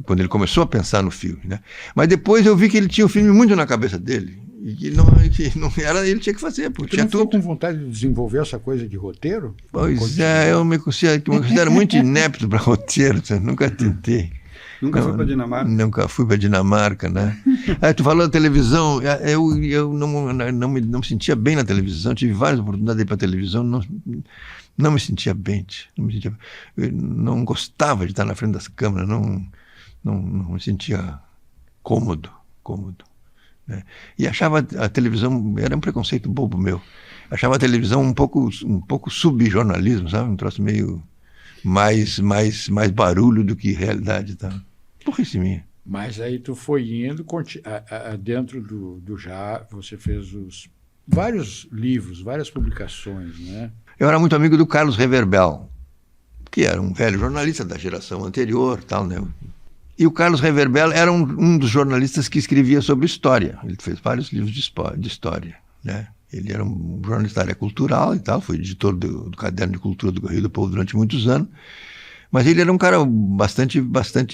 Quando ele começou a pensar no filme, né? Mas depois eu vi que ele tinha o filme muito na cabeça dele e que não era ele tinha que fazer, porque tinha tudo. Com vontade de desenvolver essa coisa de roteiro? Pois eu me considero muito inepto para roteiro, nunca tentei. Nunca fui para Dinamarca? Nunca fui para Dinamarca, né? Tu falou da televisão, eu não me sentia bem na televisão, tive várias oportunidades de ir para a televisão, não me sentia bem, eu não gostava de estar na frente das câmeras, não me sentia cômodo, né? E achava a televisão, era um preconceito bobo meu, achava a televisão um pouco subjornalismo, sabe? Um troço meio mais barulho do que realidade, tá? Porrice minha. Mas aí tu foi indo, dentro do Já, você fez vários livros, várias publicações, né? Eu era muito amigo do Carlos Reverbel, que era um velho jornalista da geração anterior, tal, né? E o Carlos Reverbel era um dos jornalistas que escrevia sobre história. Ele fez vários livros de história, né? Ele era um jornalista da área cultural e tal, foi editor do Caderno de Cultura do Rio do Povo durante muitos anos. Mas ele era um cara bastante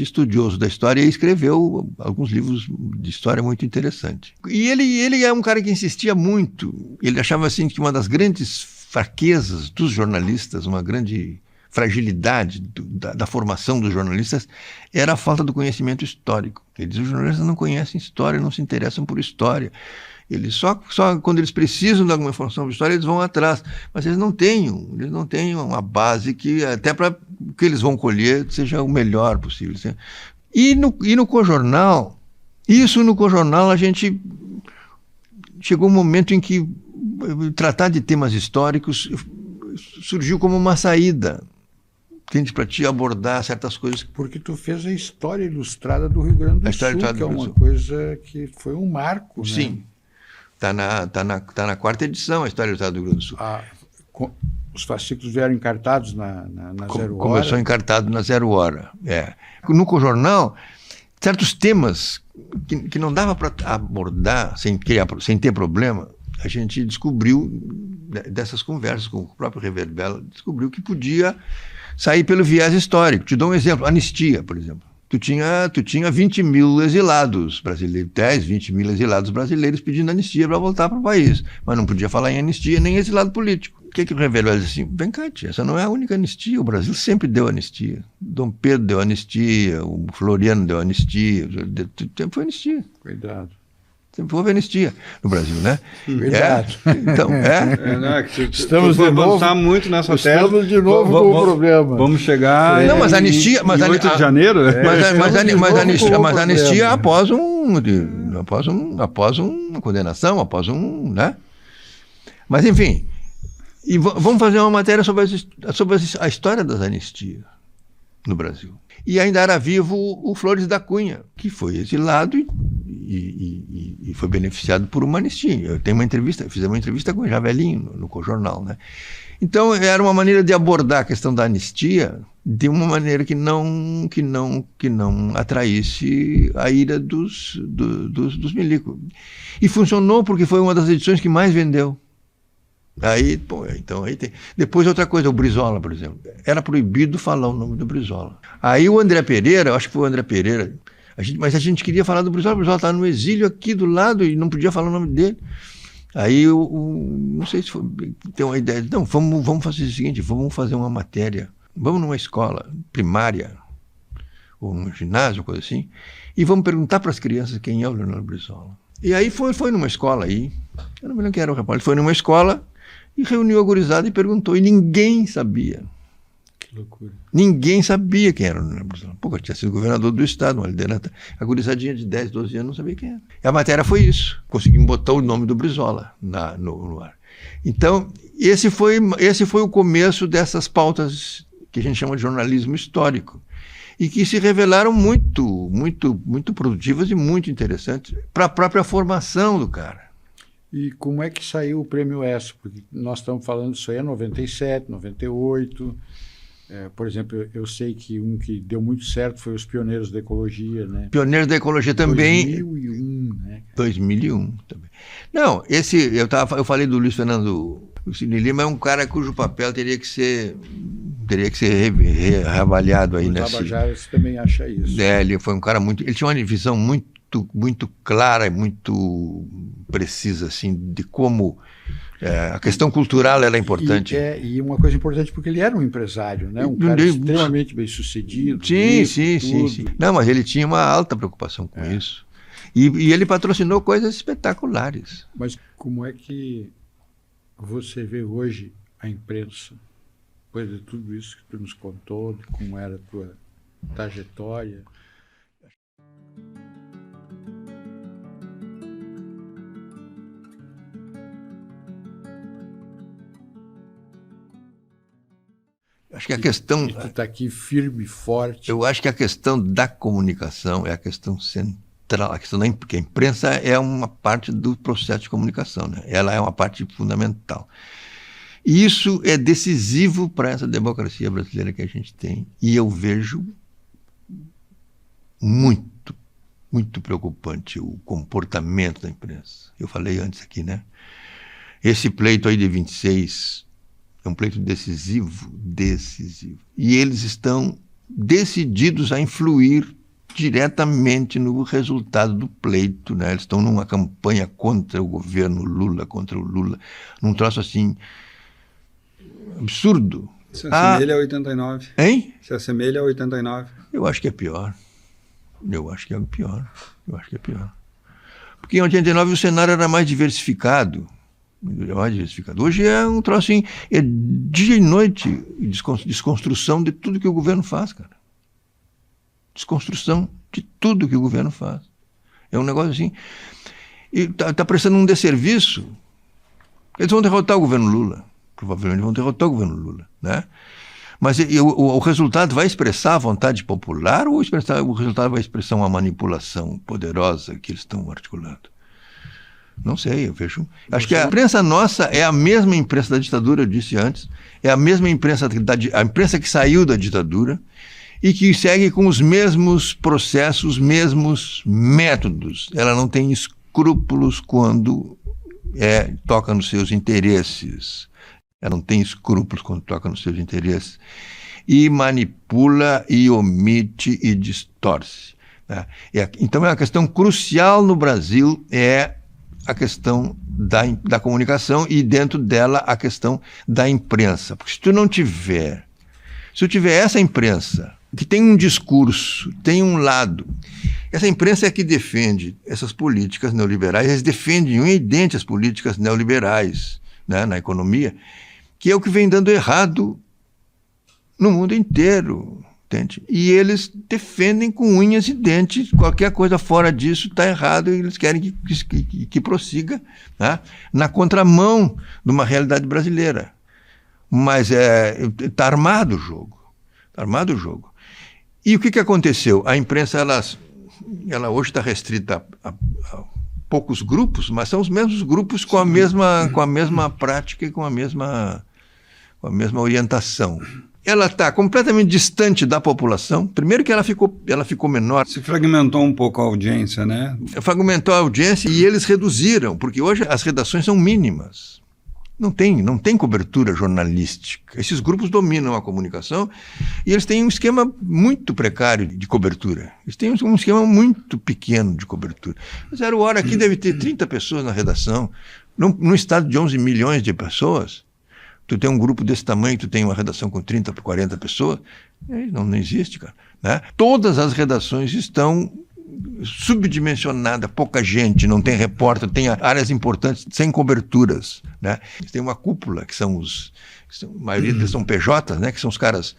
estudioso da história e escreveu alguns livros de história muito interessantes. E ele é um cara que insistia muito. Ele achava assim que uma das grandes fraquezas dos jornalistas, uma grande fragilidade da formação dos jornalistas, era a falta do conhecimento histórico. Ele diz: os jornalistas não conhecem história, não se interessam por história. Eles só quando eles precisam de alguma informação de história, eles vão atrás. Mas eles não têm uma base que, até para o que eles vão colher, seja o melhor possível. E no Cojornal, a gente chegou um momento em que tratar de temas históricos surgiu como uma saída para te abordar certas coisas. Porque tu fez a História Ilustrada do Rio Grande do Sul, que é uma coisa que foi um marco, né? Sim. Tá na 4ª edição, a História Ilustrada do Rio Grande do Sul. Os fascículos vieram encartados na Zero Hora. Começou encartado na Zero Hora. No Cojornal, certos temas que não dava para abordar sem ter problema, a gente descobriu, dessas conversas com o próprio Reverbela, descobriu que podia sair pelo viés histórico. Te dou um exemplo, anistia, por exemplo. Tu tinha 20 mil exilados brasileiros, 10, 20 mil exilados brasileiros pedindo anistia para voltar para o país, mas não podia falar em anistia nem exilado político. O que o Reverbela disse assim? Vem cá, tia, essa não é a única anistia, o Brasil sempre deu anistia. Dom Pedro deu anistia, o Floriano deu anistia, sempre foi anistia. Cuidado. Sempre houve anistia no Brasil, né? Verdade. Então, Estamos de novo, avançar muito nessa tese. Estamos de novo com o problema. Vamos chegar não, mas anistia, em 8 de janeiro. Mas anistia após uma condenação, né? Mas enfim, e vamos fazer uma matéria sobre a história das anistias no Brasil. E ainda era vivo o Flores da Cunha, que foi exilado e foi beneficiado por uma anistia. Fizemos uma entrevista com o Javelinho no Cojornal, né? Então era uma maneira de abordar a questão da anistia de uma maneira que não atraísse a ira dos milicos. E funcionou porque foi uma das edições que mais vendeu. Aí tem. Depois outra coisa, o Brizola, por exemplo. Era proibido falar o nome do Brizola. Aí o André Pereira, eu acho que foi o André Pereira, mas a gente queria falar do Brizola, o Brizola estava no exílio aqui do lado e não podia falar o nome dele. Aí não sei se foi, tem uma ideia, não, vamos fazer o seguinte, vamos fazer uma matéria, vamos numa escola primária, ou num ginásio, coisa assim, e vamos perguntar para as crianças quem é o Leonardo Brizola. E aí foi numa escola aí, eu não me lembro quem era o repórter, foi numa escola e reuniu a gurizada e perguntou, e ninguém sabia. Que loucura. Ninguém sabia quem era o Leonardo Brizola. Pô, tinha sido governador do estado, uma liderança. A gurizadinha de 10, 12 anos não sabia quem era. E a matéria foi isso. Conseguimos botar o nome do Brizola no ar. Então, esse foi o começo dessas pautas que a gente chama de jornalismo histórico. E que se revelaram muito, muito, muito produtivas e muito interessantes para a própria formação do cara. E como é que saiu o Prêmio ESSO? Porque nós estamos falando disso aí em 97, 98. Por exemplo, eu sei que um que deu muito certo foi os Pioneiros da Ecologia, né? Pioneiros da Ecologia também. 2001, né? 2001 também. Não, eu falei do Luiz Fernando. O Sidney Lima é um cara cujo papel teria que ser reavaliado aí, né? O Tabajara também acha isso. Ele foi um cara ele tinha uma visão muito, muito clara e muito precisa, assim, de como a questão cultural ela é importante. E uma coisa importante, porque ele era um empresário, né? Um cara extremamente bem sucedido. Sim. Não, mas ele tinha uma alta preocupação com isso. E ele patrocinou coisas espetaculares. Mas como é que você vê hoje a imprensa, depois de tudo isso que tu nos contou, de como era a tua trajetória? Acho que a questão... Tu está aqui firme e forte. Eu acho que a questão da comunicação é a questão central. A questão que a imprensa é uma parte do processo de comunicação, né? Ela é uma parte fundamental. E isso é decisivo para essa democracia brasileira que a gente tem. E eu vejo muito, muito preocupante o comportamento da imprensa. Eu falei antes aqui, né? Esse pleito aí de 26 é um pleito decisivo. E eles estão decididos a influir diretamente no resultado do pleito, né? Eles estão numa campanha contra o governo Lula, num troço assim absurdo. Se assemelha a 89. Hein? Se assemelha a 89. Eu acho que é pior. Porque em 89 o cenário era mais diversificado. Hoje é um troço assim, é dia e noite desconstrução de tudo que o governo faz, cara. Desconstrução de tudo que o governo faz. É um negócio assim. E tá prestando um desserviço. Eles vão derrotar o governo Lula. Provavelmente vão derrotar o governo Lula, né? Mas o resultado vai expressar a vontade popular ou o resultado vai expressar uma manipulação poderosa que eles estão articulando? Não sei, eu vejo. Acho que a imprensa nossa é a mesma imprensa da ditadura, eu disse antes, é a mesma imprensa, a imprensa que saiu da ditadura e que segue com os mesmos processos, os mesmos métodos. Ela não tem escrúpulos quando toca nos seus interesses. Ela não tem escrúpulos quando toca nos seus interesses. E manipula, e omite, e distorce. Né? Então, é uma questão crucial no Brasil, é a questão da comunicação e, dentro dela, a questão da imprensa. Porque se tu tiver essa imprensa, que tem um discurso, tem um lado, essa imprensa é que defende essas políticas neoliberais, eles defendem um e idêntico as políticas neoliberais, né, na economia, que é o que vem dando errado no mundo inteiro, entende? E eles defendem com unhas e dentes, qualquer coisa fora disso está errado, e eles querem que prossiga, né, na contramão de uma realidade brasileira. Mas está armado o jogo. Está armado o jogo. E o que aconteceu? A imprensa ela hoje está restrita a poucos grupos, mas são os mesmos grupos com a mesma prática e com a mesma orientação. Ela está completamente distante da população. Primeiro que ela ficou menor. Se fragmentou um pouco a audiência, né? Fragmentou a audiência e eles reduziram, porque hoje as redações são mínimas. Não tem cobertura jornalística. Esses grupos dominam a comunicação e eles têm um esquema muito precário de cobertura. Eles têm um esquema muito pequeno de cobertura. 0 Hora aqui deve ter 30 pessoas na redação. Num estado de 11 milhões de pessoas, tu tem um grupo desse tamanho, tu tem uma redação com 30, 40 pessoas, não existe, cara. Né? Todas as redações estão subdimensionada, pouca gente, não tem repórter, tem áreas importantes sem coberturas, né? Tem uma cúpula, a maioria deles são PJs, né? Que são os caras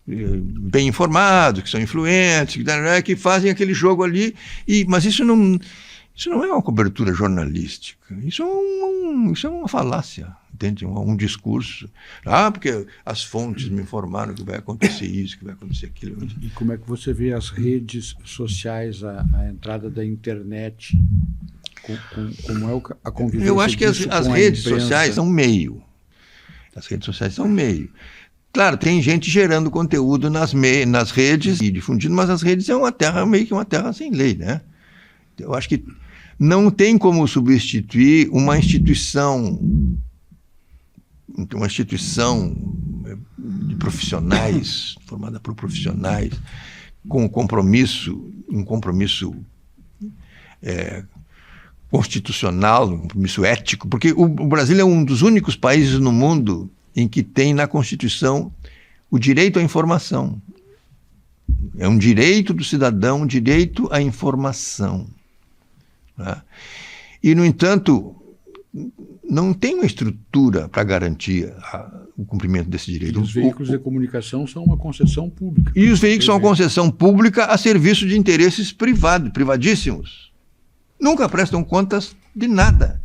bem informados, que são influentes, que fazem aquele jogo ali, mas isso não é uma cobertura jornalística, isso é uma falácia, entende? Um discurso. Porque as fontes me informaram que vai acontecer isso, que vai acontecer aquilo. E como é que você vê as redes sociais, a entrada da internet? Como é a convivência? Eu acho que as redes sociais são meio. As redes sociais são meio. Claro, tem gente gerando conteúdo nas redes e difundindo, mas as redes é meio que uma terra sem lei, né? Eu acho que não tem como substituir uma instituição de profissionais, formada por profissionais, com um compromisso constitucional, um compromisso ético, porque o Brasil é um dos únicos países no mundo em que tem na Constituição o direito à informação. É um direito do cidadão, um direito à informação. Né? E, no entanto, não tem uma estrutura para garantir o cumprimento desse direito. E os veículos de comunicação são uma concessão pública. E os veículos são uma concessão pública a serviço de interesses privadíssimos. Nunca prestam contas de nada.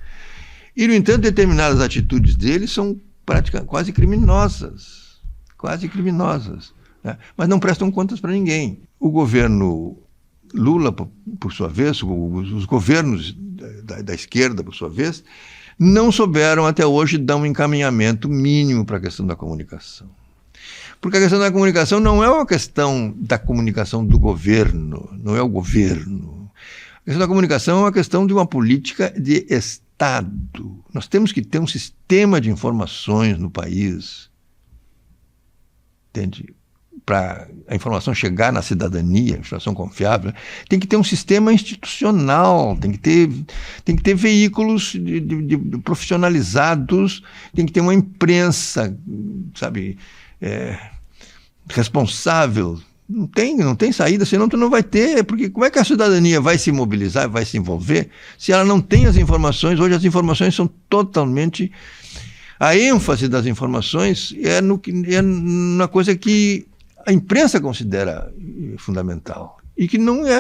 E, no entanto, determinadas atitudes deles são quase criminosas. Né? Mas não prestam contas para ninguém. O governo Lula, por sua vez, os governos da esquerda, por sua vez, não souberam até hoje dar um encaminhamento mínimo para a questão da comunicação. Porque a questão da comunicação não é uma questão da comunicação do governo, não é o governo. A questão da comunicação é uma questão de uma política de Estado. Nós temos que ter um sistema de informações no país, entende? Para a informação chegar na cidadania, informação confiável, tem que ter um sistema institucional, tem que ter veículos profissionalizados, tem que ter uma imprensa, sabe, responsável. Não tem saída, senão tu não vai ter, porque como é que a cidadania vai se mobilizar, vai se envolver, se ela não tem as informações? Hoje as informações são totalmente... A ênfase das informações é na coisa que a imprensa considera fundamental e que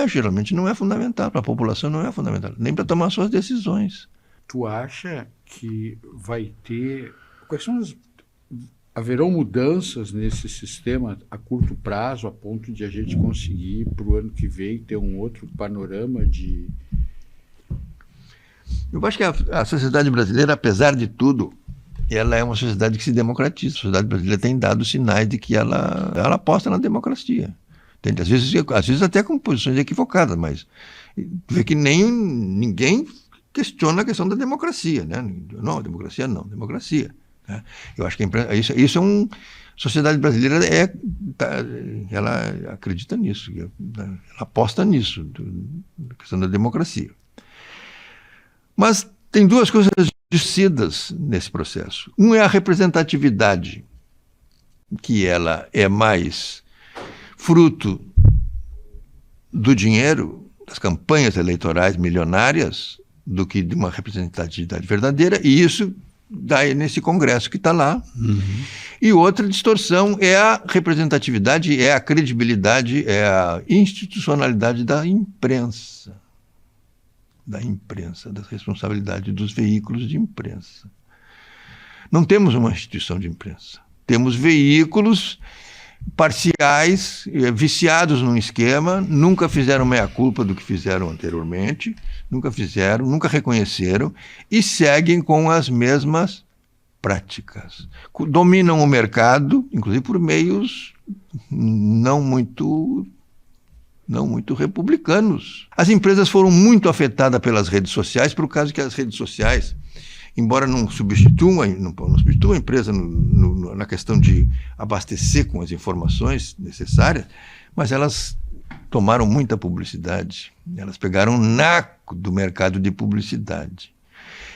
geralmente não é fundamental, para a população não é fundamental, nem para tomar suas decisões. Tu acha que haverão mudanças nesse sistema a curto prazo, a ponto de a gente conseguir, para o ano que vem, ter um outro panorama de... Eu acho que a sociedade brasileira, apesar de tudo, ela é uma sociedade que se democratiza. A sociedade brasileira tem dado sinais de que ela aposta na democracia. Entende? Às vezes até com posições equivocadas, mas vê que ninguém questiona a questão da democracia, né? Não, democracia não, democracia. Né? Eu acho que isso é um... A sociedade brasileira ela acredita nisso, ela aposta nisso, na questão da democracia. Mas tem duas coisas distorcidas nesse processo. Um é a representatividade, que ela é mais fruto do dinheiro, das campanhas eleitorais milionárias, do que de uma representatividade verdadeira, e isso dá nesse Congresso que está lá. Uhum. E outra distorção é a representatividade, é a credibilidade, é a institucionalidade da imprensa, da responsabilidade dos veículos de imprensa. Não temos uma instituição de imprensa. Temos veículos parciais, viciados num esquema, nunca fizeram meia-culpa do que fizeram anteriormente, nunca reconheceram e seguem com as mesmas práticas. Dominam o mercado, inclusive por meios não muito republicanos. As empresas foram muito afetadas pelas redes sociais, por causa que as redes sociais, embora não substituam a empresa na questão de abastecer com as informações necessárias, mas elas tomaram muita publicidade, elas pegaram um naco do mercado de publicidade.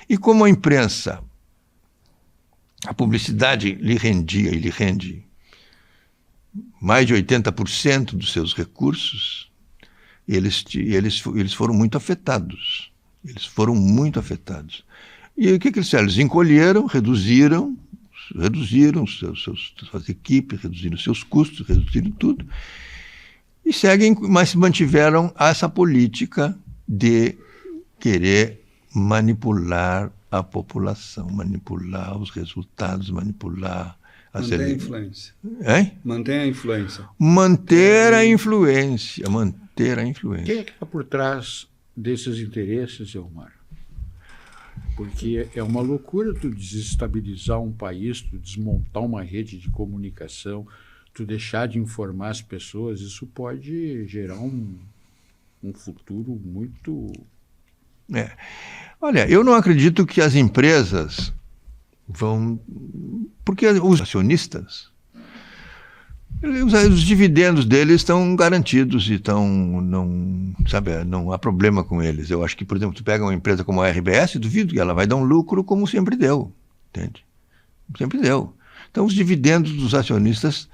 E como a imprensa, a publicidade lhe rendia e lhe rende mais de 80% dos seus recursos, eles foram muito afetados. Eles foram muito afetados. E o que eles fizeram? Eles encolheram, reduziram suas equipes, reduziram seus custos, reduziram tudo, e seguem, mas mantiveram essa política de querer manipular a população, manipular os resultados, manipular Manter a influência. Hein? Manter a influência. Manter a influência. Quem é que está por trás desses interesses, Elmar? Porque é uma loucura tu desestabilizar um país, tu desmontar uma rede de comunicação, tu deixar de informar as pessoas. Isso pode gerar um futuro muito... Olha, eu não acredito que as empresas vão... Porque os acionistas, os dividendos deles estão garantidos e não há problema com eles. Eu acho que, por exemplo, tu pega uma empresa como a RBS, duvido que ela vai dar um lucro como sempre deu, entende? Sempre deu. Então, os dividendos dos acionistas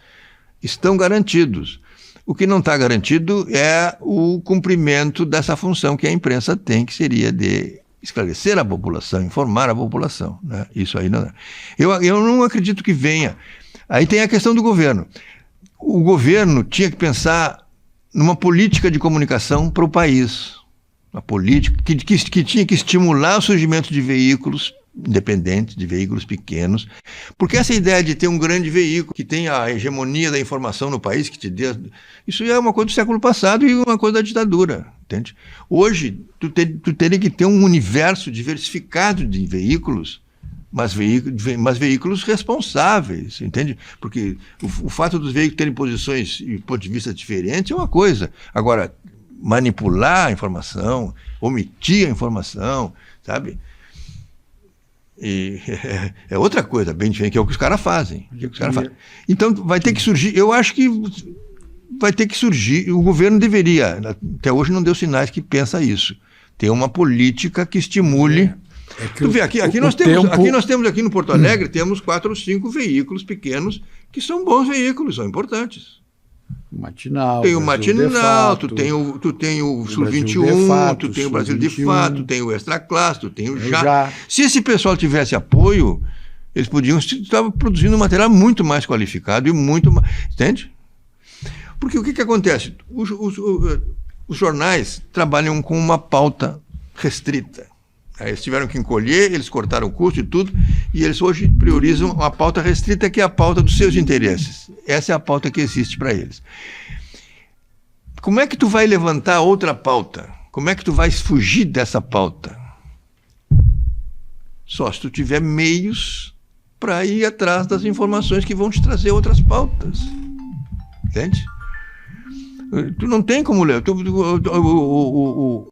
estão garantidos. O que não está garantido é o cumprimento dessa função que a imprensa tem, que seria de esclarecer a população, informar a população, né? Isso aí não. Eu não acredito que venha. Aí tem a questão do governo. O governo tinha que pensar numa política de comunicação para o país. Uma política que tinha que estimular o surgimento de veículos independentes, de veículos pequenos, porque essa ideia de ter um grande veículo que tenha a hegemonia da informação no país, que te dê... Isso é uma coisa do século passado e uma coisa da ditadura, entende? Hoje, tu teria que ter um universo diversificado de veículos, mas veículos responsáveis, entende? Porque o fato dos veículos terem posições e ponto de vista diferentes é uma coisa. Agora, manipular a informação, omitir a informação, sabe? E é outra coisa, bem diferente, que é o que os caras fazem. Então, vai ter que surgir, eu acho que vai ter que surgir, o governo deveria, até hoje não deu sinais que pensa isso, ter uma política que estimule... Tu vê, aqui nós temos aqui no Porto Alegre, temos 4 ou 5 veículos pequenos que são bons veículos, são importantes. Matinal, tem o Matinal, tu tem o Sul 21, tu tem o Brasil de Fato, tu tem o Extra Classe, tu tem o Já. Se esse pessoal tivesse apoio, eles podiam estar produzindo um material muito mais qualificado e muito mais... Entende? Porque o que acontece? Os jornais trabalham com uma pauta restrita. Aí eles tiveram que encolher, eles cortaram o custo e tudo, e eles hoje priorizam a pauta restrita, que é a pauta dos seus interesses. Essa é a pauta que existe para eles. Como é que tu vai levantar outra pauta? Como é que tu vai fugir dessa pauta? Só se tu tiver meios para ir atrás das informações que vão te trazer outras pautas. Entende? Tu não tem como ler.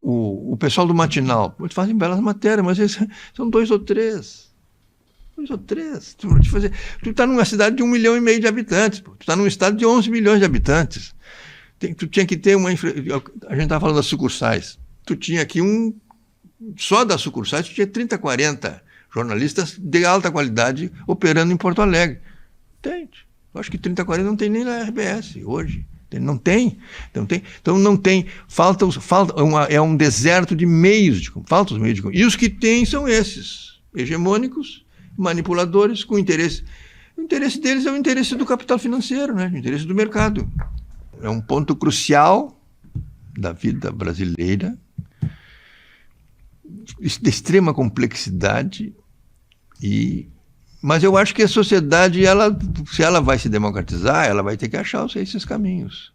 O pessoal do Matinal, eles fazem belas matérias, mas eles são 2 ou 3. 2 ou 3. Tu está numa cidade de 1,5 milhão de habitantes. Tu está num estado de 11 milhões de habitantes. Tu tinha que ter uma... A gente estava falando das sucursais. Tu tinha aqui só das sucursais, tu tinha 30, 40 jornalistas de alta qualidade operando em Porto Alegre. Entende? Eu acho que 30, 40 não tem nem na RBS hoje. Não tem. Então não tem. É um deserto de meios. Falta os meios de comunicação. E os que tem são esses, hegemônicos, manipuladores, com interesse. O interesse deles é o interesse do capital financeiro, né? O interesse do mercado. É um ponto crucial da vida brasileira, de extrema complexidade, mas eu acho que a sociedade, se ela vai se democratizar, ela vai ter que achar esses caminhos.